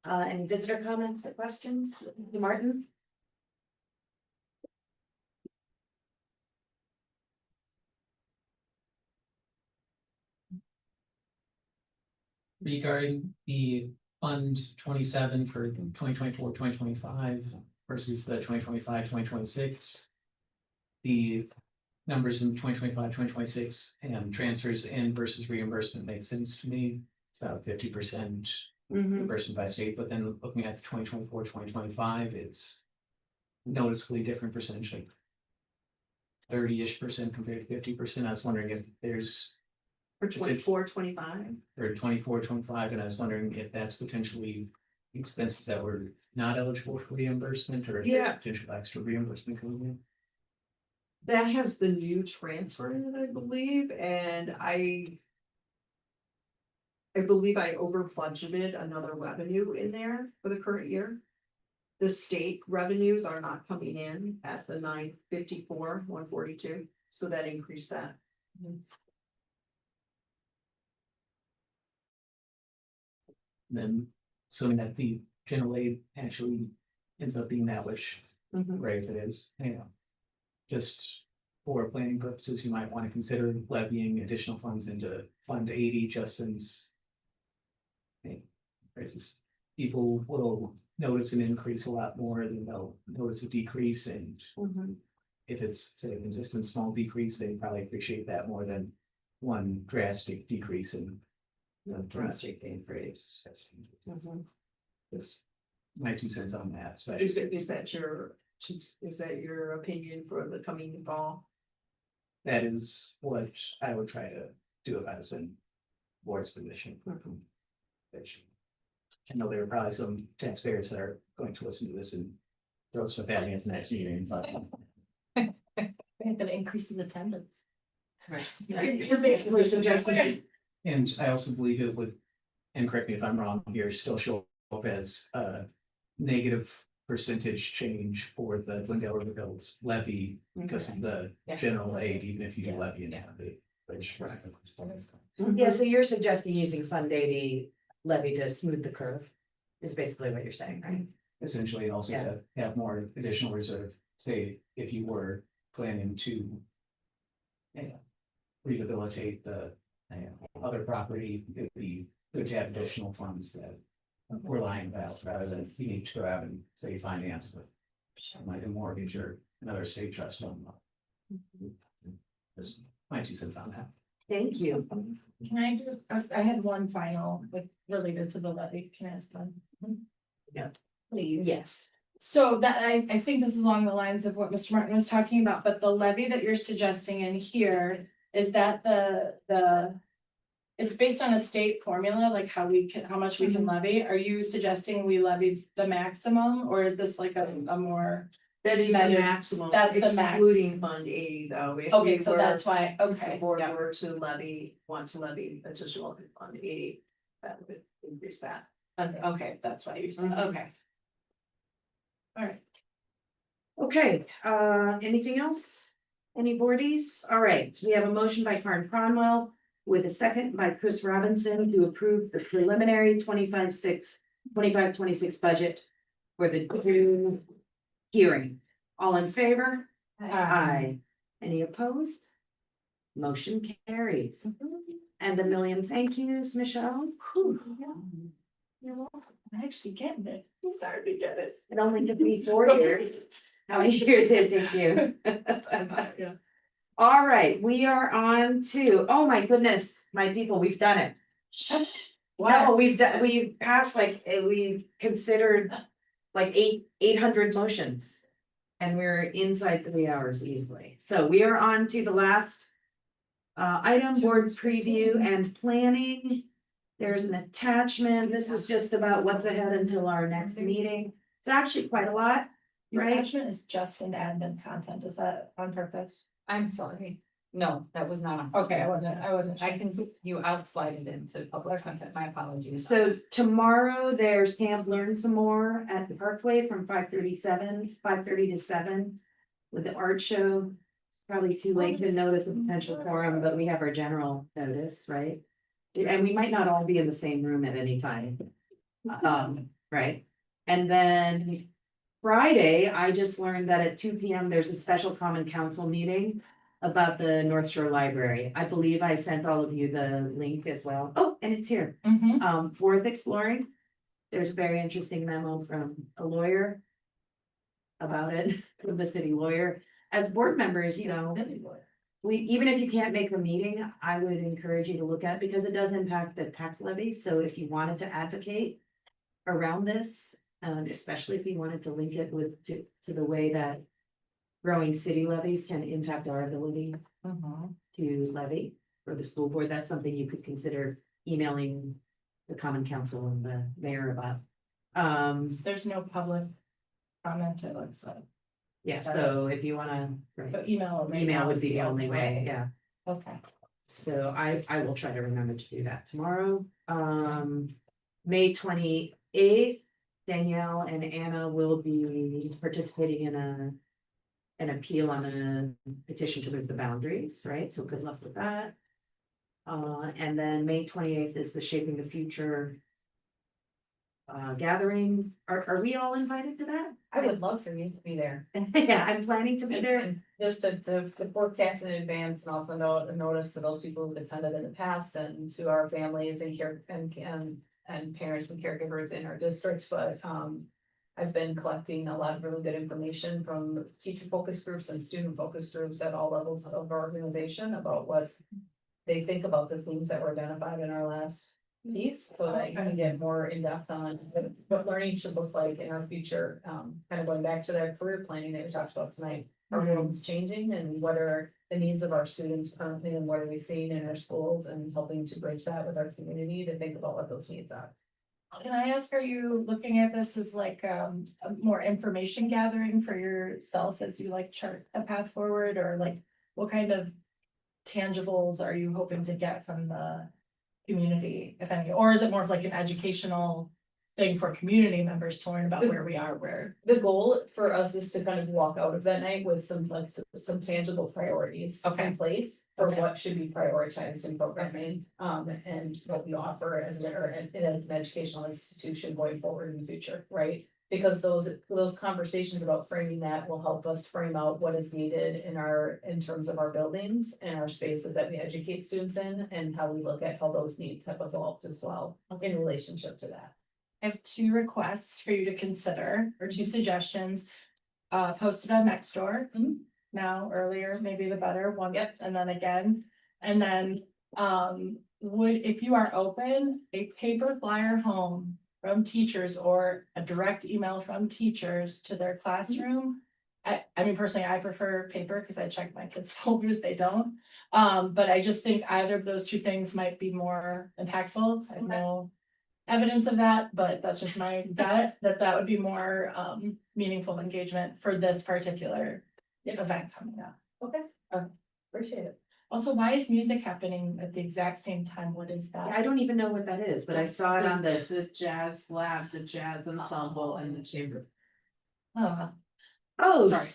Any visitor comments or questions? Martin? Regarding the Fund 27 for 2024-2025 versus the 2025-2026, the numbers in 2025-2026 and transfers in versus reimbursement makes sense to me. It's about 50% reimbursement by state, but then looking at the 2024-2025, it's noticeably different percentage, like 30-ish% compared to 50%. I was wondering if there's For 24, 25. or 24-25, and I was wondering if that's potentially expenses that were not eligible for reimbursement or if there's Yeah. potential extra reimbursement coming in. That has the new transfer in it, I believe, and I believe I over budgeted another revenue in there for the current year. The state revenues are not coming in at the 954, 142, so that increased that. Then, so that the general aid actually ends up being that, which Mhm. great if it is, just for planning purposes, you might want to consider levying additional funds into Fund 80, just since raises, people will notice an increase a lot more than they'll notice a decrease, and Mhm. if it's, say, a consistent small decrease, they probably appreciate that more than one drastic decrease in drastic increase. Mhm. That's my 2 cents on that, especially. Is that your opinion for the coming fall? That is what I would try to do if I was in board's position. Which I know there are probably some taxpayers that are going to listen to this and throw some at me at the next meeting, but. We're gonna increase in attendance. You're basically suggesting. And I also believe it would, and correct me if I'm wrong here, still show up as a negative percentage change for the Glendale-River Builds levy because of the Yeah. general aid, even if you do levy in that. Which. Yeah, so you're suggesting using Fund 80 levy to smooth the curve, is basically what you're saying, right? Essentially, also Yeah. to have more additional reserve, say, if you were planning to. Rehabilitate the other property, it'd be good to have additional funds that we're lying about rather than you need to go out and say finance with. Like a mortgage or another state trust fund. That's my 2 cents on that. Thank you. Can I just, I had one final, like, related to the levy, can I ask one? Yeah. Please. Yes. So that, I think this is along the lines of what Mr. Martin was talking about, but the levy that you're suggesting in here, is that the. It's based on a state formula, like how much we can levy, are you suggesting we levy the maximum, or is this like a more? That is the That is- maximum, that's the max. excluding Fund 80 though. If Okay, we so were- that's why, The okay, board yeah, were to want to levy additional in Fund 80, that would increase that. okay, that's why you said, Mhm. okay. All right. Okay, anything else? Any boardies? All right, we have a motion by Karen Cronwell with a second by Chris Robinson to approve the preliminary 25-26 budget for the June hearing. All in favor? Aye. Any opposed? Motion carries. And a million thank yous, Michelle. Whew. You're welcome. I'm actually getting it. I'm starting to get it. It only took me 4 years. How many years did it take you? Yeah. All right, we are on to, oh my goodness, my people, we've done it. No, we passed we considered like 800 motions. And we're inside 3 hours easily. So we are on to the last Item board preview and planning. There's an attachment. This is just about what's ahead until our next meeting. It's actually quite a lot, Your right? attachment is just an admin content, is that on purpose? I'm sorry. No, that was not on. Okay, I purpose. wasn't. I can, you outslide it into public content. My apologies. So tomorrow there's Camp Learn Some More at the Parkway from 5:30 to 7. With the art show. Probably too late to notice a potential forum, but we have our general notice, right? And we might not all be in the same room at any time. Right? And then Friday, I just learned that at 2 p.m. there's a special common council meeting about the North Shore Library. I believe I sent all of you the link as well. Oh, and it's here. Worth exploring. There's a very interesting memo from a lawyer about it, from the city lawyer. As board members, you know, we, even if you can't make the meeting, I would encourage you to look at it because it does impact the tax levy. So if you wanted to advocate around this, especially if you wanted to link it with to the way that growing city levies can impact our ability to levy for the school board, that's something you could consider emailing the common council and the mayor about. There's no public comment, it looks like. Yeah, so if you wanna, So email. right email now would is be the only way, yeah. Okay. So I will try to remember to do that tomorrow. May 28th, Danielle and Anna will be participating in an appeal on a petition to move the boundaries, right? So good luck with that. And then May 28th is the Shaping the Future gathering. Are we all invited to that? I would love for you to be there. Yeah, I'm planning to be there. And just to forecast in advance and also notice to those people who've attended in the past and to our families and and parents and caregivers in our district, but I've been collecting a lot of really good information from teacher focus groups and student focus groups at all levels of our organization about what they think about the themes that were identified in our last piece, so that you can get more in depth on what learning should look like in our future. Kind of going back to that career planning that we talked about tonight. Our world is changing, and what are the needs of our students currently, and what are we seeing in our schools, and helping to bridge that with our community to think about what those needs are. Can I ask, are you looking at this as like a more information gathering for yourself as you like chart a path forward, or like what kind of tangibles are you hoping to get from the community, if any, or is it more of like an educational thing for community members to learn about where we are, where? The goal for us is to kind of walk out of that night with some tangible priorities in place for what should be prioritized in programming, and what we offer as an educational institution going forward in the future, right? Because those conversations about framing that will help us frame out what is needed in terms of our buildings and our spaces that we educate students in, and how we look at how those needs have evolved as well in relationship to that. I have 2 requests for you to consider, or 2 suggestions. Posted on Nextdoor. Now, earlier, maybe the better one, and then again. And then, if you are open, a paper flyer home from teachers or a direct email from teachers to their classroom. I mean, personally, I prefer paper because I check my kids' folders, they don't. But I just think either of those 2 things might be more impactful. I have no evidence of that, but that's just my gut, that would be more meaningful engagement for this particular event coming up. Okay, appreciate it. Also, why is music happening at the exact same time? What is that? I don't even know what that is, but I saw it on This this. is Jazz Lab, the jazz ensemble and the chamber, Oh,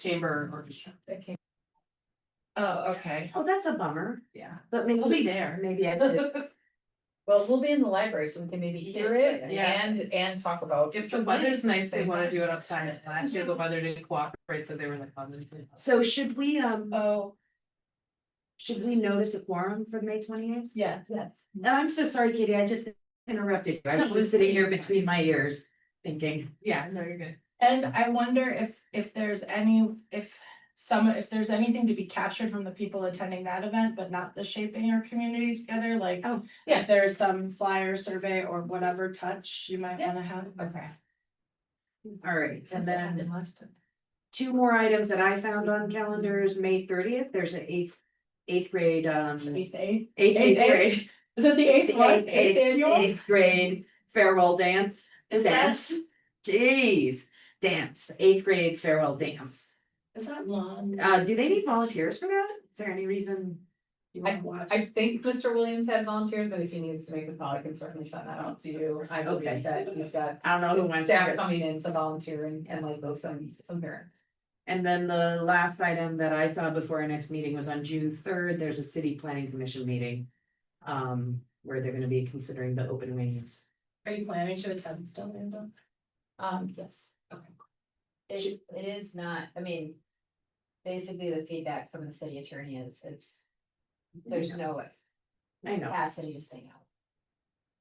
chamber orchestra. Oh, okay. oh, that's a bummer, Yeah. but maybe We'll be there. maybe I could. Well, we'll be in the library, so we can maybe hear it Yeah. and talk about. If the weather's nice, they wanna do it outside. Last year the weather didn't cooperate, so they were like. So should we Oh, notice a quorum for May 28th? yeah, yes. I'm so sorry, Katie, I just interrupted you. I was No, just it's sitting here fine. between my ears thinking. Yeah, no, you're good. And I wonder if there's there's anything to be captured from the people attending that event, but not the shaping our community together, like. Oh, If there's some flyer survey or whatever touch you might wanna have, okay. All right, Since and it happened then last time. 2 more items that I found on calendars, May 30th, there's an eighth grade, Eighth grade. Is it the eighth one? Eighth annual? Eighth grade farewell dance. Is that, Jeez, dance, eighth grade farewell dance. is that long? Do they need volunteers for that? Is there any reason? You wanna watch? I think Mr. Williams has volunteers, but if he needs to make the call, I can certainly send that out to you. I Okay. believe that he's got I don't know who wants to staff hear. coming in to volunteer and like those some parents. And then the last item that I saw before our next meeting was on June third, there's a city planning commission meeting. Where they're gonna be considering the open wings. Are you planning to attend still, Amanda? Yes. It is not, I mean. Basically, the feedback from the city attorney is there's no I know, capacity to say no.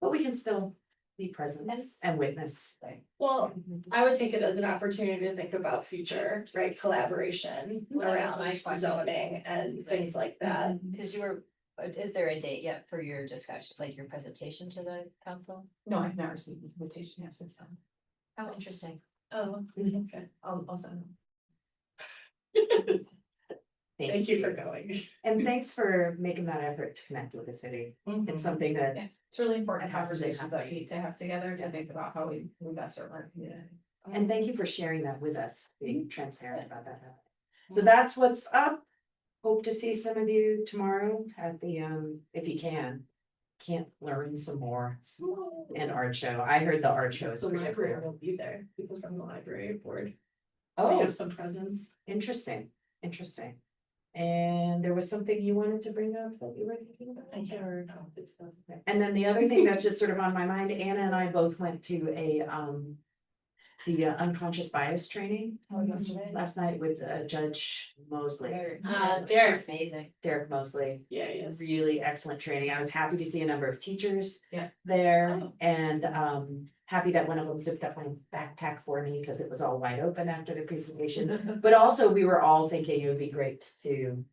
but we can still be present and witness. Well, I would take it as an opportunity to think about future, right, collaboration Well, that was my around question. zoning and things like that. Cause is there a date yet for your discussion, like your presentation to the council? No, I've not received an invitation yet this time. How interesting. Oh, okay. I'll send them. Thank you for going. And thanks for making that effort to connect with the city. It's something that, Yeah, it's really important It has to be conversations that we happening. need to have together to think about how we best serve our community. and thank you for sharing that with us, being transparent about that. So that's what's up. Hope to see some of you tomorrow at the, if you can. Can't learn some more in art show. I heard the art show is The pretty library cool. will be there, people from the library board. We Oh, have some presents. interesting, interesting. And there was something you wanted to bring up that you were thinking about? I can't remember. It's not- And then the other thing that's just sort of on my mind, Anna and I both went to a, the unconscious bias training Yesterday. last night with Judge Mosley, Derek. Amazing. Derek Mosley. Yeah, yes. Really excellent training. I was happy to see a number of teachers. Yeah. There Oh. and happy that one of them zipped up my backpack for me because it was all wide open after the presentation. But also, we were all thinking it would be great to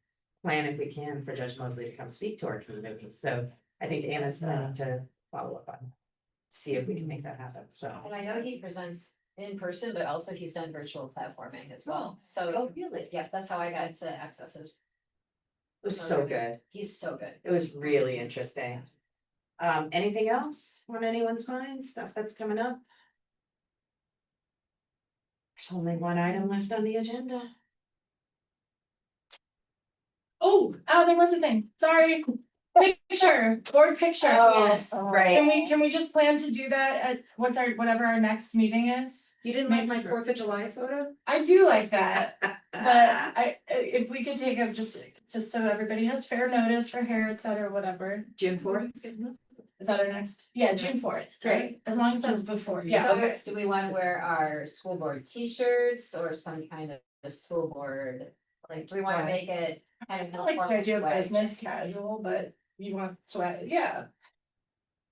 plan if we can for Judge Mosley to come speak to our community. So I think Anna's planning to follow up on. See if we can make that happen, so. And I know he presents in person, but also he's done virtual platforming as well. Oh, So, really? yeah, that's how I got to access his. It was so good. He's so good. It was really interesting. Anything else on anyone's mind, stuff that's coming up? There's only one item left on the agenda. Oh, there was a thing, sorry. Picture, board picture. Yes. Right. Can we just plan to do that at whatever our next meeting is? You didn't like my 4th of July photo? I do like that, but if we could take up just so everybody has fair notice for hair, et cetera, whatever. June 4th? Is that our next? Yeah, June 4th, great, as long as that's before, yeah, So okay. do we wanna wear our school board t-shirts or some kind of a school board? Like, do we wanna Right. make it kind of I like the informal idea of way? business casual, but you want sweat, yeah.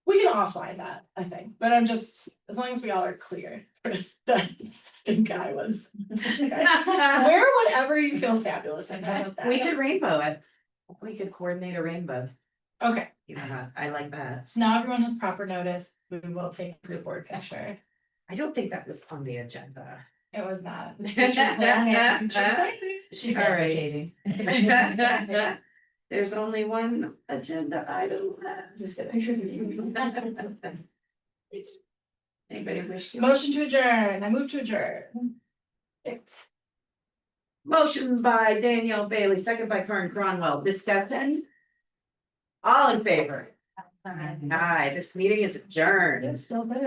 We can offline that, I think, but I'm just, as long as we all are clear, Chris, that stink eye was. Wear whatever you feel fabulous in, how about that? We could rainbow it. We could coordinate a rainbow. Okay, Yeah, I like that. so now everyone has proper notice, we will take a good board picture. I don't think that was on the agenda. It was not. It was future planning, future planning. She's All right. advocating. There's only one agenda item left. Just kidding. Anybody wish to? Motion to adjourn, I move to adjourn. Motion by Danielle Bailey, second by Karen Cronwell, discussion? All in favor? Aye, this meeting is adjourned. It's still there.